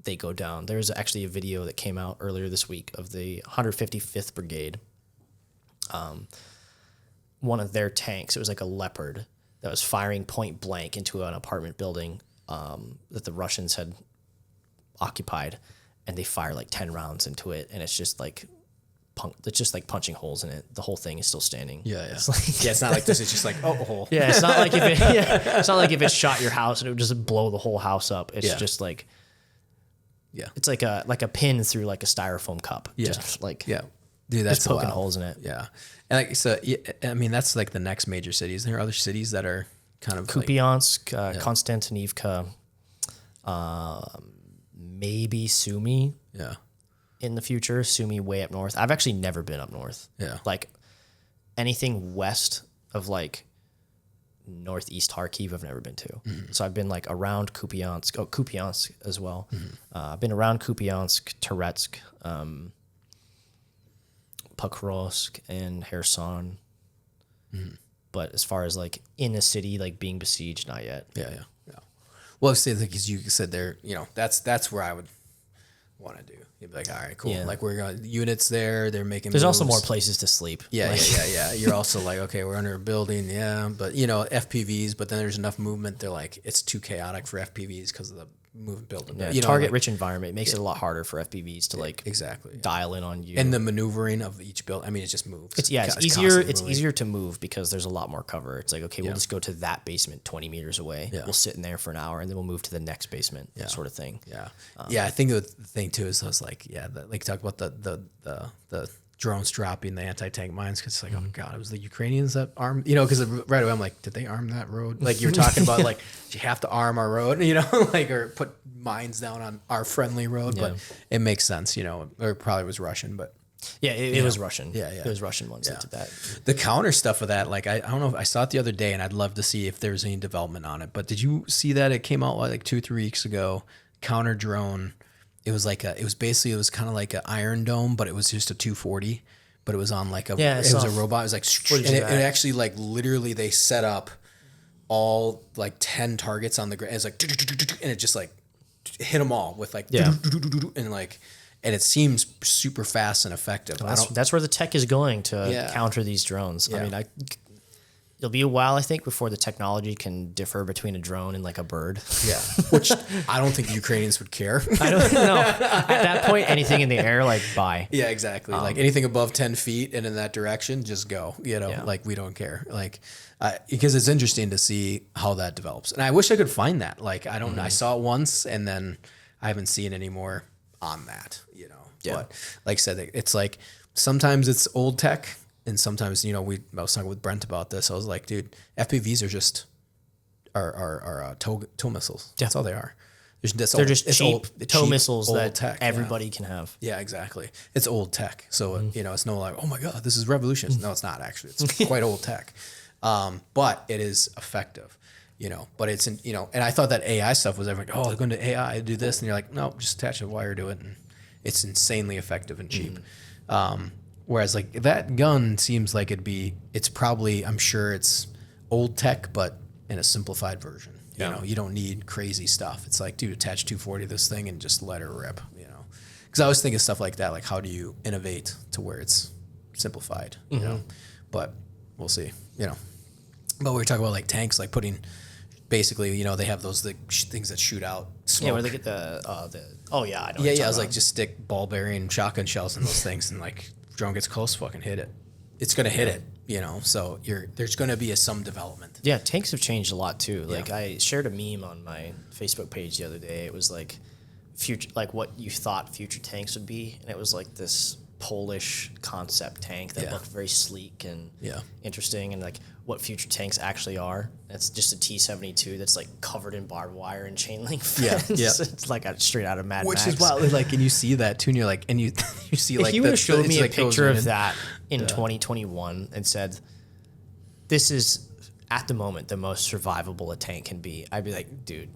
they go down. There's actually a video that came out earlier this week of the 155th Brigade. One of their tanks, it was like a Leopard, that was firing point blank into an apartment building that the Russians had occupied, and they fire like 10 rounds into it, and it's just like it's just like punching holes in it. The whole thing is still standing. It's like, it's not like this. It's just like a hole. Yeah, it's not like it's not like if it shot your house and it would just blow the whole house up. It's just like it's like a pin through like a styrofoam cup. Just like dude, that's just poking holes in it. Yeah. And like, so, I mean, that's like the next major cities. There are other cities that are kind of Kupiansk, Konstantinivka, maybe Sumy. Yeah. In the future, Sumy way up north. I've actually never been up north. Yeah. Like anything west of like northeast Kharkiv, I've never been to. So I've been like around Kupiansk as well. I've been around Kupiansk, Toretsk, Pokrovsk, and Kherson. But as far as like in a city, like being besieged, not yet. Yeah. Well, say like as you said there, you know, that's where I would want to do. You'd be like, all right, cool. Yeah. Like we're going units there. They're making. There's moves. also more places to sleep. Yeah. You're also like, okay, we're under a building. Yeah, but you know, FPVs. But then there's enough movement. They're like, it's too chaotic for FPVs because of the movement building. Yeah, you know, target rich environment makes it a lot harder for FPVs to like dial in on you. And the maneuvering of each build, I mean, it just moves. It's easier. It's easier to move because there's a lot more cover. It's like, okay, we'll just go to that basement 20 meters away. Yeah. We'll sit in there for an hour, and then we'll move to the next basement. Sort of thing. Yeah, I think the thing too is I was like, like talk about the drones dropping the anti-tank mines, because it's like, oh god, it was the Ukrainians that armed, you know, because right away I'm like, did they arm that road? Like you were talking about, like you have to arm our road, you know, like, or put mines down on our friendly road. But it makes sense, you know, or it probably was Russian, but it was Russian. Yeah. It was Russian ones that did that. The counter stuff of that, like I don't know, I saw it the other day, and I'd love to see if there's any development on it. But did you see that it came out like 2-3 weeks ago? Counter drone. It was like it was kind of like an Iron Dome, but it was just a 240. But it was on like it was a robot. It was like, and it actually like literally they set up all like 10 targets on the ground. It's like, and it just like hit them all with like, and like, and it seems super fast and effective. That's where the tech is going to counter these drones. I mean, it'll be a while, I think, before the technology can differ between a drone and like a bird. Yeah, which I don't think the Ukrainians would care. I don't know. At that point, anything in the air, like, bye. Yeah, exactly. Like anything above 10 feet and in that direction, just go. You know, like we don't care. Like because it's interesting to see how that develops. And I wish I could find that. Like I don't know. I saw it once, and then I haven't seen any more on that. You know. Yeah. But like I said, it's like sometimes it's old tech. And sometimes, you know, I was talking with Brent about this. I was like, dude, FPVs are just tow missiles. That's all they are. They're just cheap tow missiles that tech, everybody can have. Yeah, exactly. It's old tech. So, you know, it's no like, oh my God, this is revolution. No, it's not actually. It's quite old tech. But it is effective, you know. But it's, you know, and I thought that AI stuff was everything, they're going to AI, do this. And you're like, no, just attach a wire to it. And it's insanely effective and cheap. Whereas like that gun seems like it's probably, I'm sure it's old tech, but in a simplified version. You know, you don't need crazy stuff. It's like, dude, attach 240 to this thing and just let her rip, you know? Because I always think of stuff like that, like how do you innovate to where it's simplified, you know? But we'll see, you know. But we were talking about like tanks, like putting basically, they have those things that shoot out smoke. Yeah, where they get the oh yeah, I know. Yeah, I was like, just stick ball bearing shotgun shells in those things, and like drone gets close, fucking hit it. It's gonna hit it, So there's gonna be some development. Yeah, tanks have changed a lot too. Like I shared a meme on my Facebook page the other day. It was like future, like what you thought future tanks would be, and it was like this Polish concept tank that looked very sleek and interesting, and like what future tanks actually are. It's just a T-72 that's like covered in barbed wire and chain link fence. It's like straight out of Mad Max. Which is wild. Like, and you see that too, and you're like, and you see like. If you would have showed me a picture of that in 2021 and said, "This is at the moment the most survivable a tank can be," I'd be like, dude,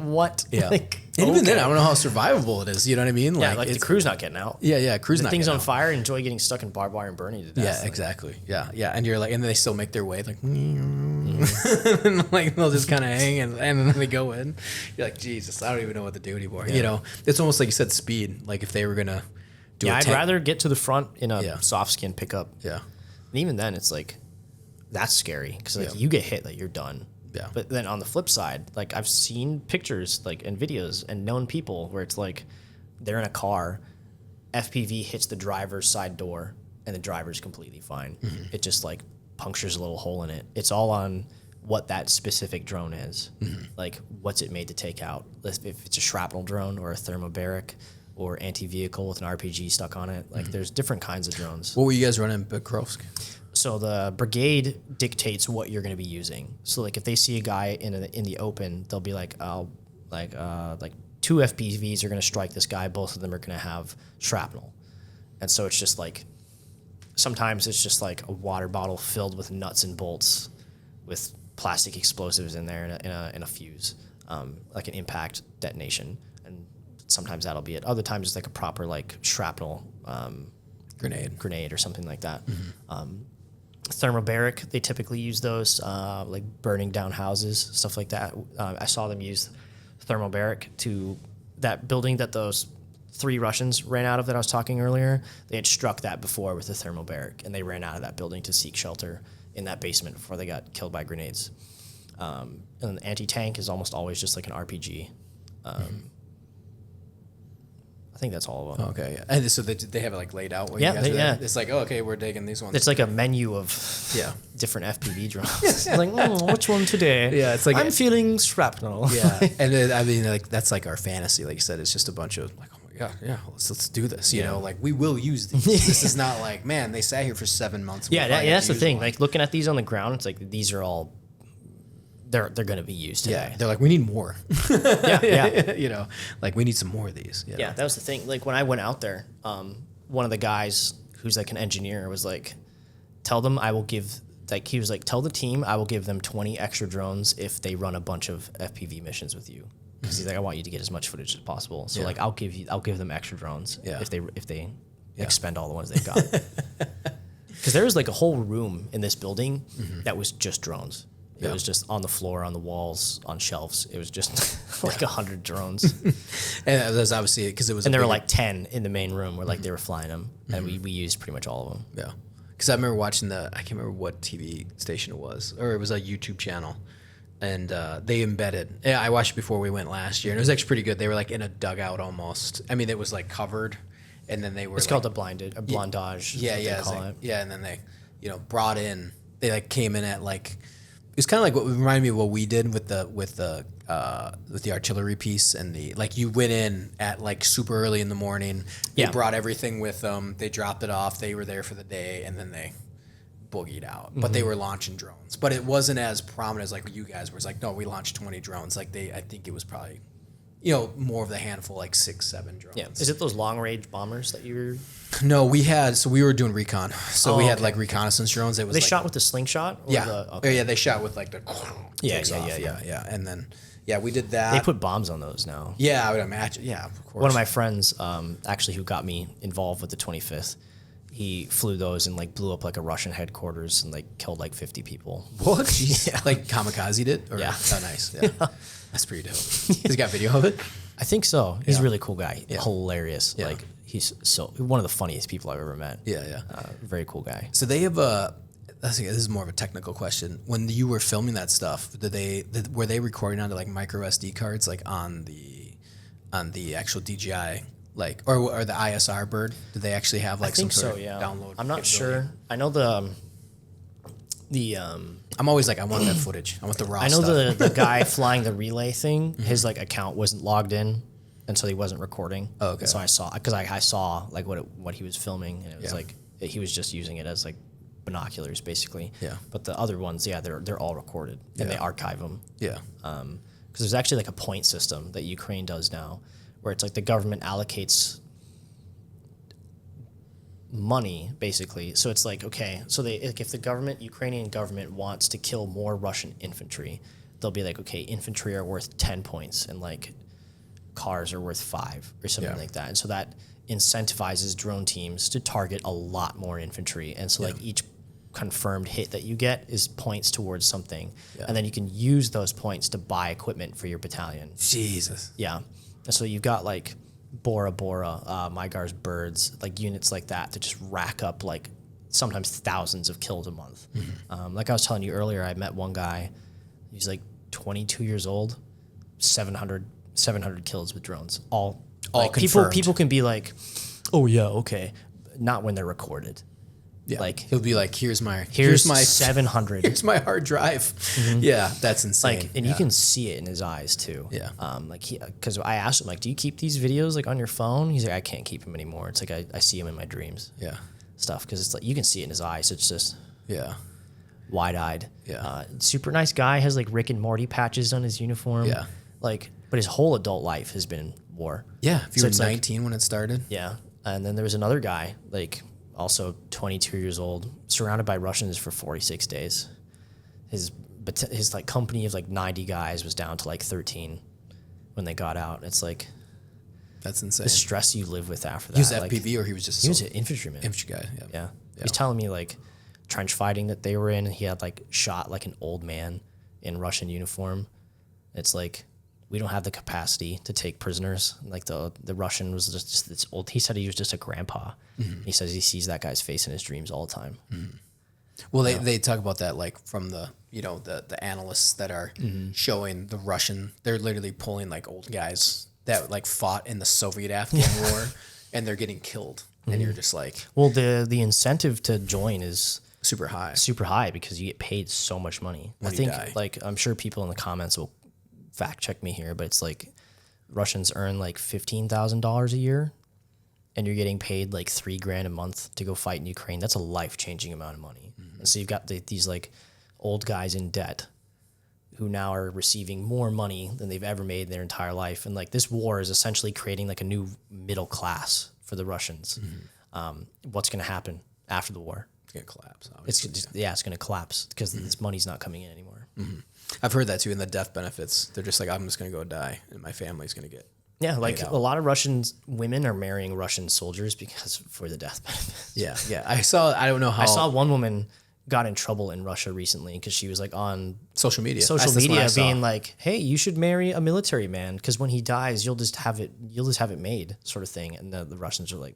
what? Yeah. And even then, I don't know how survivable it is. You know what I mean? Like the crew's not getting out. Yeah, crew's the not thing's getting on out. fire, enjoy getting stuck in barbed wire and burning to death. Yeah, exactly. Yeah. And you're like, and they still make their way, like, and like they'll just kind of hang, and then they go in. You're like, Jesus, I don't even know what to do anymore. Yeah. It's almost like you said, speed. Like if they were gonna do, I'd rather get to the front in a soft skin pickup. Yeah. And even then, it's like that's scary because like you get hit, like you're done. Yeah. But then on the flip side, like I've seen pictures like and videos and known people where it's like they're in a car, FPV hits the driver's side door, and the driver's completely fine. Mm-hmm. It just like punctures a little hole in it. It's all on what that specific drone is. Mm-hmm. Like what's it made to take out? If it's a shrapnel drone or a thermobaric or anti-vehicle with an RPG stuck on it. Like there's different kinds of drones. What were you guys running in Pokrovsk? So the brigade dictates what you're going to be using. So like if they see a guy in the open, they'll be like, oh, like 2 FPVs are going to strike this guy. Both of them are going to have shrapnel. And so it's just like, sometimes it's just like a water bottle filled with nuts and bolts with plastic explosives in there in a fuse, like an impact detonation. And sometimes that'll be it. Other times it's like a proper like shrapnel grenade or something like that. Mm-hmm. Thermobaric, they typically use those like burning down houses, stuff like that. I saw them use thermobaric to that building that those 3 Russians ran out of that I was talking earlier. They had struck that before with a thermobaric, and they ran out of that building to seek shelter in that basement before they got killed by grenades. And the anti-tank is almost always just like an RPG. I think that's all of them. Okay, yeah. And so they have it like laid out. Where you guys are there? It's like, oh, okay, we're taking these ones. It's like a menu of different FPV drones. Like, which one today? Yeah, it's like I'm feeling shrapnel. Yeah, and then, I mean, like that's like our fantasy. Like you said, it's just a bunch of like, oh my god, yeah, let's do this. You know, like we will use these. This is not like, man, they sat here for 7 months. That's the thing. One. Like looking at these on the ground, it's like these are all. They're going to be used today. Yeah, they're like, we need more. You know, like we need some more of these. You know? Yeah, that was the thing. Like when I went out there, one of the guys who's like an engineer was like, tell them I will give, like he was like, tell the team I will give them 20 extra drones if they run a bunch of FPV missions with you. Because he's like, I want you to get as much footage as possible. So like I'll give them extra drones if they expend all the ones they've got. Because there was like a whole room in this building that was just drones. It was just on the floor, on the walls, on shelves. It was just like 100 drones. And that's obviously because it was. And there were like 10 in the main room where like they were flying them, and we used pretty much all of them. Yeah, because I remember watching I can't remember what TV station it was, or it was a YouTube channel, and they embedded. Yeah, I watched it before we went last year, and it was actually pretty good. They were like in a dugout almost. I mean, it was like covered, and then they were. It's called a blindage. Yeah, and then they, brought in. They like came in at like. It was kind of like what reminded me of what we did with the artillery piece and the like. You went in at like super early in the morning. They brought everything with them. They dropped it off. They were there for the day, and then they boogied out. But they were launching drones. But it wasn't as prominent as like you guys were. It's like, no, we launched 20 drones. Like I think it was probably, more of the handful, like 6, 7 drones. Yeah. Is it those long range bombers that you were? No, we were doing recon. So we had like reconnaissance drones. It was they shot with the slingshot? Yeah. They shot with like the Yeah. And then we did that. They put bombs on those now. Yeah, I would imagine. Yeah, of course. One of my friends, actually who got me involved with the 25th, he flew those and like blew up like a Russian headquarters and like killed like 50 people. What? Yeah. Like kamikaze did? Or, yeah. Oh, nice. Yeah. That's pretty dope. He's got video of it? I think so. He's a really cool guy. Yeah. Hilarious. Yeah. Like he's one of the funniest people I've ever met. Yeah. Very cool guy. So they have this is more of a technical question. When you were filming that stuff, were they recording onto like micro SD cards, like on the actual DJI, like or the ISR bird? Did they actually have like some sort of download? I'm not sure. I know the I'm always like, I want that footage. I want the raw I know stuff. the guy flying the relay thing, his like account wasn't logged in, and so he wasn't recording. Oh, okay. And so I saw like what he was filming, and it was like he was just using it as like binoculars basically. Yeah. But the other ones, they're all recorded and they archive them. Yeah. Because there's actually like a point system that Ukraine does now, where it's like the government allocates money basically. So it's like, okay, so if the Ukrainian government wants to kill more Russian infantry, they'll be like, okay, infantry are worth 10 points and like cars are worth 5 or something like that. And so that incentivizes drone teams to target a lot more infantry. And so like each confirmed hit that you get is points towards something. Yeah. And then you can use those points to buy equipment for your battalion. Jesus. Yeah. And so you've got like Bora Bora, Mygar's birds, like units like that just rack up like sometimes thousands of kills a month. Like I was telling you earlier, I met one guy, he's like 22 years old, 700 kills with drones. All like people can be like, oh yeah, okay. Not when they're recorded. Yeah. Like he'll be like, here's my 700. Here's my hard drive. Yeah, that's insane. Like, and you can see it in his eyes too. Yeah. Like because I asked him like, do you keep these videos like on your phone? He's like, I can't keep them anymore. It's like I see him in my dreams. Yeah. Stuff because it's like you can see it in his eyes. It's just wide-eyed. Yeah. Super nice guy. Has like Rick and Morty patches on his uniform. Yeah. Like, but his whole adult life has been war. Yeah. If you were 19 when it started. Yeah. And then there was another guy like, also 22 years old, surrounded by Russians for 46 days. His like company of like 90 guys was down to like 13 when they got out. It's like that's insane. The stress you live with after that. He was FPV or he was just he was an infantryman. Infantry guy. Yeah. He's telling me like trench fighting that they were in. He had like shot like an old man in Russian uniform. It's like we don't have the capacity to take prisoners. Like the Russian was just this old. He said he was just a grandpa. He says he sees that guy's face in his dreams all the time. Well, they talk about that like from the the analysts that are showing the Russian. They're literally pulling like old guys that like fought in the Soviet-Afghan war, and they're getting killed. And you're just like, well, the incentive to join is super high because you get paid so much money. I think like I'm sure people in the comments will fact check me here, but it's like Russians earn like $15,000 a year and you're getting paid like $3,000 a month to go fight in Ukraine. That's a life-changing amount of money. And so you've got these like old guys in debt who now are receiving more money than they've ever made in their entire life. And like this war is essentially creating like a new middle class for the Russians. What's going to happen after the war? It's going to collapse. It's going to collapse because this money's not coming in anymore. I've heard that too in the death benefits. They're just like, I'm just going to go die and my family's going to get. Yeah, like a lot of Russian women are marrying Russian soldiers because for the death benefits. Yeah. I saw one woman got in trouble in Russia recently because she was like on social media being like, hey, you should marry a military man because when he dies, you'll just have it made sort of thing. And the Russians are like,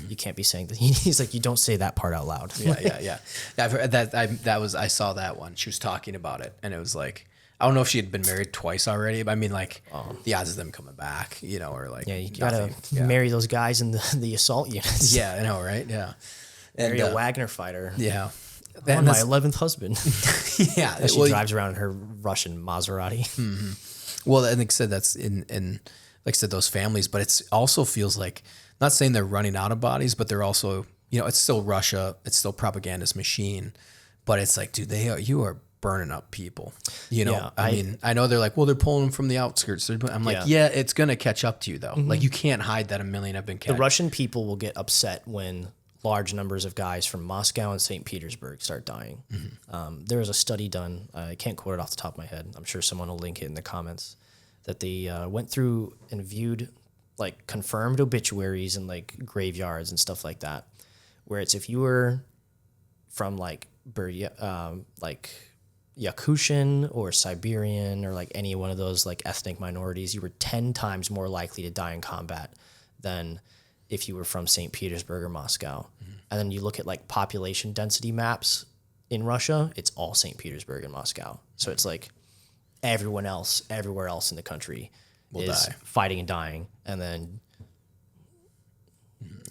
you can't be saying that. He's like, you don't say that part out loud. Yeah. I've heard that. I saw that one. She was talking about it, and it was like, I don't know if she had been married twice already, but I mean, like, the odds of them coming back, or like, you gotta marry those guys in the assault units. Yeah, I know, right? Yeah, marry a Wagner fighter. Yeah, and my 11th husband. Yeah, as she drives around in her Russian Maserati. Well, and like I said, that's in like I said, those families, but it also feels like, not saying they're running out of bodies, but they're also, it's still Russia, it's still propagandist machine, but it's like, dude, you are burning up people. I mean, I know they're like, well, they're pulling them from the outskirts. I'm like, it's going to catch up to you though. Like you can't hide that 1 million have been killed. The Russian people will get upset when large numbers of guys from Moscow and St. Petersburg start dying. There was a study done, I can't quote it off the top of my head. I'm sure someone will link it in the comments, that they went through and viewed like confirmed obituaries and like graveyards and stuff like that, where it's if you were from like Yakutian or Siberian or like any one of those like ethnic minorities, you were 10 times more likely to die in combat than if you were from St. Petersburg or Moscow. And then you look at like population density maps in Russia, it's all St. Petersburg and Moscow. So it's like everyone else, everywhere else in the country is fighting and dying. And then,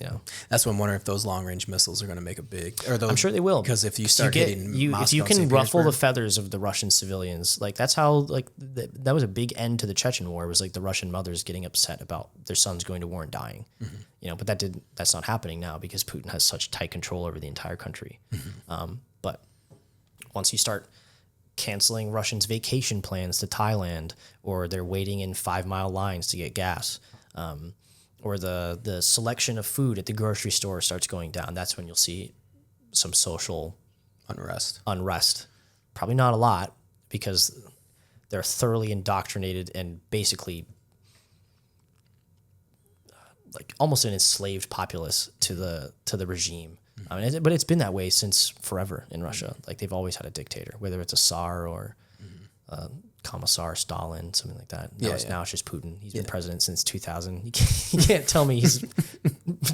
you know, that's what I'm wondering if those long range missiles are going to make a big. Or those, I'm sure they will, because if you start hitting Moscow, if you can St. ruffle the Petersburg, feathers of the Russian civilians, like that's how like that was a big end to the Chechen War. Was like the Russian mothers getting upset about their sons going to war and dying, you know. But that's not happening now because Putin has such tight control over the entire country. But once you start canceling Russians' vacation plans to Thailand, or they're waiting in 5-mile lines to get gas, or the selection of food at the grocery store starts going down, that's when you'll see some social unrest. Probably not a lot, because they're thoroughly indoctrinated and basically like almost an enslaved populace to the regime. I mean, but it's been that way since forever in Russia. Like they've always had a dictator, whether it's a Tsar or Commissar Stalin, something like that. Now it's just Putin. He's been president since 2000. You can't tell me he's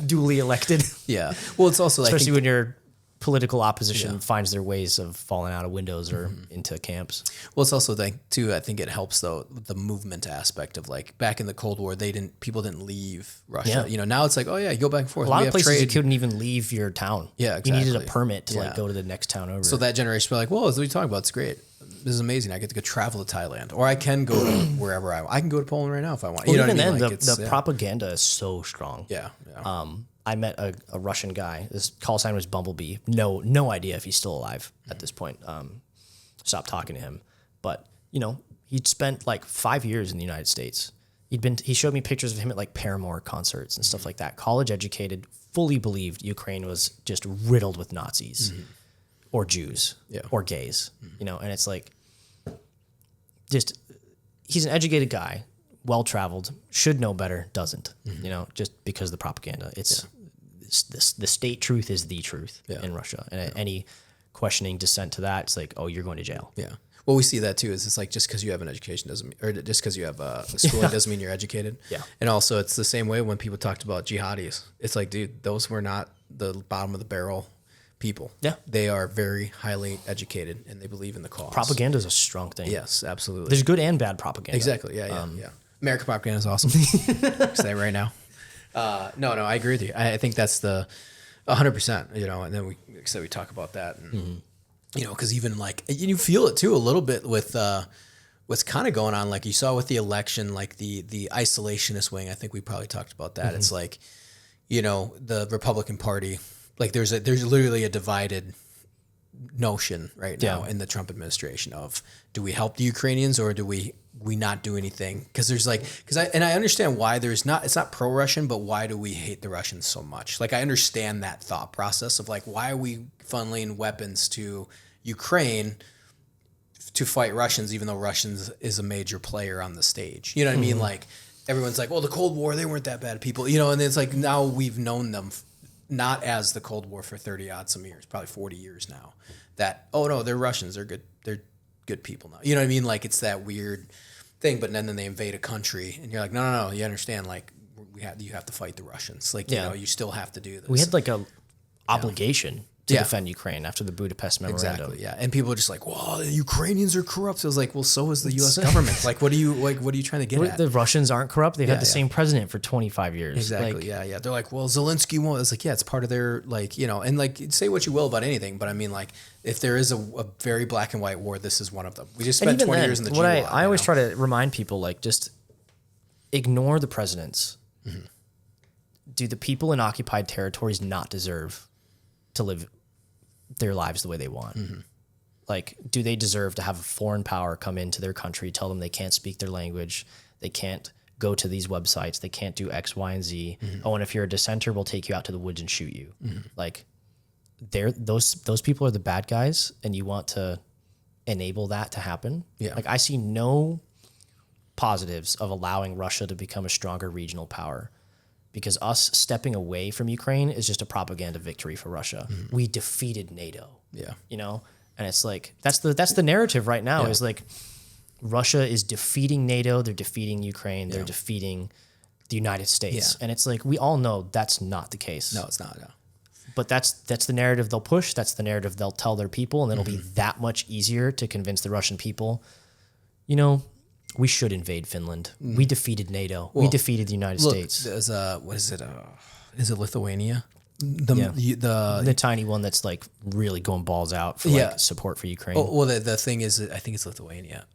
duly elected. Yeah. Well, it's also especially when your political opposition finds their ways of falling out of windows or into camps. Well, it's also too. I think it helps though the movement aspect of like back in the Cold War, people didn't leave Russia. Yeah. You know, now it's like, oh yeah, you go back and forth. A lot of places you couldn't even leave your town. Yeah, exactly. You needed a permit to like go to the next town over. So that generation were like, whoa, what are you talking about? It's great. This is amazing. I get to go travel to Thailand, or I can go to wherever I want. I can go to Poland right now if I want. Well, you know even what I mean? then, Like, the propaganda is so strong. Yeah. I met a Russian guy. His call sign was Bumblebee. No idea if he's still alive at this point. Stopped talking to him. But, you know, he'd spent like 5 years in the United States. He showed me pictures of him at like Paramore concerts and stuff like that. College educated, fully believed Ukraine was just riddled with Nazis or Jews or gays, you know, and it's like just he's an educated guy, well-traveled, should know better, doesn't, you know, just because of the propaganda. It's the state truth is the truth in Russia. And any questioning dissent to that, it's like, oh, you're going to jail. Yeah. Well, we see that too. Is it's like just because you have an education doesn't mean, or just because you have schooling doesn't mean you're educated. Yeah. And also, it's the same way when people talked about jihadis. It's like, dude, those were not the bottom of the barrel people. Yeah. They are very highly educated and they believe in the cause. Propaganda is a strong thing. Yes, absolutely. There's good and bad propaganda. Exactly. Yeah. American propaganda is awesome. Say right now. No, I agree with you. I think that's the 100%, you know, and then we talk about that and, you know, cause even like, you feel it too, a little bit with, what's kind of going on. Like you saw with the election, like the isolationist wing, I think we probably talked about that. It's like, you know, the Republican Party, like there's literally a divided notion right now in the Trump administration of, do we help the Ukrainians or do we not do anything? Because there's like, I understand why it's not pro-Russian, but why do we hate the Russians so much? Like I understand that thought process of like, why are we funneling weapons to Ukraine to fight Russians, even though Russians is a major player on the stage? You know what I mean? Like everyone's like, well, the Cold War, they weren't that bad people, you know, and it's like, now we've known them not as the Cold War for 30 odd some years, probably 40 years now, that, oh no, they're Russians. They're good people now. You know what I mean? Like it's that weird thing, but then they invade a country and you're like, no, you understand, like you have to fight the Russians. Like, you know, you still have to do this. We had like a obligation to defend Ukraine after the Budapest Memorandum. Exactly. Yeah. And people are just like, well, the Ukrainians are corrupt. So I was like, well, so is the U.S. government. Like, what are you trying to get at? The Russians aren't corrupt. They've had the same president for 25 years. Exactly. Like, yeah. They're like, well, Zelensky won't. It's like, yeah, it's part of their, like, you know, and like, say what you will about anything, but I mean, like, if there is a very black and white war, this is one of them. We just spent 20 years in the GWOT. I always try to remind people, like, just ignore the presidents. Do the people in occupied territories not deserve to live their lives the way they want? Like, do they deserve to have a foreign power come into their country, tell them they can't speak their language, they can't go to these websites, they can't do X, Y, and Z. Oh, and if you're a dissenter, we'll take you out to the woods and shoot you. Like, those people are the bad guys, and you want to enable that to happen. Like, I see no positives of allowing Russia to become a stronger regional power, because us stepping away from Ukraine is just a propaganda victory for Russia. We defeated NATO. You know, and it's like that's the narrative right now. Is like Russia is defeating NATO, they're defeating Ukraine, they're defeating the United States, and it's like we all know that's not the case. No, it's not. No. But that's the narrative they'll push. That's the narrative they'll tell their people, and it'll be that much easier to convince the Russian people, we should invade Finland. We defeated NATO. We defeated the United States. There's what is it? Is it Lithuania? The tiny one that's like really going balls out for like support for Ukraine. Oh, well, the thing is, I think it's Lithuania.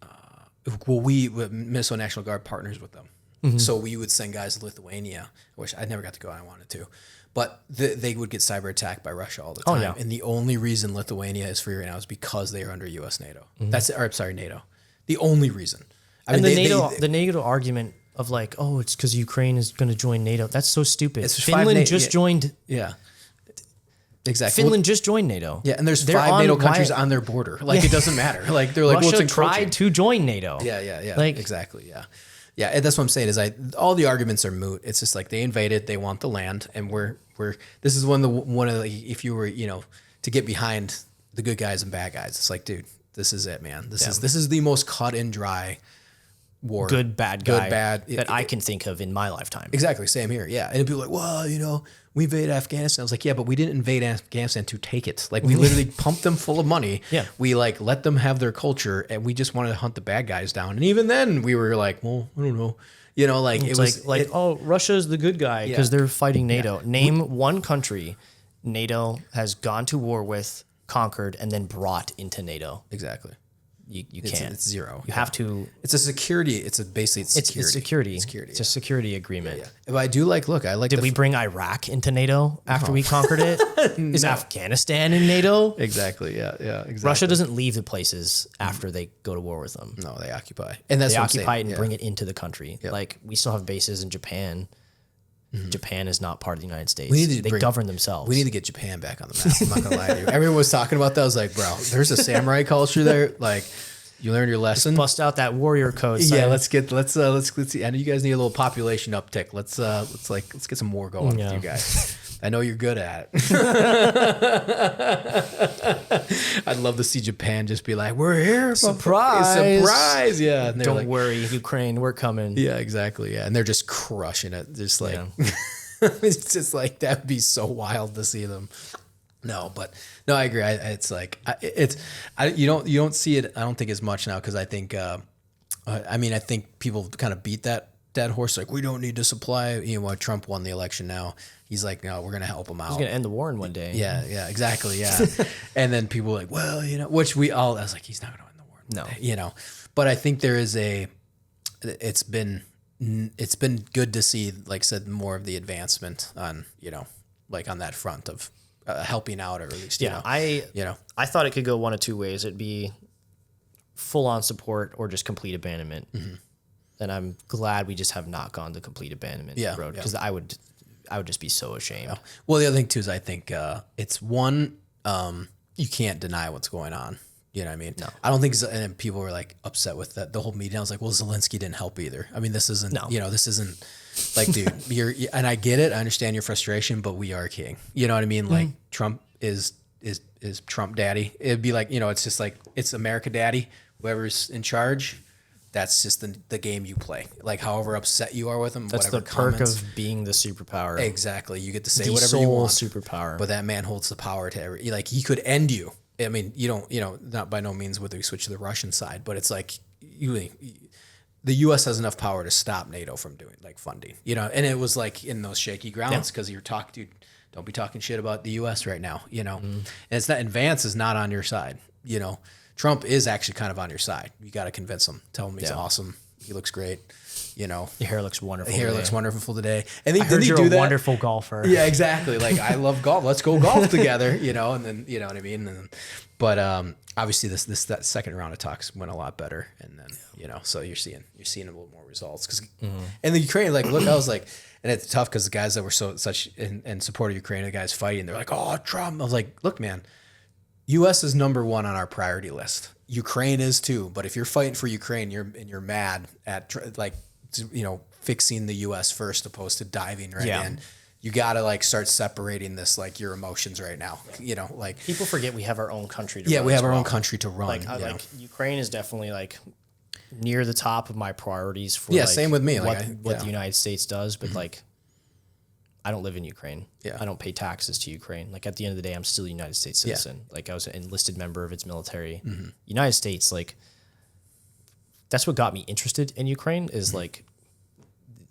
We Minnesota National Guard partners with them, so we would send guys to Lithuania. I wish I never got to go. I wanted to, but they would get cyber attacked by Russia all the time. yeah. And the only reason Lithuania is free right now is because they are under U.S. NATO. NATO. The only reason. And the NATO argument of like, oh, it's because Ukraine is going to join NATO. That's so stupid. Finland just joined. Yeah. Exactly. Finland just joined NATO. Yeah, and there's 5 NATO countries on their border. Like, it doesn't matter. Like, they're like, Russia tried to join NATO. Yeah. Like, exactly, yeah. Yeah, and that's what I'm saying is all the arguments are moot. It's just like they invaded, they want the land, and we're this is one of the if you were, to get behind the good guys and bad guys, it's like, dude, this is it, man. This is the most cut and dry war. Good, bad that I can think of in my lifetime. Exactly, same here. Yeah. And people are like, well, we invaded Afghanistan. I was like, yeah, but we didn't invade Afghanistan to take it. Like, we literally pumped them full of money. Yeah. We let them have their culture, and we just wanted to hunt the bad guys down. And even then we were like, well, I don't know. It was like Russia's the good guy because they're fighting NATO. Yeah. Name one country NATO has gone to war with, conquered, and then brought into NATO. Exactly. You can't. It's zero. You have to. It's a security. It's security. It's a security agreement. Yeah. But I do like. Look, I like. Did we bring Iraq into NATO after we conquered it? Is Afghanistan in NATO? Exactly. Yeah. Exactly. Russia doesn't leave the places after they go to war with them. No, they occupy, and that's they what occupy I'm saying. it and bring it into the country. Yep. Like, we still have bases in Japan. Japan is not part of the United States. They govern themselves. We need to get Japan back on the map. I'm not gonna lie to you. Everyone was talking about that. I was like, bro, there's a samurai culture there. Like, you learned your lesson. Bust out that warrior code. Yeah, let's see. I know you guys need a little population uptick. Let's get some more going with you guys. I know you're good at it. I'd love to see Japan just be like, we're here. Surprise. Yeah. And don't worry, Ukraine, we're coming. Yeah, exactly. Yeah. And they're just crushing it. Just like, it's just like, that'd be so wild to see them. No, I agree. You don't see it. I don't think as much now. Cause I think, I think people kind of beat that dead horse. Like, we don't need to supply, when Trump won the election now, he's like, no, we're going to help him out. He's going to end the war in one day. Yeah, exactly. Yeah. And then people were like, well, which I was like, he's not going to end the war. No. But I think there is it's been good to see, like I said, more of the advancement on, like on that front of helping out, or at least, I thought it could go one of two ways. It'd be full on support or just complete abandonment. Mm-hmm. And I'm glad we just have not gone the complete abandonment road, because I would just be so ashamed. Yeah. Well, the other thing too is I think it's one, you can't deny what's going on. You know what I mean? No. I don't think and people were like upset with that. The whole meeting, I was like, well, Zelensky didn't help either. I mean, this isn't, this isn't like, dude, and I get it. I understand your frustration, but we are king. You know what I mean? Like, Trump is Trump daddy. It'd be like, it's just like, it's America daddy, whoever's in charge. That's just the game you play. Like, however upset you are with him, that's the perk of being the superpower. Exactly. You get to say whatever you want. Superpower. But that man holds the power to he could end you. I mean, you don't, not by no means whether you switch to the Russian side, but it's like the U.S. has enough power to stop NATO from doing funding, and it was like in those shaky grounds because you're talking, dude, don't be talking shit about the U.S. right now, and it's not, Vance is not on your side, Trump is actually kind of on your side. You got to convince him. Tell him he's awesome. He looks great. Your hair looks wonderful. Looks wonderful today. And I heard you're a wonderful golfer. Yeah, exactly. Like, I love golf. Let's go golf together. And then you know what I mean. But obviously that second round of talks went a lot better. And then so you're seeing a little more results because and the Ukraine, like, look, I was like, and it's tough because the guys that were such in support of Ukraine, the guys fighting, they're like, oh, Trump. I was like, look, man. U.S. is number one on our priority list. Ukraine is too. But if you're fighting for Ukraine, you're mad at fixing the U.S. first, opposed to diving in. You got to start separating this, your emotions right now. People forget we have our own country to run. Yeah, we have our own country to run. Ukraine is definitely near the top of my priorities for same with me. What the United States does, but I don't live in Ukraine. Yeah. I don't pay taxes to Ukraine. Like at the end of the day, I'm still a United States citizen. Like I was an enlisted member of its military. United States, like that's what got me interested in Ukraine is like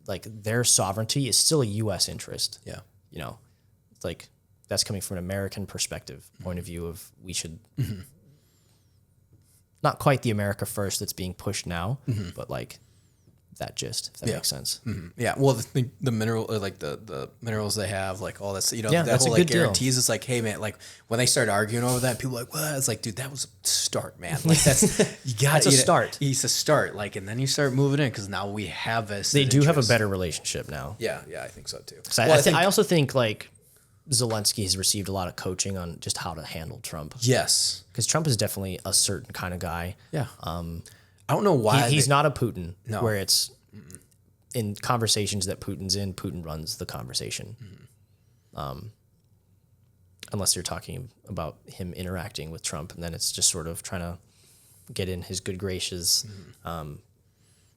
their sovereignty is still a U.S. interest. Yeah. You know, it's like that's coming from an American perspective, point of view of we should not quite the America first that's being pushed now, but like that gist, if that makes sense. Yeah. Well, the mineral, like the minerals they have, like all that, you know, Yeah, that that's whole a like good deal. guarantees. It's like, hey man, like when they start arguing over that, people are like, well, it's like, dude, that was a start, man. Like that's, you got That's a start. It's a start. Like, and then you start moving in because now we have this. They do have a better relationship now. Yeah. Yeah. I think so too. So I also think like Zelensky has received a lot of coaching on just how to handle Trump. Yes. Because Trump is definitely a certain kind of guy. Yeah. I don't know why He's not a Putin, No. where it's in conversations that Putin's in, Putin runs the conversation. Unless you're talking about him interacting with Trump, and then it's just sort of trying to get in his good graces. Yeah,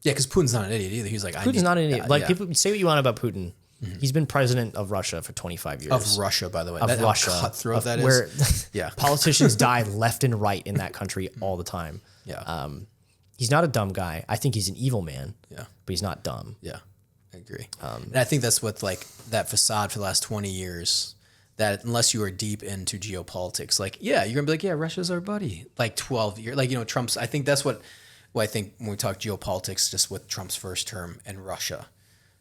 because Putin's not an idiot either. He's like, Putin's not an idiot. Like yeah. people say what you want about Putin. He's been president of Russia for 25 years. Of Russia, by the way. Of That- how Russia. cutthroat that is. Where Yeah. politicians die left and right in that country all the time. Yeah. He's not a dumb guy. I think he's an evil man. Yeah. But he's not dumb. Yeah, I agree. And I think that's what like that facade for the last 20 years, that unless you are deep into geopolitics, like, yeah, you're gonna be like, yeah, Russia's our buddy. Like 12 years, like, you know, Trump's, I think that's what I think when we talk geopolitics, just with Trump's first term and Russia,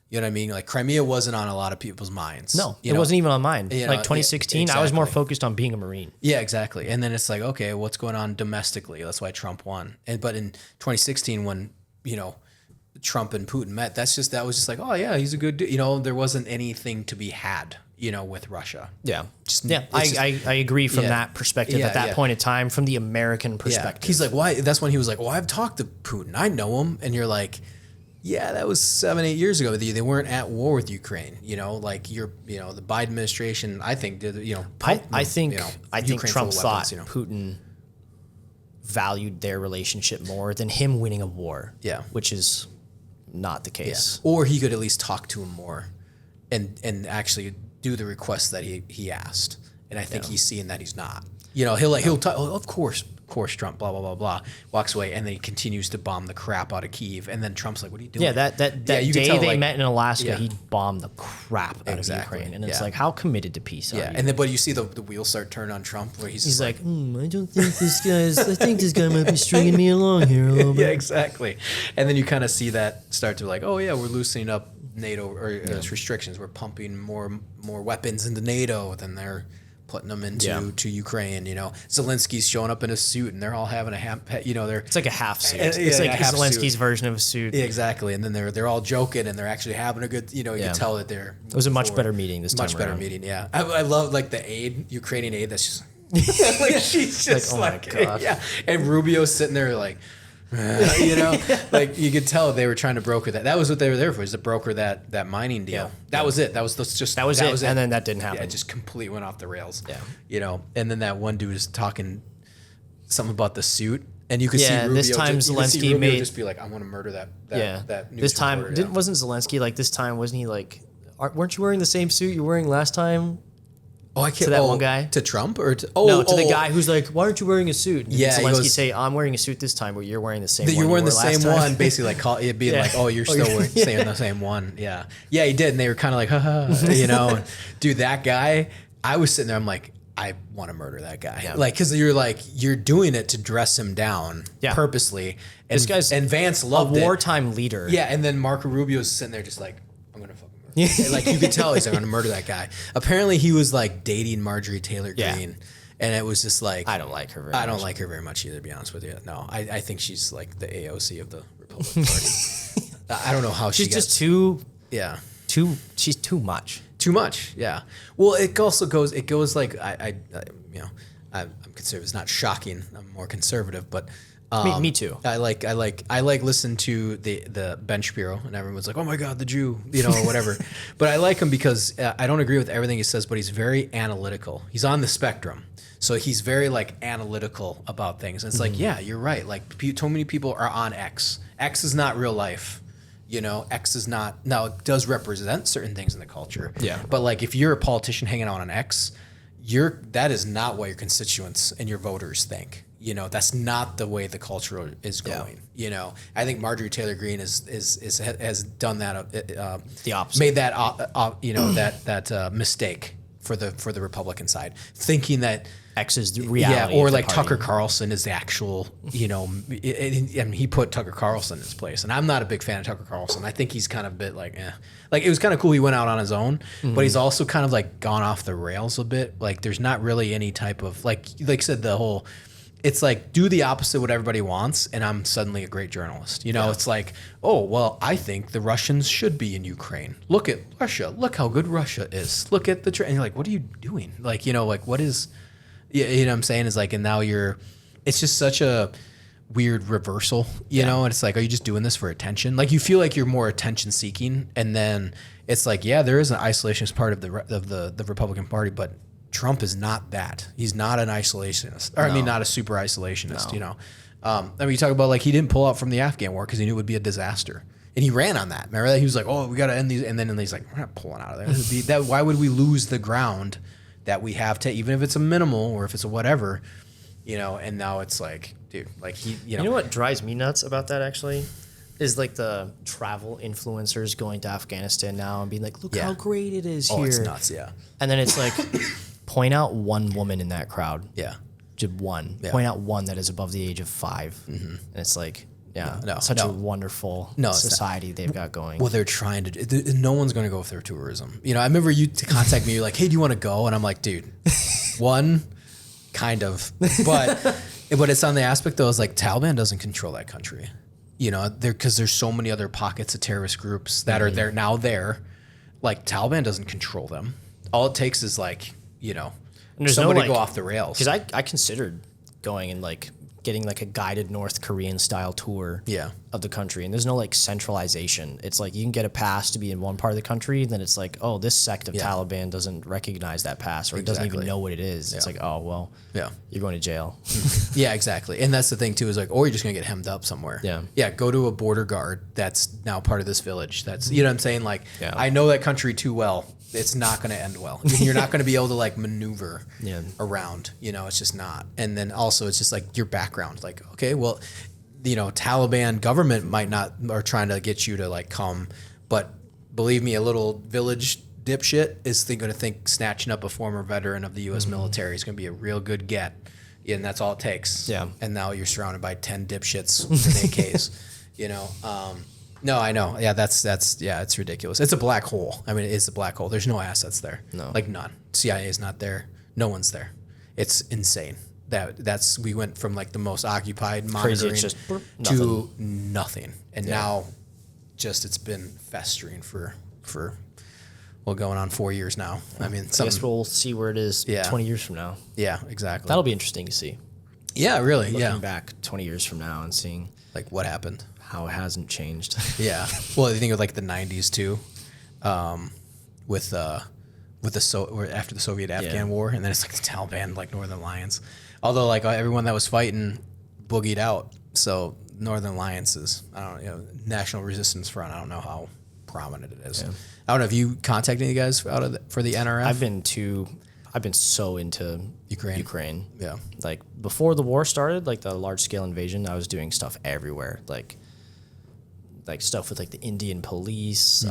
you know what I mean? Like Crimea wasn't on a lot of people's minds. No, you it know? wasn't even on mine. You know, Like 2016, I was more focused on being a Marine. Yeah, exactly. And then it's like, okay, what's going on domestically? That's why Trump won. But in 2016, when, you know, Trump and Putin met, that was just like, oh yeah, he's a good dude. You know, there wasn't anything to be had, you know, with Russia. Yeah. I agree from that perspective at that point in time, from the American perspective. Yeah. He's like, why? That's when he was like, well, I've talked to Putin. I know him. And you're like, yeah, that was 7-8 years ago. They weren't at war with Ukraine. You know, like the Biden administration, I think did, you know, I think Ukraine Trump full of thought weapons, you know. Putin valued their relationship more than him winning a war. Yeah. Which is not the case. Or he could at least talk to him more and actually do the requests that he asked. And I think he's seeing that he's not. You know, he'll talk, oh, of course, Trump, blah, blah, blah, blah, walks away, and then he continues to bomb the crap out of Kyiv. And then Trump's like, what are you doing? Yeah, that you day could tell, they like, met in Alaska, he bombed the crap out Exactly. of Ukraine. And it's Yeah. like, how committed to peace are you? And then, but you see the wheels start turning on Trump, where he's just He's like, I don't think I think this guy might be stringing me along here a little bit. yeah, exactly. And then you kind of see that start to like, oh yeah, we're loosening up NATO or restrictions. We're pumping more weapons into NATO than they're putting them into to Ukraine. You know, Zelensky's showing up in a suit, and they're all having It's like a half suit. Yeah, It's like a half Zelensky's suit. version of a suit. Yeah, exactly. And then they're all joking, and they're actually having a good. You know, you can tell that they're. It was a much better meeting this time. Much better around. meeting. Yeah, I love like the Ukrainian aid. That's just like she's just like, oh my God. yeah. And Rubio's sitting there like. You know, like you could tell they were trying to broker that. That was what they were there for, is to broker that mining deal. Yeah. That was it. That was it. And then that didn't happen. Yeah, it just completely went off the rails. Yeah. You know, and then that one dude was talking something about the suit, and you could see Yeah, Rubio. this time Zelensky made- just be like, "I want to murder that." That news this time reporter, yeah. wasn't Zelensky like this time? Wasn't he like? Weren't you wearing the same suit you were wearing last time? Oh, I can't. To that one guy? To Trump or to The guy who's like, why aren't you wearing a suit? And Yeah, he Zelensky goes- say, I'm wearing a suit this time, but you're wearing the same one. You're wearing you the wore last same time." one, basically like it being Yeah. like, oh, you're still saying the same one. Yeah. Yeah, he did. And they were kind of like, haha, you know, and, dude, that guy, I was sitting there, I'm like, I want to murder that guy. Yeah. Like, cause you're doing it to dress him down purposely. And, This guy's and Vance a loved it. wartime leader. Yeah. And then Marco Rubio's sitting there just like, I'm going to fucking murder him. Like you could tell he's like, I'm going to murder that guy. Apparently he was like dating Marjorie Taylor Yeah. Greene. And it was just like, I don't like her very I much. don't like her very much either, to be honest with you. No, I think she's like the AOC of the Republican Party. I don't know how She's she gets. just she's too much. Too much, yeah. Well, it also goes like I'm conservative. It's not shocking. I'm more conservative, but Me too. I like listening to the bench bureau, and everyone's like, oh my God, the Jew, you know, or whatever. But I like him because I don't agree with everything he says, but he's very analytical. He's on the spectrum. So he's very like analytical about things. And it's like, yeah, you're right. Like too many people are on X. X is not real life. X is not, now it does represent certain things in the culture. Yeah. But like if you're a politician hanging out on X, that is not what your constituents and your voters think. That's not the way the culture is going. I think Marjorie Taylor Greene has done that. The opposite. Made that that mistake for the Republican side, thinking that X is the reality. Yeah, or of the like party. Tucker Carlson is the actual. He put Tucker Carlson in his place, and I'm not a big fan of Tucker Carlson. I think he's kind of a bit like, Like it was kind of cool he went out on his own, but he's also kind of like gone off the rails a bit. Like there's not really any type of like I said, the whole. It's like do the opposite of what everybody wants, and I'm suddenly a great journalist. It's like, oh well, I think the Russians should be in Ukraine. Look at Russia. Look how good Russia is. Look at the and you're like, what are you doing? Like like what is, what I'm saying is like, and now it's just such a weird reversal, and it's like, are you just doing this for attention? Like you feel like you're more attention seeking, and then it's like, yeah, there is an isolationist part of the Republican Party, but Trump is not that. He's not an isolationist, or not a super isolationist. You talk about like he didn't pull out from the Afghan war because he knew it would be a disaster, and he ran on that. Remember that he was like, "Oh, we got to end these," and then he's like, "We're not pulling out of there. Why would we lose the ground that we have to, even if it's a minimal or if it's a whatever, And now it's like, dude, like he, You know what drives me nuts about that actually? Is like the travel influencers going to Afghanistan now and being like, look how great it is here. Oh, it's nuts, yeah. And then it's like, point out one woman in that crowd. Yeah. Just one. Yeah. Point out one that is above the age of 5. And it's like, such a wonderful society they've got going. Well, they're trying to. No one's going to go for their tourism. I remember you to contact me. You're like, hey, do you want to go? And I'm like, dude, one, kind of, but it's on the aspect though. Is like Taliban doesn't control that country. Because there's so many other pockets of terrorist groups that are there now. Like Taliban doesn't control them. All it takes is like somebody go off the rails. Because I considered going and like getting like a guided North Korean style tour of the country, and there's no like centralization. It's like you can get a pass to be in one part of the country, then it's like, oh, this sect of Taliban doesn't recognize that pass, or it doesn't even know what it is. It's like, oh well, you're going to jail. Yeah, exactly. And that's the thing too, is like, or you're just gonna get hemmed up somewhere. Yeah, go to a border guard that's now part of this village. That's what I'm saying. Like I know that country too well. It's not going to end well. You're not going to be able to like maneuver around, it's just not. And then also it's just like your background, like, okay, well, Taliban government might not, are trying to get you to like come, but believe me, a little village dipshit is going to think snatching up a former veteran of the U.S. military is going to be a real good get. And that's all it takes. Yeah. And now you're surrounded by 10 dipshits with AKs, No, I know. Yeah, that's it's ridiculous. It's a black hole. I mean, it is a black hole. There's no assets there. No. Like none. CIA is not there. No one's there. It's insane. We went from like the most occupied monitoring to nothing. And now it's been festering for going on 4 years now. I mean, I guess we'll see where it is 20 years from now. Yeah, exactly. That'll be interesting to see. Yeah, really. Looking back 20 years from now and seeing like what happened. How it hasn't changed. Yeah. Well, I think of like the 90s too, with after the Soviet Afghan war, and then it's like the Taliban, like Northern Alliance. Although like everyone that was fighting boogied out, so Northern Alliance is, I don't know, National Resistance Front. I don't know how prominent it is. Yeah. I don't know if you contacted any guys for the NRF. I've been so into Ukraine. Yeah. Like before the war started, like the large scale invasion, I was doing stuff everywhere. Like stuff with like the Indian police,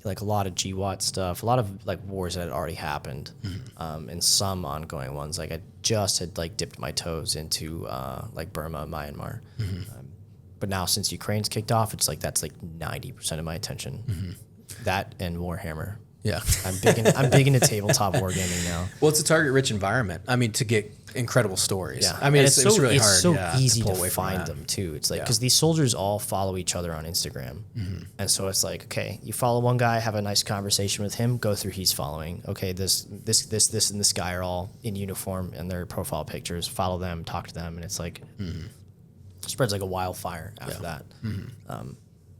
like a lot of GWOT stuff, a lot of like wars that had already happened, and some ongoing ones. Like I just had like dipped my toes into like Burma, Myanmar. But now since Ukraine's kicked off, it's like that's like 90% of my attention. That and Warhammer. Yeah, I'm big into tabletop wargaming now. Well, it's a target-rich environment. I mean, to get incredible stories. Yeah, I mean, it's really hard. It's so easy to find them too. It's like because these soldiers all follow each other on Instagram, and so it's like, okay, you follow one guy, have a nice conversation with him, go through he's following. Okay, this, and this guy are all in uniform and their profile pictures. Follow them, talk to them, and it's like spreads like a wildfire after that.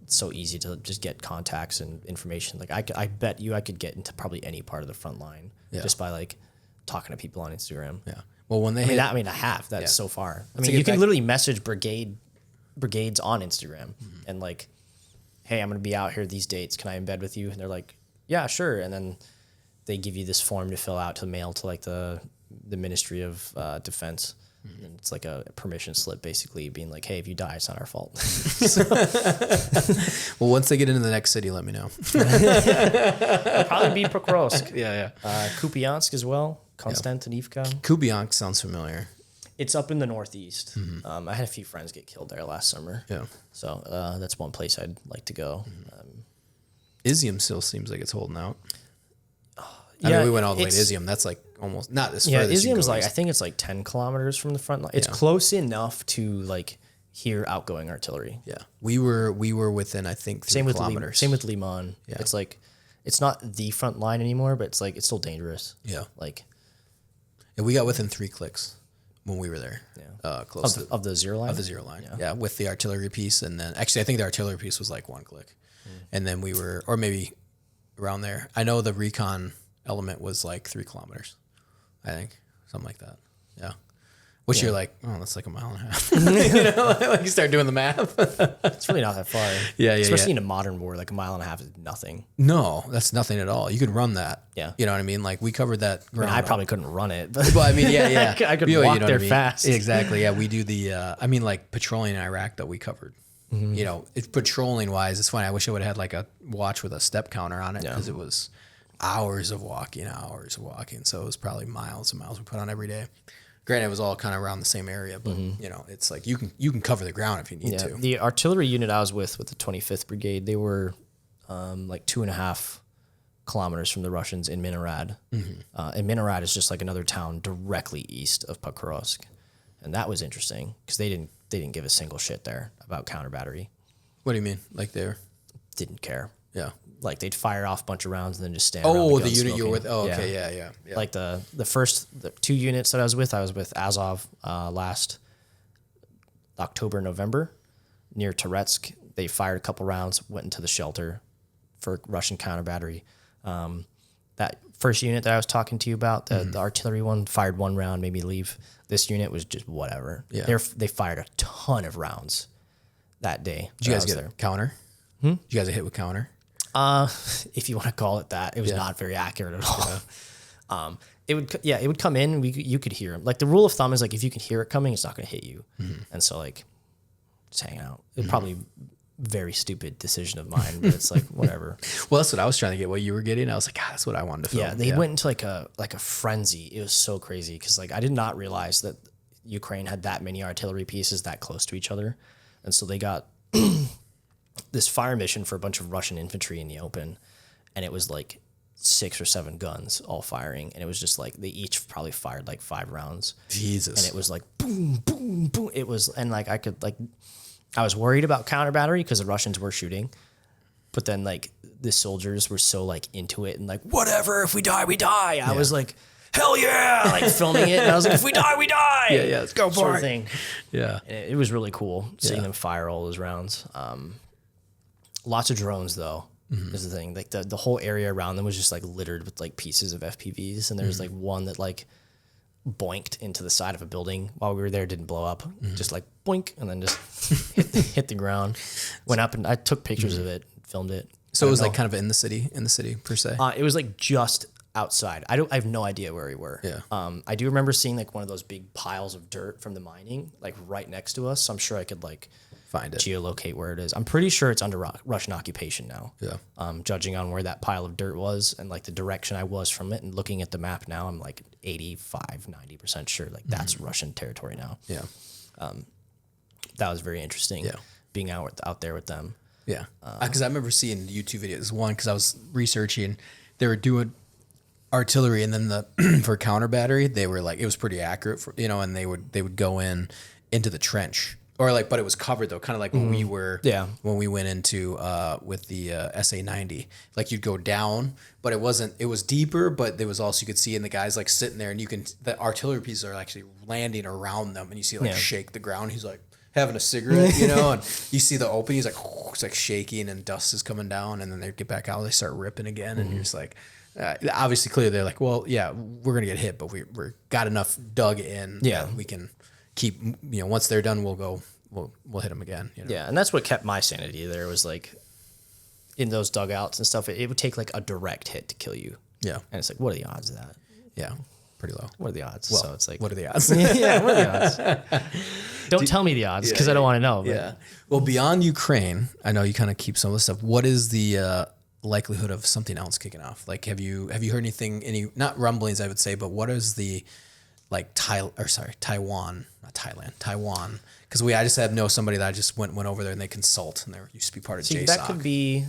It's so easy to just get contacts and information. Like I bet you I could get into probably any part of the front line just by like talking to people on Instagram. Yeah. Well, when they I have that so far. I mean, you can literally message brigades on Instagram and like hey, I'm going to be out here these dates. Can I embed with you? And they're like, yeah, sure. And then they give you this form to fill out to mail to like the Ministry of Defense. And it's like a permission slip, basically being like, hey, if you die, it's not our fault. Well, once they get into the next city, let me know. It'll probably be Pokrovsk. Yeah. Kupiansk as well. Konstantinivka. Kupiansk sounds familiar. It's up in the northeast. I had a few friends get killed there last summer. Yeah. So that's one place I'd like to go. Izium still seems like it's holding out. I mean, we went all the way to Izium. That's like almost not as far as Izium's like, I think it's like 10 kilometers from the front line. It's close enough to like hear outgoing artillery. Yeah. We were within, I think, 3 kilometers. Same with Liman. Yeah. It's like, it's not the front line anymore, but it's like, it's still dangerous. Yeah. Like, and we got within 3 clicks when we were there. Yeah. Close of the zero line? Of the zero line. Yeah. With the artillery piece. And then actually, I think the artillery piece was like 1 click. And then we were, or maybe around there. I know the recon element was like 3 kilometers, I think, something like that. Yeah, which you're like, oh, that's like a mile and a half. You know, like you start doing the math. It's really not that far. Yeah, especially in a modern war, like a mile and a half is nothing. No, that's nothing at all. You could run that. Yeah, you know what I mean. Like we covered that. I probably couldn't run it, but well, I mean, yeah. I could walk there fast. Exactly. Yeah, we do the. I mean, like patrolling in Iraq that we covered. You know, it's patrolling wise. It's funny. I wish I would have had like a watch with a step counter on it because it was hours of walking. So it was probably miles and miles we put on every day. Granted, it was all kind of around the same area, but you know, it's like you can cover the ground if you need to. The artillery unit I was with the 25th Brigade, they were like 2.5 kilometers from the Russians in Minarad. And Minarad is just like another town directly east of Pokrovsk, and that was interesting because they didn't give a single shit there about counter battery. What do you mean? Like they didn't care. Yeah. Like they'd fire off a bunch of rounds and then just stand around. Oh, the unit you were with. Oh, okay. Yeah. Like the 2 units that I was with Azov last October, November near Toretsk. They fired a couple rounds, went into the shelter for Russian counter battery. That first unit that I was talking to you about, the artillery one, fired 1 round, made me leave. This unit was just whatever. Yeah. They fired a ton of rounds that day. Did you guys get a counter? Did you guys hit with counter? If you want to call it that, it was not very accurate at all. It would come in. You could hear them. Like the rule of thumb is like if you can hear it coming, it's not going to hit you. And so like, just hang out. It's probably very stupid decision of mine, but it's like whatever. Well, that's what I was trying to get. What you were getting, I was like, that's what I wanted to film. Yeah, they went into like a frenzy. It was so crazy because like I did not realize that Ukraine had that many artillery pieces that close to each other, and so they got this fire mission for a bunch of Russian infantry in the open, and it was like 6 or 7 guns all firing, and it was just like they each probably fired like 5 rounds. Jesus. And it was like boom, boom, boom. It was, and like I was worried about counter battery because the Russians were shooting, but then like the soldiers were so like into it and like whatever, if we die, we die. I was like, hell yeah, like filming it, and I was like, if we die, we die. Yeah, let's go for it. Thing. Yeah, and it was really cool seeing them fire all those rounds. Lots of drones though. Is the thing. Like the whole area around them was just like littered with like pieces of FPVs, and there's like one that like boinked into the side of a building while we were there. Didn't blow up, just like boink, and then just hit the ground. Went up and I took pictures of it, filmed it. So it was like kind of in the city per se. It was like just outside. I have no idea where we were. Yeah. I do remember seeing like one of those big piles of dirt from the mining like right next to us. So I'm sure I could like find it, geolocate where it is. I'm pretty sure it's under Russian occupation now. Yeah. Judging on where that pile of dirt was and like the direction I was from it, and looking at the map now, I'm like 85-90% sure like that's Russian territory now. Yeah. That was very interesting. Yeah. Being out there with them. Yeah. Because I remember seeing YouTube videos. One, because I was researching, they were doing artillery, and then for counter battery, they were like, it was pretty accurate for, you know, and they would go into the trench. Or like, but it was covered though, kind of like when we were, when we went into with the SA-90, like you'd go down, but it was deeper, but there was also, you could see, and the guys like sitting there, and the artillery pieces are actually landing around them, and you see like shake the ground. He's like having a cigarette, you know, and you see the opening, he's like, it's like shaking, and dust is coming down, and then they get back out, they start ripping again, and you're just like, obviously clearly they're like, well, yeah, we're going to get hit, but we're got enough dug in that we can keep, you know, once they're done, we'll hit them again. You know? Yeah, and that's what kept my sanity there, was like in those dugouts and stuff, it would take like a direct hit to kill you. Yeah. And it's like, what are the odds of that? Yeah. Pretty low. What are the odds? Well, so it's like, what are the odds? yeah, what are the odds? Don't tell me the odds because I don't want to know. But. Yeah. Well, beyond Ukraine, I know you kind of keep some of the stuff. What is the likelihood of something else kicking off? Like, have you heard anything? Any not rumblings, I would say, but what is the like Taiwan, not Thailand, Taiwan? Because I just know somebody that I just went over there and they consult, and they used to be part of JSOC. That could be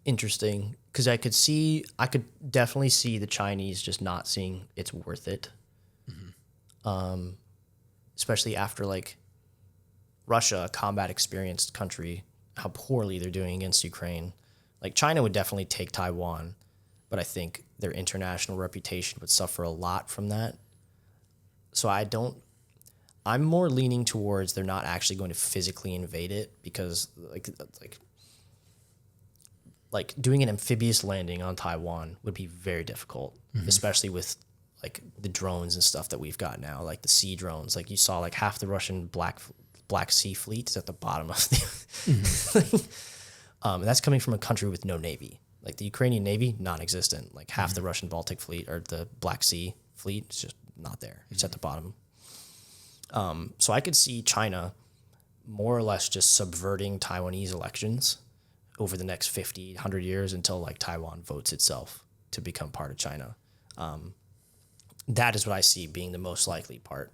interesting because I could definitely see the Chinese just not seeing it's worth it. Mm-hmm. Especially after like Russia, a combat experienced country, how poorly they're doing against Ukraine. Like China would definitely take Taiwan, but I think their international reputation would suffer a lot from that. So I'm more leaning towards they're not actually going to physically invade it because like doing an amphibious landing on Taiwan would be very difficult, especially with like the drones and stuff that we've got now, like the sea drones. Like you saw like half the Russian Black Sea fleet is at the bottom of the and that's coming from a country with no navy. Like the Ukrainian navy, non-existent. Like half the Russian Baltic fleet or the Black Sea fleet is just not there. It's at the bottom. So I could see China more or less just subverting Taiwanese elections over the next 50, 100 years until like Taiwan votes itself to become part of China. That is what I see being the most likely part.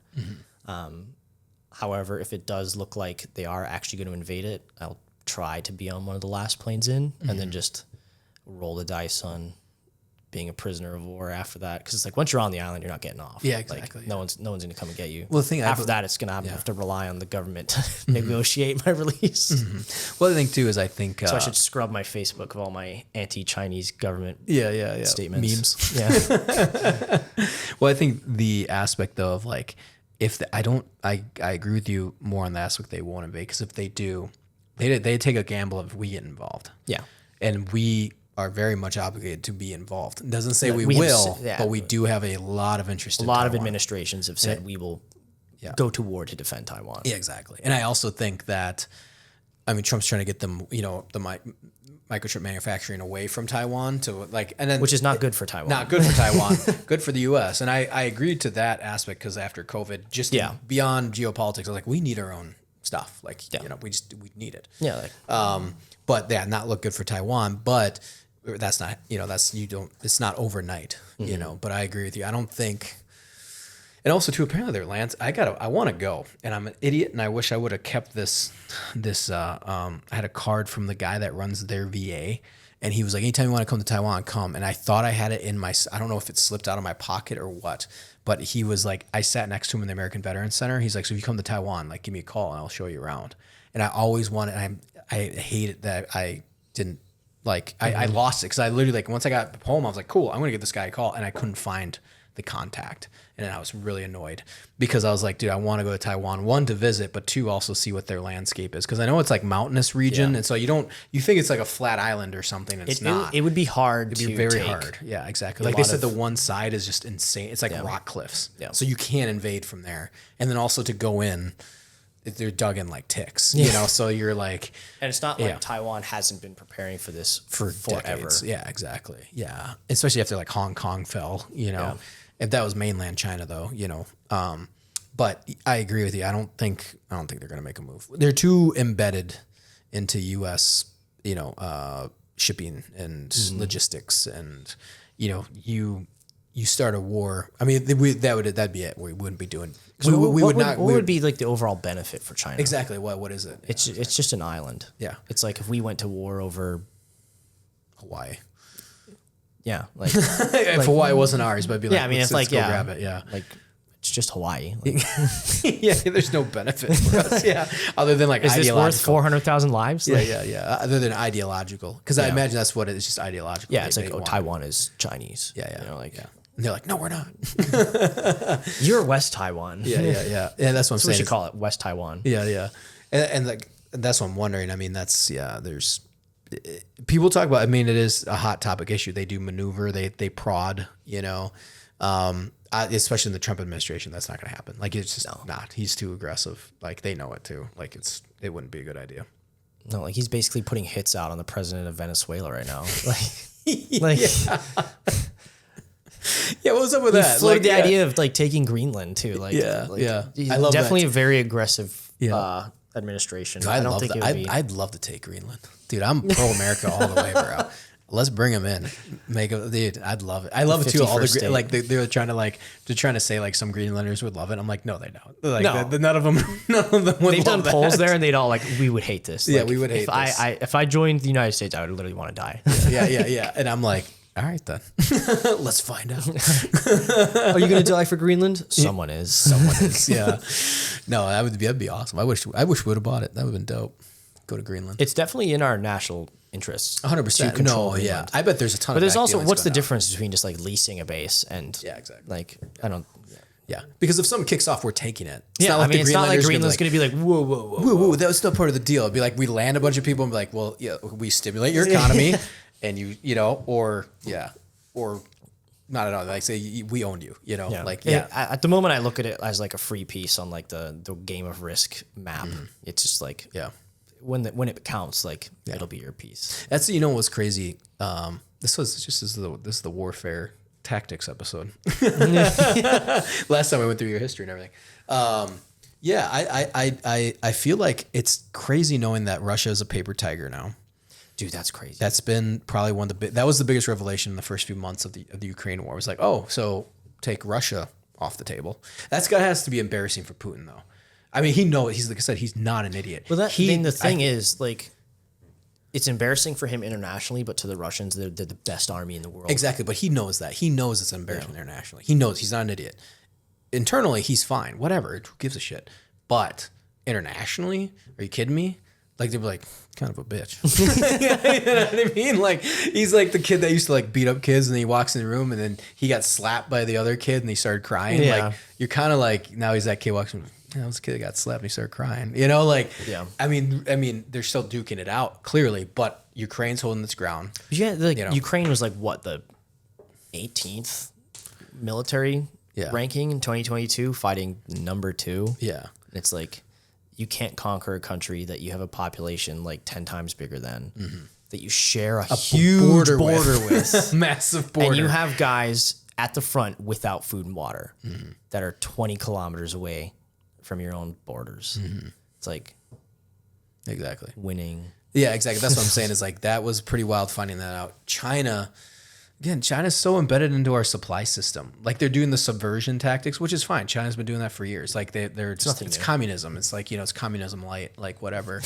However, if it does look like they are actually going to invade it, I'll try to be on one of the last planes in and then just roll the dice on being a prisoner of war after that. Because it's like once you're on the island, you're not getting off. Yeah, exactly. Like, no one's going to come and get you. Well, the thing after that, it's going to have to rely on the government to negotiate my release. Well, the thing too is I think so I should scrub my Facebook of all my anti-Chinese government statements. Memes. Yeah. Well, I think the aspect though of like I agree with you more on the aspect they won't invade because if they do, they take a gamble if we get involved. Yeah. And we are very much obligated to be involved. It doesn't say we will, but we do have a lot of interest in Taiwan. A lot of administrations have said we will go to war to defend Taiwan. Yeah, exactly. And I also think that, I mean, Trump's trying to get them, the microchip manufacturing away from Taiwan to like, and then which is not good for Taiwan. Not good for Taiwan, good for the U.S. And I agreed to that aspect because after COVID, just beyond geopolitics, I was like, we need our own stuff. Like, we need it. Yeah. Like, but not look good for Taiwan, but that's not, it's not overnight, but I agree with you. I don't think, and also too, apparently their lands, I want to go and I'm an idiot and I wish I would have kept this, I had a card from the guy that runs their VA and he was like, anytime you want to come to Taiwan, come. And I thought I had it in my, I don't know if it slipped out of my pocket or what, but he was like, I sat next to him in the American Veterans Center. He's like, so if you come to Taiwan, like give me a call and I'll show you around. And I always wanted, I hate it that I didn't, like, I lost it because I literally, like, once I got home, I was like, cool, I'm going to give this guy a call. And I couldn't find the contact. And I was really annoyed because I was like, dude, I want to go to Taiwan, one, to visit, but two, also see what their landscape is. Because I know it's like mountainous region. And so you think it's like a flat island or something. It's not. It would be hard It'd be very hard. Yeah, exactly. Like they said, the one side is just insane. It's like rock cliffs. Yeah. So you can't invade from there. And then also to go in, they're dug in like ticks, so you're like, and it's not like Taiwan hasn't been preparing for this for forever. Decades. Yeah, exactly. Yeah. Especially after like Hong Kong fell, if that was mainland China though, but I agree with you. I don't think they're going to make a move. They're too embedded into US, shipping and logistics and, you start a war. I mean, that'd be it. We wouldn't be doing. What would be like the overall benefit for China? Exactly. What is it? It's just an island. Yeah. It's like if we went to war over Hawaii. Yeah. Like if Hawaii wasn't ours, but I'd be like, I mean, it's like grab it. Yeah. Like it's just Hawaii. Like, yeah. There's no benefit for us. Yeah. Other than like, is this worth 400,000 lives? Yeah. Yeah. Other than ideological, because I imagine that's what it is. Just ideological. Yeah. It's like Taiwan is Chinese. Yeah. And they're like, no, we're not. You're West Taiwan. Yeah. That's what I'm saying. We should call it West Taiwan. Yeah. And like that's what I'm wondering. I mean, there's people talk about. I mean, it is a hot topic issue. They do maneuver. They prod. Especially in the Trump administration, that's not going to happen. Like it's just not. He's too aggressive. Like they know it too. Like it wouldn't be a good idea. No, like he's basically putting hits out on the president of Venezuela right now. Like, Yeah, what was up with he that? floated the idea of like taking Greenland too. Like, he's I love definitely that. a very aggressive administration. Dude, I don't think that. it would be. I'd love to take Greenland, dude. I'm pro America all the way, bro. Let's bring them in. Dude, I'd love it. I love it too. All the 51st state. like they're trying to say like some Greenlanders would love it. I'm like, no, they don't. Like No. none of them would. They've done love polls that. there, and they'd all like, we would hate this. Yeah, Like, we would hate this. If I joined the United States, I would literally want to die. Yeah. And I'm like, all right then, let's find out. Are you gonna die for Greenland? Someone is. Someone is. Yeah. No, that'd be awesome. I wish we would have bought it. That would have been dope. Go to Greenland. It's definitely in our national interests. 100%. control No, yeah. Greenland. I bet there's a ton. But of there's back also dealings what's the going on. difference between just like leasing a base and exactly. like I don't. Yeah, because if something kicks off, we're taking it. It's Yeah, I mean, it's not like Greenlanders Greenland's gonna be like, whoa, whoa, whoa. whoa, whoa, that was still part of the deal. It'd be like we land a bunch of people and be like, well, yeah, we stimulate your economy, and you know, or not at all. Like say we own you, you know, like At the moment, I look at it as like a free piece on like the game of Risk map. It's just like when it counts, like it'll be your piece. That's what's crazy. This is the warfare tactics episode. Last time I went through your history and everything. I feel like it's crazy knowing that Russia is a paper tiger now. Dude, that's crazy. That's been probably one of that was the biggest revelation in the first few months of the Ukraine war. It was like, oh, so take Russia off the table. Has to be embarrassing for Putin though. I mean, he knows. He's like I said, he's not an idiot. Well, the thing is like, it's embarrassing for him internationally, but to the Russians, they're the best army in the world. Exactly, but he knows that. He knows it's an embarrassment internationally. He knows he's not an idiot. Internally, he's fine. Whatever. Who gives a shit? But internationally, are you kidding me? Like, they'd be like, kind of a bitch. You know what I mean? Like, he's like the kid that used to like beat up kids, and then he walks in the room, and then he got slapped by the other kid, and he started crying. Yeah. Like, you're kind of like, now he's that kid walks in, that was a kid that got slapped and he started crying. You know, like, I mean, they're still duking it out, clearly, but Ukraine's holding its ground. Yeah, like Ukraine was like what, the 18th military ranking in 2022, fighting number 2. Yeah. It's like, you can't conquer a country that you have a population like 10 times bigger than, that you share a huge border with. Massive border. And you have guys at the front without food and water that are 20 kilometers away from your own borders. It's like exactly winning. Yeah, exactly. That's what I'm saying is like, that was pretty wild finding that out. China's so embedded into our supply system. Like they're doing the subversion tactics, which is fine. China's been doing that for years. Like it's communism. It's like, it's communism light, like whatever.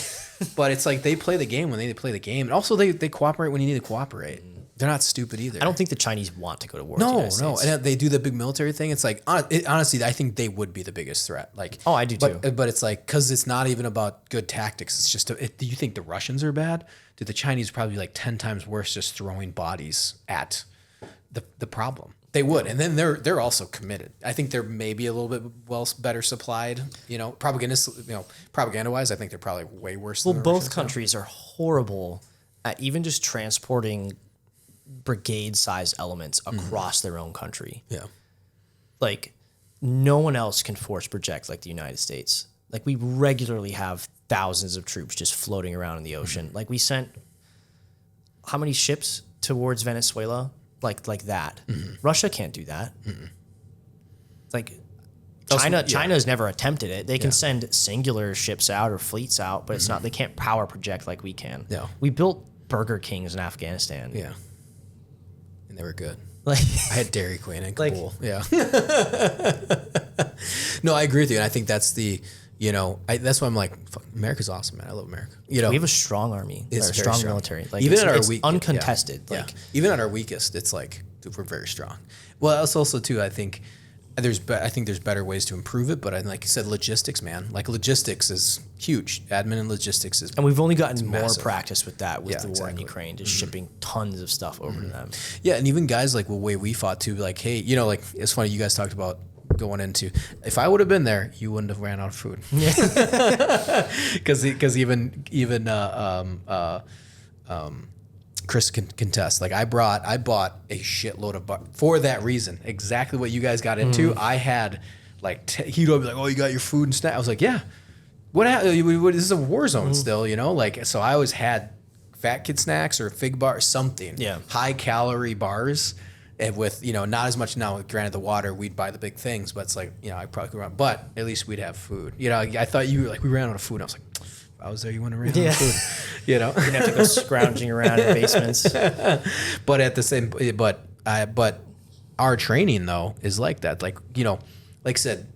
But it's like they play the game when they play the game. And also they cooperate when you need to cooperate. They're not stupid either. I don't think the Chinese want to go to war with the United States. And they do the big military thing. It's like, honestly, I think they would be the biggest threat. Like, I do too. But it's like, because it's not even about good tactics. It's just, do you think the Russians are bad? Dude, the Chinese are probably like 10 times worse just throwing bodies at the problem. They would. And then they're also committed. I think they're maybe a little bit better supplied, propaganda-wise. I think they're probably way worse than the both Russians countries are horrible at even just transporting brigade-sized elements across their own country. Yeah. Like, no one else can force project like the United States. Like, we regularly have thousands of troops just floating around in the ocean. Like, we sent how many ships towards Venezuela? Like that. Russia can't do that. Like, China's never attempted it. They can send singular ships out or fleets out, but it's not. They can't power project like we can. No. We built Burger Kings in Afghanistan. Yeah. And they were good. Like, I had Dairy Queen in Kabul. No, I agree with you. And I think that's that's why I'm like, fuck, America's awesome, man. I love America. we have a strong army. It's a very strong strong. military. Like, even at our it's weak, uncontested. Yeah. Like, even at our weakest, it's like, dude, we're very strong. Well, that's also too, I think there's better ways to improve it, but like you said, logistics, man. Like logistics is huge. Admin and logistics is, and we've only gotten more massive. practice with that with the war in exactly. Ukraine, just shipping tons of stuff over to them. Yeah, and even guys like the way we fought too, like, hey, like it's funny you guys talked about going into, if I would have been there, you wouldn't have ran out of food. Yeah. Because even Chris can contest. Like I bought a shitload of for that reason. Exactly what you guys got into. I had like he'd be like, "Oh, you got your food and snack." I was like, "Yeah." This is a war zone still, you know? Like, so I always had fat kid snacks or fig bar, something. Yeah. High calorie bars. And with, you know, not as much now, granted the water, we'd buy the big things, but it's like, you know, I probably could run, but at least we'd have food. You know, I thought you were like, we ran out of food. I was like, if I was there, you wouldn't run out of food, you know? You'd have to go scrounging around in basements. But at the same, but our training though is like that. Like, you know, like I said,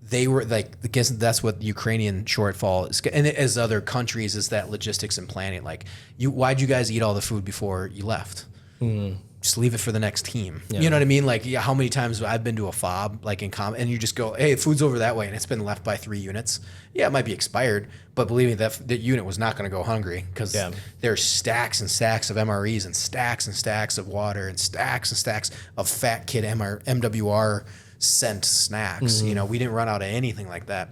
they were like, I guess that's what Ukrainian shortfall is. And as other countries is that logistics and planning. Like why'd you guys eat all the food before you left? Just leave it for the next team. Yeah. You know what I mean? Like, yeah, how many times I've been to a fob, like in and you just go, hey, food's over that way, and it's been left by 3 units. Yeah, it might be expired, but believe me, that unit was not going to go hungry because there's stacks and stacks of MREs and stacks of water and stacks of fat kid MWR sent snacks. You know, we didn't run out of anything like that.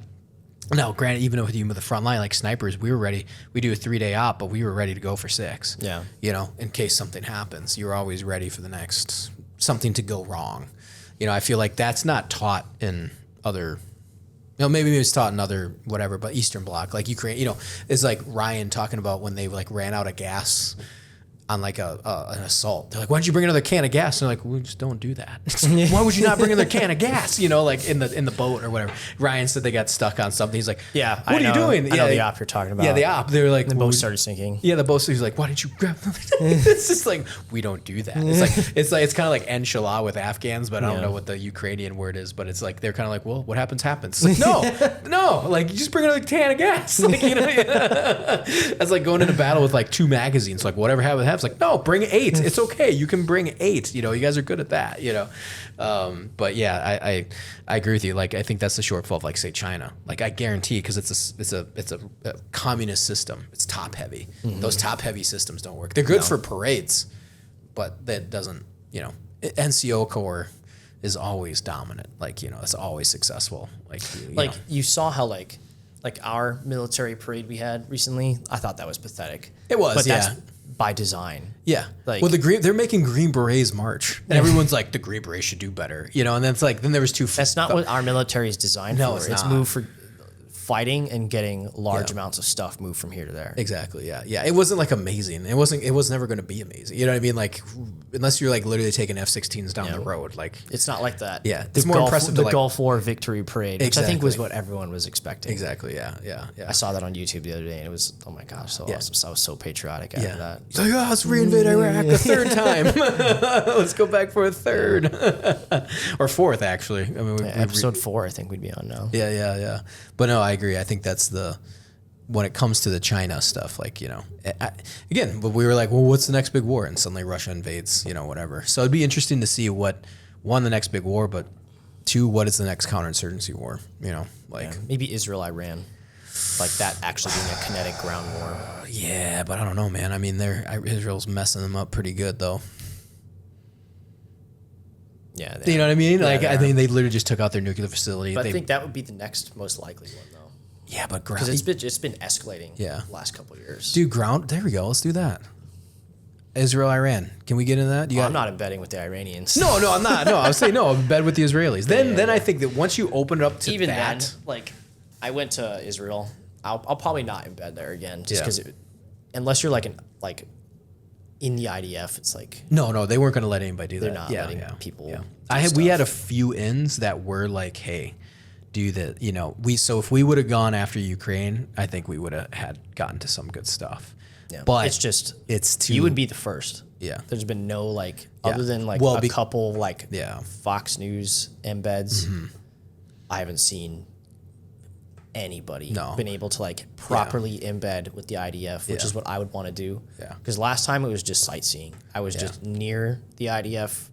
Now, granted, even with the front line, like snipers, we were ready. We do a 3-day op, but we were ready to go for 6. Yeah. You know, in case something happens, you're always ready for the next something to go wrong. You know, I feel like that's not taught in other, you know, maybe it's taught in other whatever, but Eastern Bloc, like Ukraine, you know, it's like Ryan talking about when they like ran out of gas on like an assault. They're like, why don't you bring another can of gas? And they're like, we just don't do that. Why would you not bring another can of gas? You know, like in the boat or whatever. Ryan said they got stuck on something. He's like, yeah, what are you doing? I know the op you're talking about. Yeah, the op. They were like, the boat started sinking. Yeah, the boat. He's like, why didn't you grab? It's just like, we don't do that. It's kind of like inshallah with Afghans, but I don't know what the Ukrainian word is. But it's like they're kind of like, well, what happens happens. It's like, no, like you just bring another can of gas. Like, you know, that's like going into battle with like 2 magazines. Like whatever happens. Like no, bring 8. It's okay. You can bring 8. You know, you guys are good at that. You know, but yeah, I agree with you. Like I think that's the shortfall of like say China. Like I guarantee because it's a communist system. It's top heavy. Those top heavy systems don't work. They're good for parades, but that doesn't. You know, NCO Corps is always dominant. Like you know, it's always successful. Like you saw how like our military parade we had recently. I thought that was pathetic. It was, but that's by design. Yeah. Like, well, they're making Green Berets march. And everyone's like, the Green Berets should do better. You know, and then it's like, then there was 2. That's not what our military is designed for. It's moved for fighting and getting large amounts of stuff moved from here to there. Exactly. Yeah. Yeah. It wasn't like amazing. It was never going to be amazing. You know what I mean? Like, unless you're like literally taking F-16s down the road, like it's not like that. Yeah. It's more impressive the Gulf War victory parade, which I think was what everyone was expecting. Exactly. Yeah. Yeah. Yeah. I saw that on YouTube the other day and it was, oh my gosh, so awesome. So I was so patriotic after that. So yeah, let's reinvade Iraq a 3rd time. Let's go back for a 3rd or 4th, actually. I mean, episode 4, I think we'd be on now. Yeah. Yeah. Yeah. But no, I agree. I think that's when it comes to the China stuff, like, you know, again, but we were like, well, what's the next big war? And suddenly Russia invades, you know, whatever. So it'd be interesting to see what, 1, the next big war, but 2, what is the next counterinsurgency war? You know, like maybe Israel, Iran, like that actually being a kinetic ground war. Yeah, but I don't know, man. I mean, Israel's messing them up pretty good though. Yeah, you know what I mean? Yeah, like I think they literally just took out their nuclear facility. But I think that would be the next most likely one, though. Yeah, but because it's been escalating. The last couple of years. Dude, there we go. Let's do that. Israel, Iran. Can we get into that? I'm not embedding with the Iranians. No, I'm not. No, I was saying no. I'm in bed with the Israelis. Then I think that once you open it up to even that, then, like I went to Israel. I'll probably not embed there again, just because unless you're like in the IDF, it's like no, they weren't going to let anybody do that. They're not letting people. Yeah. We had a few ins that were like, hey, do that. You know, so if we would have gone after Ukraine, I think we would have gotten to some good stuff. Yeah, but it's too. You would be the first. Yeah, there's been no other than a couple Fox News embeds. Mm-hmm. I haven't seen anybody been able to properly embed with the IDF, which is what I would want to do. Yeah. Because last time it was just sightseeing. I was just near the IDF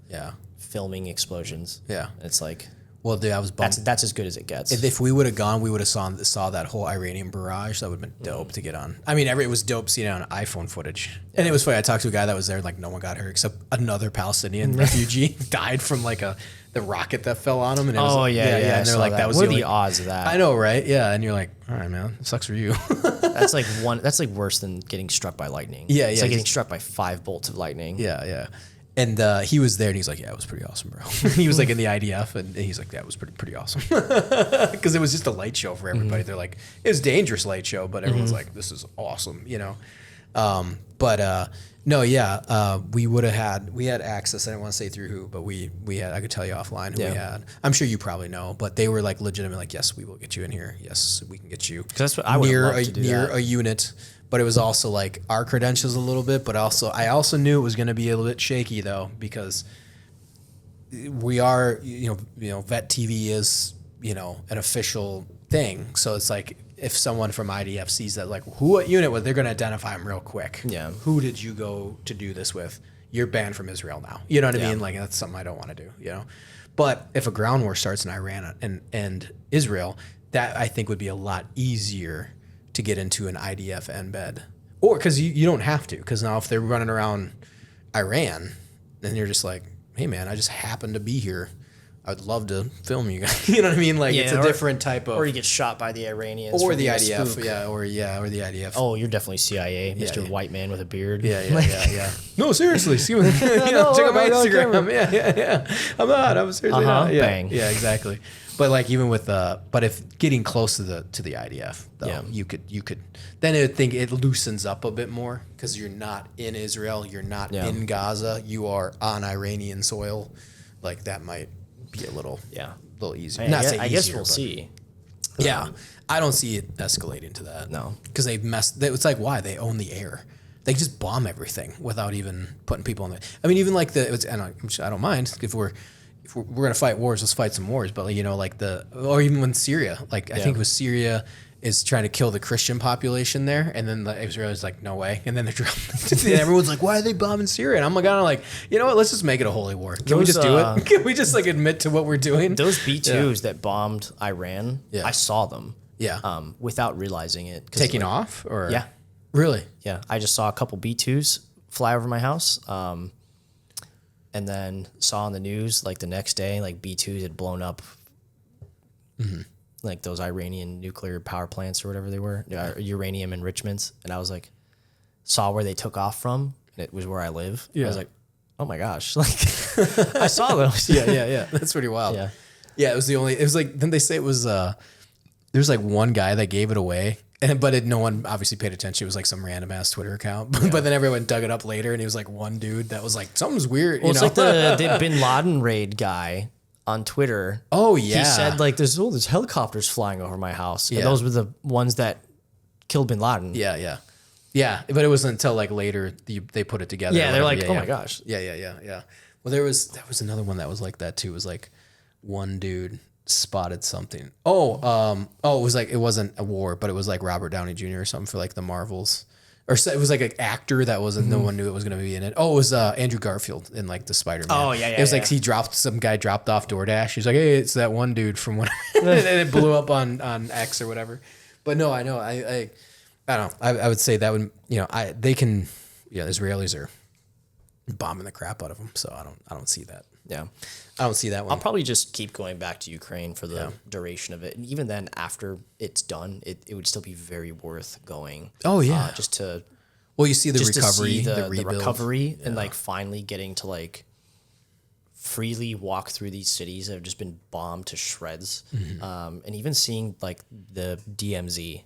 filming explosions. Yeah. And it's like, well, dude, I was bummed. That's as good as it gets. If we would have gone, we would have saw that whole Iranian barrage. That would have been dope to get on. I mean, it was dope seeing it on iPhone footage. Yeah. And it was funny. I talked to a guy that was there, like no one got hurt except another Palestinian refugee died from the rocket that fell on him. And it was, and they're like, that was what are the odds of that? I know, right? Yeah, and you're like, all right, man, it sucks for you. That's like worse than getting struck by lightning. Yeah, it's like getting struck by 5 bolts of lightning. Yeah, yeah. And he was there, and he's like, "Yeah, it was pretty awesome, bro." He was like in the IDF, and he's like, "Yeah, it was pretty awesome," because it was just a light show for everybody. They're like, "It was a dangerous light show," but everyone's like, "This is awesome," you know. No, yeah, we had access. I didn't want to say through who, but we had. I could tell you offline who we had. I'm sure you probably know, but they were like legitimate. Like, yes, we will get you in here. Yes, we can get you. Because that's what I would love to do. Near a unit. But it was also like our credentials a little bit, but I also knew it was going to be a little bit shaky though, because we are, Vet TV is, an official thing. So it's like if someone from IDF sees that, like, what unit was, they're going to identify them real quick. Yeah. Who did you go to do this with? You're banned from Israel now. You know what I mean? Like, that's something I don't want to do, But if a ground war starts in Iran and Israel, that I think would be a lot easier to get into an IDF embed, or because you don't have to, because now if they're running around Iran, then you're just like, hey man, I just happen to be here. I'd love to film you guys. You know what I mean? Like, it's a different type of, or you get shot by the Iranians, or the IDF, or the IDF. Oh, you're definitely CIA, Mr. White Man with a beard. Yeah. No, seriously, check out my Instagram. Yeah. I'm seriously not. Yeah, bang. Yeah, exactly. But like even with but if getting close to the IDF though, you could then I think it loosens up a bit more, because you're not in Israel, you're not in Gaza, you are on Iranian soil. Like, that might be a little easier. I guess we'll see. Yeah, I don't see it escalating to that. No, because it's like, why? They own the air. They just bomb everything without even putting people on the. I mean, even like I don't mind if we're gonna fight wars, let's fight some wars. But or even when Syria, I think it was Syria is trying to kill the Christian population there, and then the Israelis like, no way, and then they're and everyone's like, why are they bombing Syria? And I'm like, you know what? Let's just make it a holy war. Can we just do it? Can we just admit to what we're doing? Those B-2s that bombed Iran, I saw them. Yeah. Without realizing it. Taking off, or really? Yeah, I just saw a couple B-2s fly over my house. And then saw on the news, the next day, B-2s had blown up, those Iranian nuclear power plants or whatever they were, uranium enrichments. And I was like, saw where they took off from, and it was where I live. Yeah. I was like, oh my gosh, I saw those. Yeah. That's pretty wild. Yeah. It was then they say it was, there's one guy that gave it away. But no one obviously paid attention. It was some random ass Twitter account. But then everyone dug it up later, and he was one dude that was something's weird. Well, it's the Bin Laden raid guy on Twitter. Oh yeah, he said there's helicopters flying over my house, and those were the ones that killed Bin Laden. Yeah. But it wasn't until later they put it together. Yeah, they're oh my gosh. Yeah. Well, there was another one that was like that too. It was one dude spotted something. It was it wasn't a war, but it was Robert Downey Jr. or something for the Marvels, or it was an actor that wasn't. No one knew it was going to be in it. Oh, it was Andrew Garfield in the Spider-Man. Oh yeah. It was some guy dropped off DoorDash. He's like, hey, it's that one dude from what, and it blew up on X or whatever. But no, I know. I don't know. I would say that would they can. Yeah, Israelis are bombing the crap out of them. So I don't see that. Yeah. I don't see that one. I'll probably just keep going back to Ukraine for the duration of it. And even then, after it's done, it would still be very worth going. Oh, yeah. Just to... Well, you see the recovery, the rebuild. recovery, and finally getting to freely walk through these cities that have just been bombed to shreds. And even seeing the DMZ,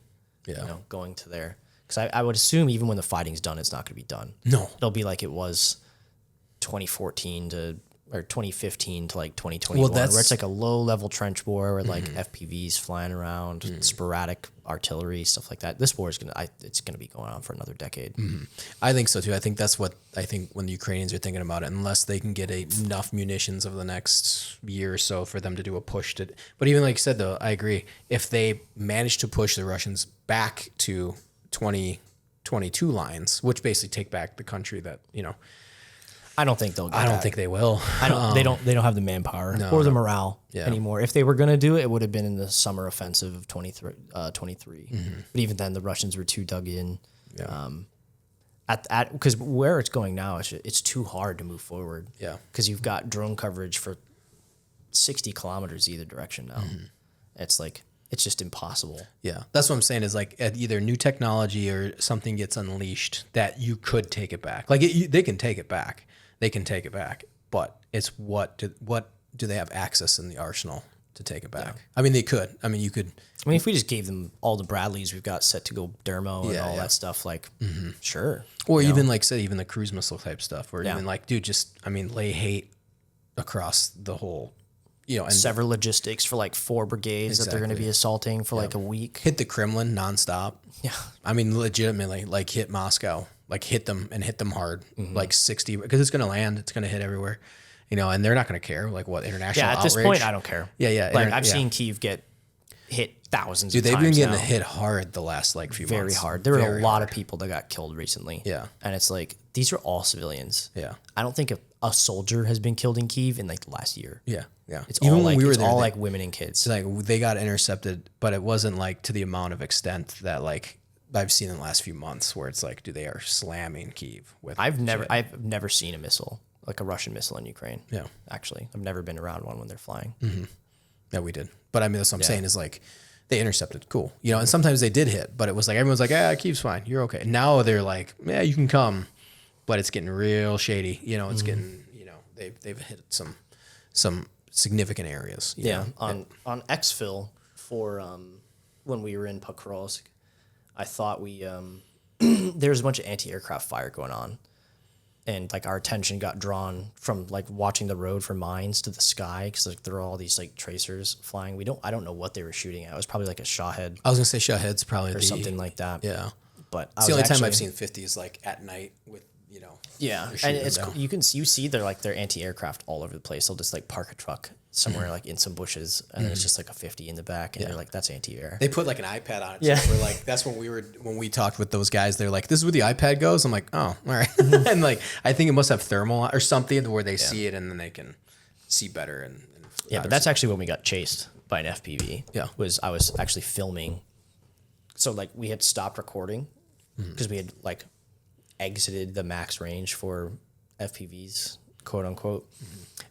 going to there. Because I would assume even when the fighting's done, it's not going to be done. No. It'll be like it was 2014 or 2015 to 2021, where it's a low level trench war with FPVs flying around, sporadic artillery, stuff like that. This war is it's gonna be going on for another decade. I think so too. I think that's what when the Ukrainians are thinking about it, unless they can get enough munitions over the next year or so for them to do a push to. But even like you said though, I agree. If they manage to push the Russians back to 2022 lines, which basically take back the country that I don't think they'll. I don't think they will. They don't have the manpower or the morale anymore. If they were going to do it, it would have been in the summer offensive of 23. But even then, the Russians were too dug in. Because where it's going now, it's too hard to move forward. Yeah. Because you've got drone coverage for 60 kilometers either direction now. It's it's just impossible. Yeah, that's what I'm saying is either new technology or something gets unleashed that you could take it back. They can take it back. they can take it back. But it's what do they have access in the arsenal to take it back? I mean, they could. I mean, you could. I mean, if we just gave them all the Bradleys we've got set to go dermo and all that stuff, like, sure. Or even like say even the cruise missile type stuff, or Yeah. even like, dude, just I mean, lay hate across the whole, you know, and Several logistics for like 4 brigades that they're going to be assaulting for like a week. hit the Kremlin nonstop. Yeah. I mean, legitimately, like hit Moscow, like hit them and hit them hard, like 60, because it's going to land, it's going to hit everywhere, you know, and they're not going to care like what international Yeah, at this outrage. point, I don't care. Yeah, yeah. Like I've seen Kyiv get hit thousands of Dude, times they've been getting now. hit hard the last like few Very months. hard. There were Very a lot hard. of people that got killed recently. Yeah. And it's like, these are all civilians. Yeah. I don't think a soldier has been killed in Kyiv in like the last year. Yeah, yeah. It's Even all when like, we were it's there, all they, like women and kids. like they got intercepted, but it wasn't like to the amount of extent that like I've seen in the last few months, where it's like, dude, they are slamming Kyiv with. I've never seen a missile, like a Russian missile in Ukraine. Yeah. Actually, I've never been around one when they're flying. Yeah, we did. But I mean, that's what I'm saying is like they intercepted. Cool. You know, and sometimes they did hit, but it was like everyone's like, yeah, Kyiv's fine. You're okay. Now they're like, yeah, you can come, but it's getting real shady. You know, it's getting, you know, they've hit some significant areas. You Yeah. know? On exfil for when we were in Pokrovsk, I thought we there was a bunch of anti-aircraft fire going on. And like our attention got drawn from like watching the road for mines to the sky, because like there were all these like tracers flying. I don't know what they were shooting at. It was probably like a Shahid I was gonna say Shahed's probably or something like that. Yeah. But It's the only time I've seen 50s like at night with, you know. Yeah, they're and shooting it's them down. you see they're like they're anti-aircraft all over the place. They'll just like park a truck somewhere like in some bushes, and then it's just like a 50 in the back, and they're like, that's anti-air. They put like an iPad on it. Yeah. So we're like, that's when we talked with those guys. They're like, this is where the iPad goes. I'm like, oh, all right. And like, I think it must have thermal or something where they see it and then they can see better. And Yeah, but that's actually when we got chased by an FPV. Yeah. I was actually filming. So like we had stopped recording because we had like exited the max range for FPVs, quote unquote.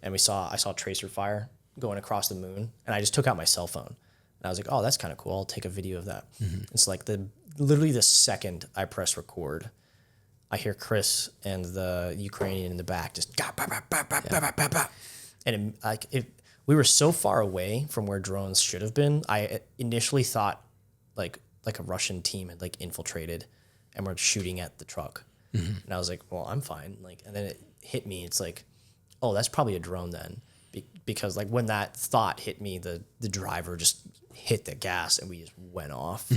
And I saw tracer fire going across the moon, and I just took out my cell phone. And I was like, oh, that's kind of cool. I'll take a video of that. It's like literally the second I press record, I hear Chris and the Ukrainian in the back just bah, bah, bah, bah, bah, bah, bah, bah, bah. And we were so far away from where drones should have been. I initially thought like a Russian team had like infiltrated and were shooting at the truck. And I was like, well, I'm fine. Like, and then it hit me. It's like, oh, that's probably a drone then. Because like when that thought hit me, the driver just hit the gas and we just went off.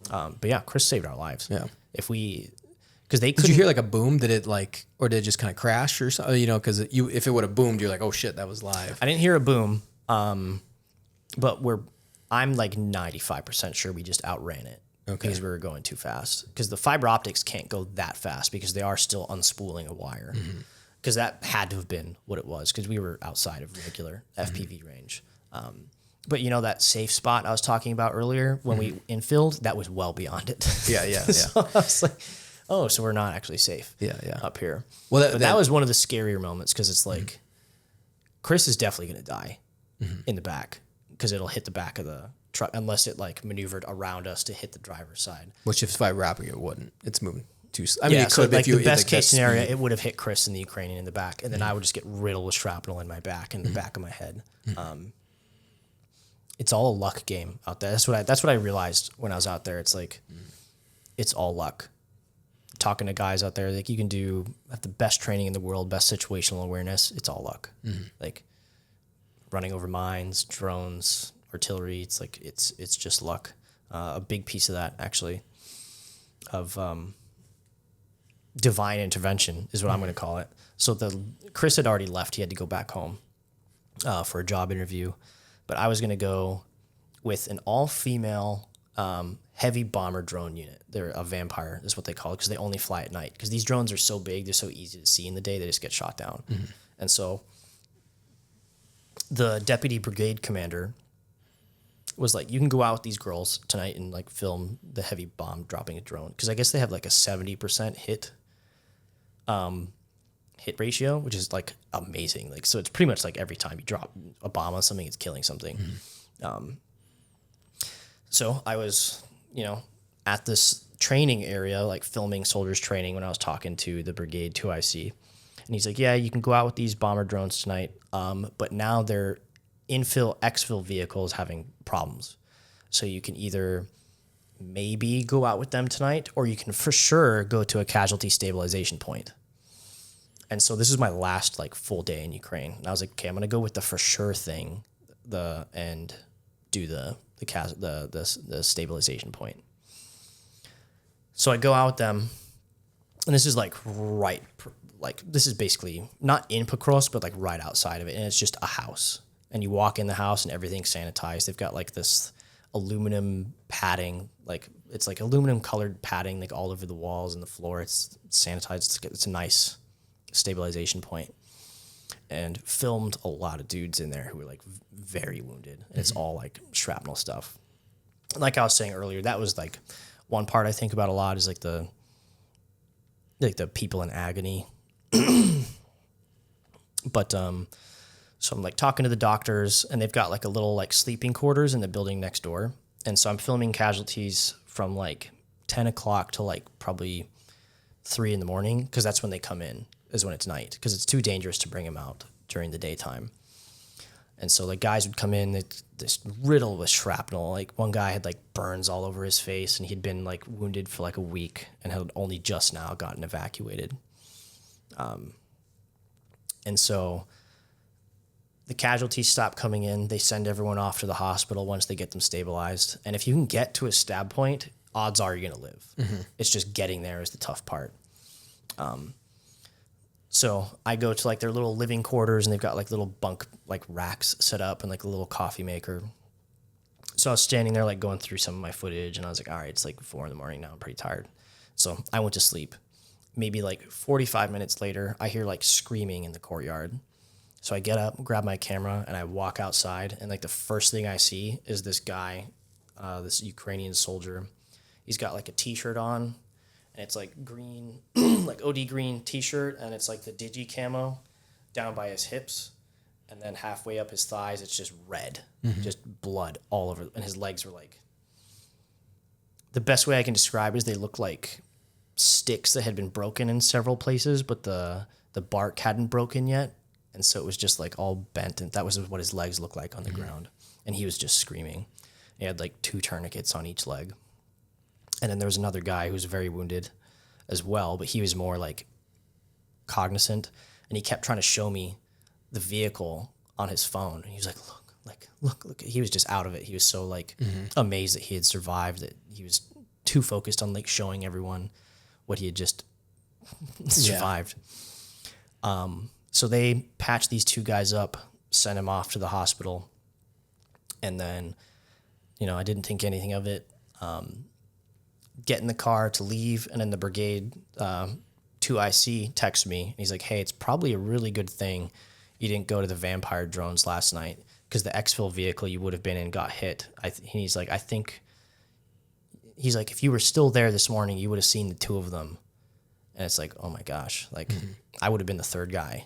But yeah, Chris saved our lives. Yeah. Because they Did couldn't. you hear like a boom? Did it like, or did it just kind of crash or something? You know, because if it would have boomed, you're like, oh shit, that was live. I didn't hear a boom. But I'm like 95% sure we just outran it. Okay. Because we were going too fast. Because the fiber optics can't go that fast because they are still unspooling a wire. Because that had to have been what it was, because we were outside of regular FPV range. But you know that safe spot I was talking about earlier when we infilled, that was well beyond it. Yeah, yeah, So I was like, oh, so we're not actually safe Yeah, yeah. up here. Well, But that was one of the scarier moments, because it's like, Chris is definitely going to die in the back, because it'll hit the back of the truck unless it like maneuvered around us to hit the driver's side. Which if by wrapping it wouldn't. It's moving too. I mean, Yeah, it so could like if you the best like, case that scenario, speed. it would have hit Chris and the Ukrainian in the back, and then I would just get riddled with shrapnel in my back and the back of my head. It's all a luck game out there. That's what I realized when I was out there. It's like it's all luck. Talking to guys out there, like you can have the best training in the world, best situational awareness. It's all luck. Like running over mines, drones, artillery. It's like it's just luck. A big piece of that actually of divine intervention is what I'm going to call it. So Chris had already left. He had to go back home for a job interview, but I was going to go with an all-female heavy bomber drone unit. They're a vampire is what they call it, because they only fly at night. Because these drones are so big, they're so easy to see in the day, they just get shot down. And so the deputy brigade commander was like, you can go out with these girls tonight and like film the heavy bomb dropping a drone, because I guess they have like a 70% hit ratio, which is like amazing. Like, so it's pretty much like every time you drop a bomb on something, it's killing something. So I was, at this training area, like filming soldiers training when I was talking to the brigade 2IC, and And he's like, yeah, you can go out with these bomber drones tonight. But now their exfil vehicle is having problems. So you can either maybe go out with them tonight, or you can for sure go to a casualty stabilization point. And so this is my last like full day in Ukraine. And I was like, okay, I'm going to go with the for sure thing, and do the stabilization point. So I go out with them, and this is like this is basically not in Pokrovsk, but like right outside of it. And it's just a house, and you walk in the house and everything's sanitized. They've got like this aluminum padding, like it's like aluminum colored padding, like all over the walls and the floor. It's sanitized. It's a nice stabilization point, and filmed a lot of dudes in there who were like very wounded. And it's all like shrapnel stuff. Like I was saying earlier, that was like one part I think about a lot, is like the people in agony. But so I'm like talking to the doctors, and they've got like a little like sleeping quarters in the building next door. And so I'm filming casualties from like 10 o'clock to like probably 3 a.m, because that's when they come in, is when it's night, because it's too dangerous to bring them out during the daytime. And so like guys would come in, this riddled with shrapnel. Like one guy had like burns all over his face, and he'd been like wounded for like a week and had only just now gotten evacuated. And so the casualties stop coming in. They send everyone off to the hospital once they get them stabilized. And if you can get to a stab point, odds are you're going to live. Mm-hmm. It's just getting there is the tough part. So I go to like their little living quarters, and they've got like little bunk like racks set up and like a little coffee maker. So I was standing there like going through some of my footage, and I was like, all right, it's like 4 a.m. now. I'm pretty tired. So I went to sleep. Maybe like 45 minutes later, I hear like screaming in the courtyard. So I get up, grab my camera, and I walk outside. And like the first thing I see is this guy, this Ukrainian soldier. He's got like a t-shirt on, and it's like green, like OD green t-shirt, and it's like the digi camo down by his hips, and then halfway up his thighs, it's just red, just blood all over, and his legs were like, the best way I can describe it is they look like sticks that had been broken in several places, but the bark hadn't broken yet, and so it was just like all bent, and that was what his legs looked like on the ground, and he was just screaming. He had like 2 tourniquets on each leg. And then there was another guy who was very wounded as well, but he was more like cognizant, and he kept trying to show me the vehicle on his phone. And he was like, look. He was just out of it. He was so like amazed that he had survived, that he was too focused on like showing everyone what he had just survived. So they patched these 2 guys up, sent him off to the hospital. And then, I didn't think anything of it. Get in the car to leave, and then the brigade 2IC texts me, and he's like, hey, it's probably a really good thing you didn't go to the vampire drones last night, because the exfil vehicle you would have been in got hit. He's like, if you were still there this morning, you would have seen the 2 of them. And it's like, oh my gosh, like I would have been the 3rd guy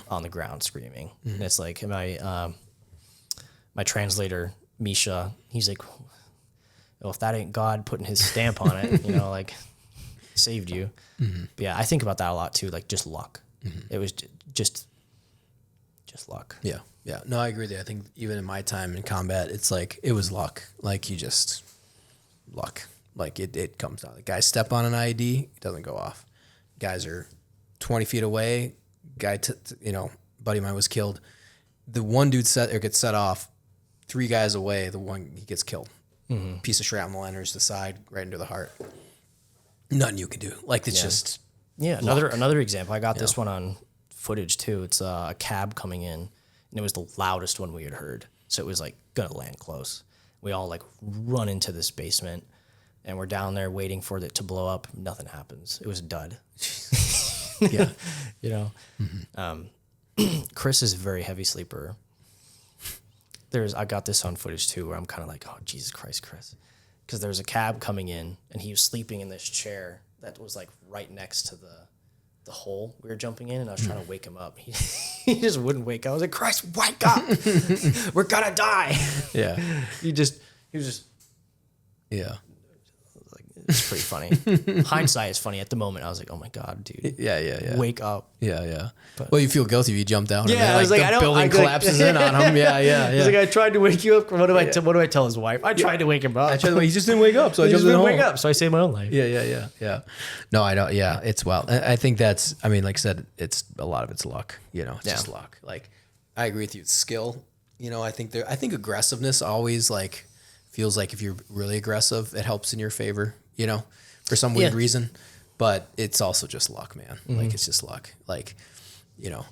on the ground screaming. And it's like, my translator, Misha, he's like, well, if that ain't God putting his stamp on it, like saved you. But yeah, I think about that a lot too. Like just luck. It was just luck. Yeah. Yeah. No, I agree with you. I think even in my time in combat, it's like, it was luck. Like you just luck. Like it comes out. The guys step on an IED, it doesn't go off. Guys are 20 feet away. Buddy of mine was killed. The one dude gets set off 3 guys away. The one, he gets killed. Piece of shrapnel enters the side right into the heart. Nothing you can do. Like it's just another example. I got this one on footage too. It's a cab coming in, and it was the loudest one we had heard. So it was like gonna land close. We all like run into this basement, and we're down there waiting for it to blow up. Nothing happens. It was a dud. Chris is a very heavy sleeper. I got this on footage too, where I'm kind of like, oh, Jesus Christ, Chris. Because there's a cab coming in, and he was sleeping in this chair that was like right next to the hole we were jumping in, and I was trying to wake him up. He just wouldn't wake up. I was like, Christ, wake up. We're gonna die. Yeah. He was just. Yeah. Like, It's pretty funny. Hindsight is funny. At the moment, I was like, "Oh my god, dude! Yeah. Wake up!" Yeah. Well, you feel guilty if you jump down. Yeah, and then, I was like, the I don't. building collapses in on him. Yeah. He's like, I tried to wake you up. What do I tell his wife? I tried to wake him up. He just didn't wake up, so I He jumped just in the didn't wake hole. up, so I saved my own life. Yeah. No, I don't. Yeah, it's wild. I think that's. I mean, like I said, it's a lot of it's luck. It's just luck. Like, I agree with you. It's skill. I think aggressiveness always like feels like if you're really aggressive, it helps in your favor. For some weird reason, but it's also just luck, man. Like it's just luck. Like,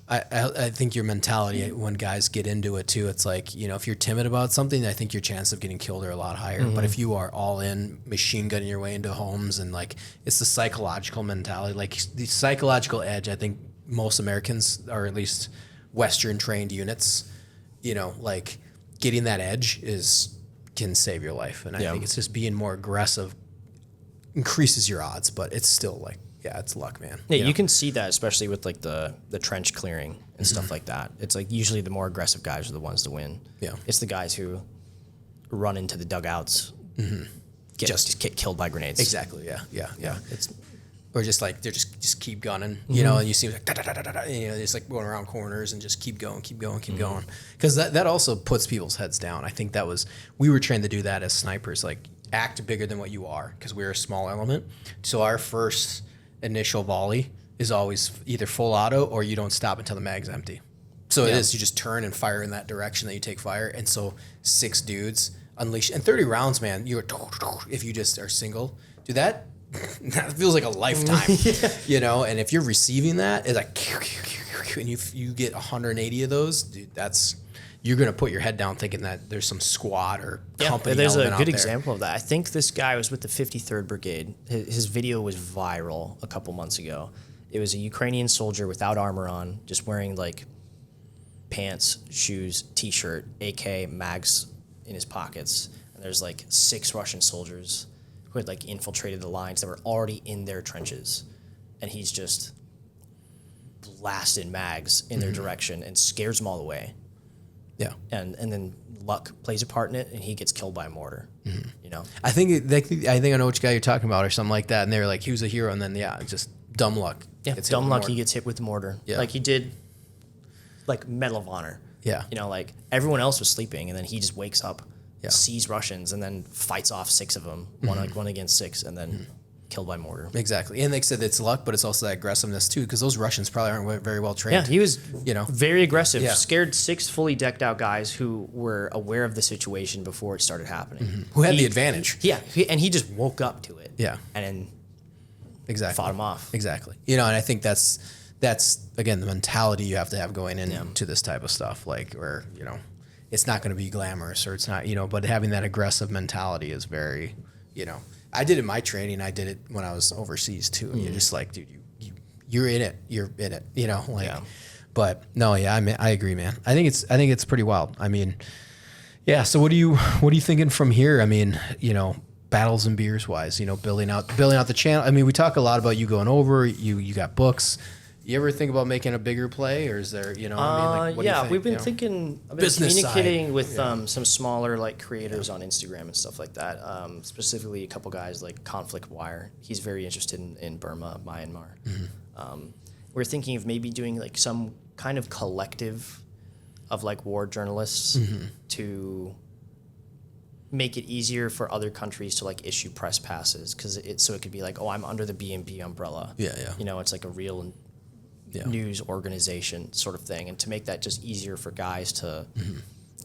I think your mentality when guys get into it too, it's like, if you're timid about something, I think your chance of getting killed are a lot higher. But if you are all in, machine gunning your way into homes, and like, it's the psychological mentality, like the psychological edge. I think most Americans, or at least Western trained units, like getting that edge can save your life. And I think it's just being more aggressive increases your odds, but it's still like, it's luck, man. Yeah, you can see that, especially with like the trench clearing and stuff like that. It's like usually the more aggressive guys are the ones to win. Yeah, it's the guys who run into the dugouts, get killed by grenades. Exactly. Yeah. Or just like they just keep gunning, and you see like it's like going around corners and just keep going, because that also puts people's heads down. I think we were trained to do that as snipers, like act bigger than what you are, because we're a small element. So our first initial volley is always either full auto or you don't stop until the mag's empty. So it is, you just turn and fire in that direction that you take fire. And so 6 dudes unleash, and 30 rounds, man, if you just are single, do that feels like a lifetime, and if you're receiving that, it's like, and you get 180 of those, dude, you're going to put your head down thinking that there's some squad or company. There's a good there. example of that. I think this guy was with the 53rd Brigade. His video was viral a couple months ago. It was a Ukrainian soldier without armor on, just wearing like pants, shoes, t-shirt, AK, mags in his pockets. And there's like 6 Russian soldiers who had like infiltrated the lines that were already in their trenches. And he's just blasted mags in their direction and scares them all away. Yeah, and then luck plays a part in it, and he gets killed by a mortar. I think I know which guy you're talking about, or something like that. And they were like, he was a hero, and then just dumb luck. Yeah, dumb luck. He gets hit with the mortar. Yeah, like he did, like Medal of Honor. Yeah, like everyone else was sleeping, and then he just wakes up, sees Russians, and then fights off 6 of them, one against 6, and then killed by mortar. Exactly. And they said it's luck, but it's also that aggressiveness too, because those Russians probably aren't very well trained. Yeah, he was very aggressive. Yeah. Scared 6 fully decked out guys who were aware of the situation before it started happening. Who had the advantage. And he just woke up to it. Yeah. And then fought him off. Exactly. And I think that's again the mentality you have to have going into this type of stuff, like where, it's not going to be glamorous, or it's not, but having that aggressive mentality is very, I did it in my training. I did it when I was overseas too. And you're just like, dude, you're in it. You're in it. But no, I agree, man. I think it's pretty wild. I mean, yeah. So what are you thinking from here? I mean, battles and beers wise, building out the channel. I mean, we talk a lot about you going over. You got books. You ever think about making a bigger play, or is there, what do you think? We've been thinking, I've been communicating with some smaller like creators on Instagram and stuff like that. Specifically, a couple guys like Conflict Wire. He's very interested in Burma, Myanmar. We're thinking of maybe doing like some kind of collective of like war journalists to make it easier for other countries to like issue press passes, because it could be like, I'm under the B&B umbrella. It's like a real news organization sort of thing, and to make that just easier for guys to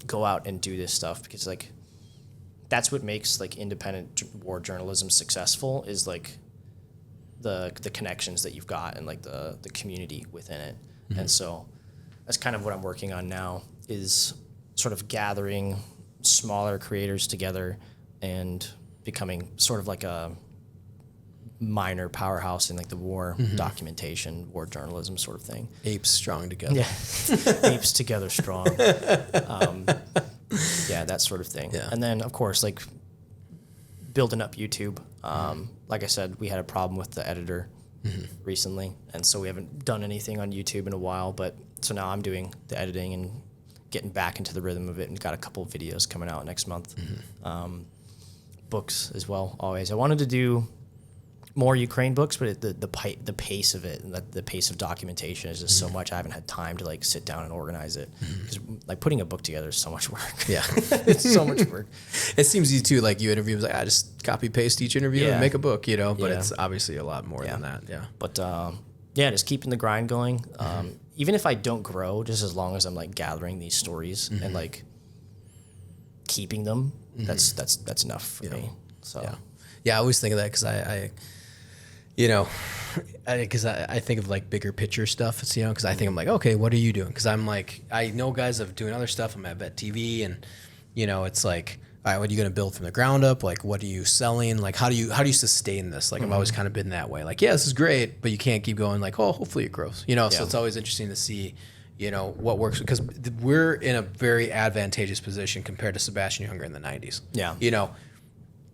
go out and do this stuff, because like that's what makes like independent war journalism successful, is like the connections that you've got and like the community within it. And so that's kind of what I'm working on now, is sort of gathering smaller creators together and becoming sort of like a minor powerhouse in like the war documentation, war journalism sort of thing. Apes strong together. Yeah, apes together strong. That sort of thing. Yeah. And then of course, like building up YouTube. Like I said, we had a problem with the editor recently, and so we haven't done anything on YouTube in a while. But so now I'm doing the editing and getting back into the rhythm of it, and got a couple of videos coming out next month. Books as well. Always, I wanted to do more Ukraine books, but the pace of it and the pace of documentation is just so much. I haven't had time to like sit down and organize it because like putting a book together is so much work. Yeah. It's so much work. It seems easy too. Like you interview, like I just copy paste each interview and make a book, you know. But Yeah. it's obviously a lot more than that. Yeah. But yeah, just keeping the grind going. Even if I don't grow, just as long as I'm like gathering these stories and like keeping them, that's enough for me. So Yeah, I always think of that because I you know, because I think of like bigger picture stuff, you know, because I think I'm like, okay, what are you doing? Because I'm like, I know guys of doing other stuff. I'm at Vet TV, and you know, it's like, all right, what are you going to build from the ground up? Like, what are you selling? Like, how do you sustain this? Like, I've always kind of been that way. Like, yeah, this is great, but you can't keep going. Like, oh, hopefully it grows. You know, so it's always interesting to see, you know, what works because we're in a very advantageous position compared to Sebastian Younger in the '90s. Yeah, you know,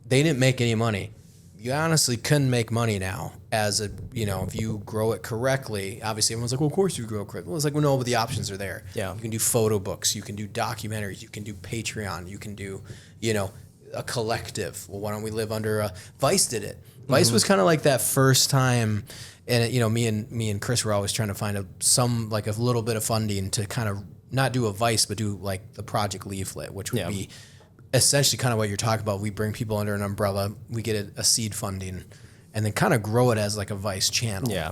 they didn't make any money. You honestly couldn't make money now as a, you know, if you grow it correctly. Obviously, everyone's like, well, of course you grow correctly. Well, it's like, well, no, but the options are there. Yeah. You can do photo books. You can do documentaries. You can do Patreon. You can do, you know, a collective. Well, why don't we live under Vice did it. Vice was kind of like that first time. And, you know, me and Chris were always trying to find a little bit of funding to kind of not do a Vice, but do like the Project Leaflet, which would be essentially kind of what you're talking about. We bring people under an umbrella, we get a seed funding, and then kind of grow it as like a Vice channel. Yeah.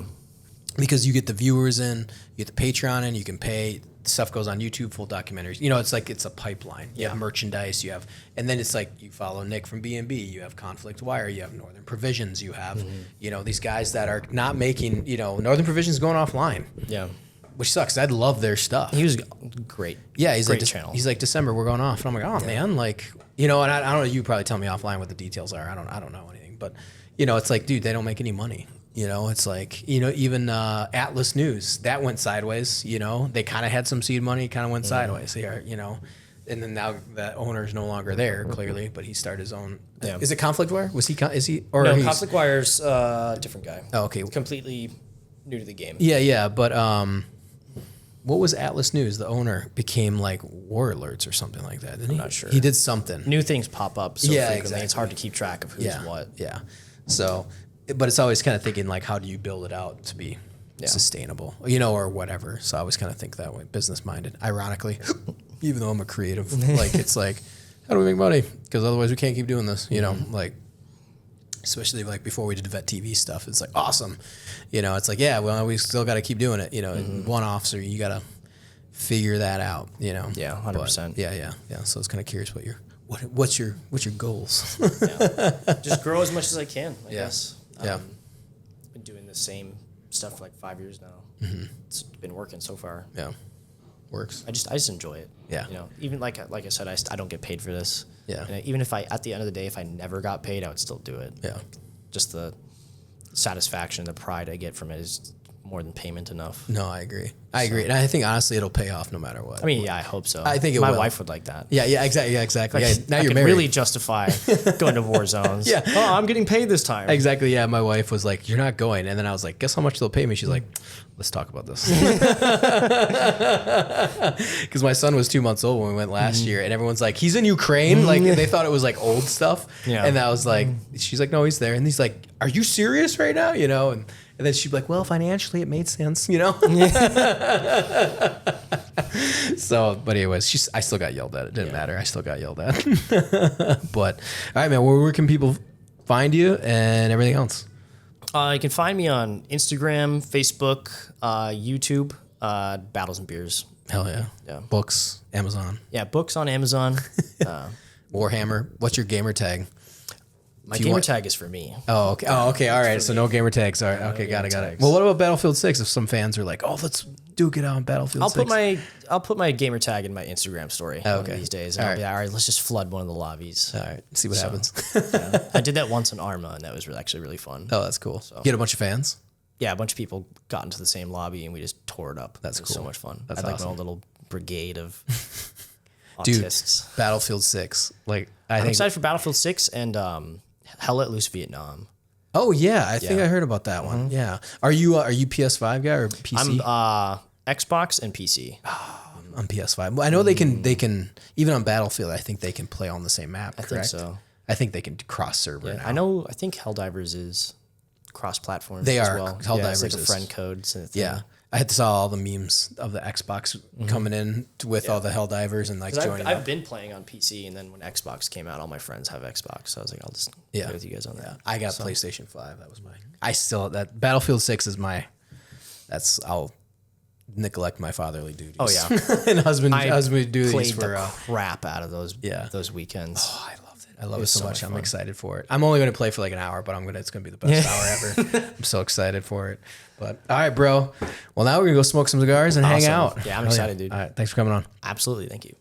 Because you get the viewers in, you get the Patreon in, you can pay, stuff goes on YouTube, full documentaries. You know, it's like it's a pipeline. You have merchandise, you have, and then it's like you follow Nick from B&B, you have Conflict Wire, you have Northern Provisions, you have, you know, these guys that are not making, you know, Northern Provisions going offline. Yeah. Which sucks. I'd love their stuff. He was great. Yeah, he's great like, channel. He's like, December, we're going off. And I'm like, oh man, like, you know, and I don't know, you probably tell me offline what the details are. I don't know anything, but you know, it's like, dude, they don't make any money. You know, it's like, you know, even Atlas News, that went sideways. You know, they kind of had some seed money, kind of went sideways here, you know, and then now that owner's no longer there, clearly, but he started his own. Yeah. Is it Conflict Wire? Is he? Or no, Conflict Wire's different guy. Oh, okay. Completely new to the game. Yeah, but what was Atlas News? The owner became like War Alerts or something like that, didn't he? I'm not sure. He did something. New things pop up so frequently. Exactly. It's hard to keep track of who's what. Yeah. So, but it's always kind of thinking like, how do you build it out to be sustainable, you know, or whatever. So I always kind of think that way, business minded. Ironically, even though I'm a creative, like it's like, how do we make money? Because otherwise we can't keep doing this, you know, like. Especially like before we did Vet TV stuff, it's like awesome, you know. It's like, yeah, well, we still got to keep doing it, you know. One-offs, or you got to figure that out, you know. Yeah, 100%. Yeah. So I was kind of curious what's your goals? Just grow as much as I can, I guess. Yeah. Been doing the same stuff for like 5 years now. It's been working so far. Yeah, works. I just enjoy it. Yeah. You know, even like I said, I don't get paid for this. Yeah. And even if at the end of the day, if I never got paid, I would still do it. Yeah. Just the satisfaction, the pride I get from it is more than payment enough. No, I agree. And I think honestly, it'll pay off no matter what. I mean, yeah, I hope so. I think it My will. wife would like that. Yeah, exactly. Yeah, now I you're could married. really justify going to war zones. Yeah. Oh, I'm getting paid this time. Exactly. Yeah, my wife was like, "You're not going," and then I was like, "Guess how much they'll pay me?" She's like, "Let's talk about this." Because my son was 2 months old when we went last year, and everyone's like, "He's in Ukraine." Like they thought it was like old stuff. Yeah. And I was like, "She's like, no, he's there," and he's like, "Are you serious right now?" You know, and then she'd be like, "Well, financially, it made sense," you know. So, but anyways, I still got yelled at. It didn't matter. I still got yelled at. But all right, man. Where can people find you and everything else? You can find me on Instagram, Facebook, YouTube, Battles and Beers. Hell yeah. Yeah. Books, Amazon. Yeah, books on Amazon. Warhammer. What's your gamer tag? My gamer tag is for me. Oh, okay. All right. So no gamer tags. All right. Okay, got it. Well, what about Battlefield 6? If some fans are like, "Oh, let's duke it out on Battlefield 6." I'll put my gamer tag in my Instagram story one of these days. And I'll be like, all right, let's just flood one of the lobbies. All right. See what happens. I did that once on Arma, and that was actually really fun. Oh, that's cool. You get a bunch of fans? Yeah, a bunch of people got into the same lobby, and we just tore it up. That's It was cool. so much fun. That's I had like awesome. my own little brigade of Dude, autists. Battlefield 6. Like, I'm excited for Battlefield 6 and Hell Let Loose Vietnam. Oh yeah, I think I heard about that one. Yeah. Are you PS5 guy or PC? I'm Xbox and PC. On PS5. Well, I know they can even on Battlefield. I think they can play on the same map. I think so. I think they can cross server. Yeah, now. I know. I think Helldivers is. cross-platform. They as are. well. Helldivers It's like a is- friend code. Yeah. I had to saw all the memes of the Xbox coming in with all the Helldivers and like joining I've up. been playing on PC, and then when Xbox came out, all my friends have Xbox, so I was like, I'll just Yeah. play with you guys on that. I got PlayStation 5. That was my. I still that Battlefield 6 is my. I'll neglect my fatherly duties. Oh yeah, and husband I duties played for. the crap out of those yeah. those weekends. Oh, I loved it. I love it so much. I'm fun. excited for it. I'm only going to play for like an hour, but it's going to be the best hour ever. I'm so excited for it. But all right, bro. Well, now we're going to go smoke some cigars and hang Awesome. out. Yeah, I'm Hell excited, dude. All right. Thanks for coming on. Absolutely, thank you.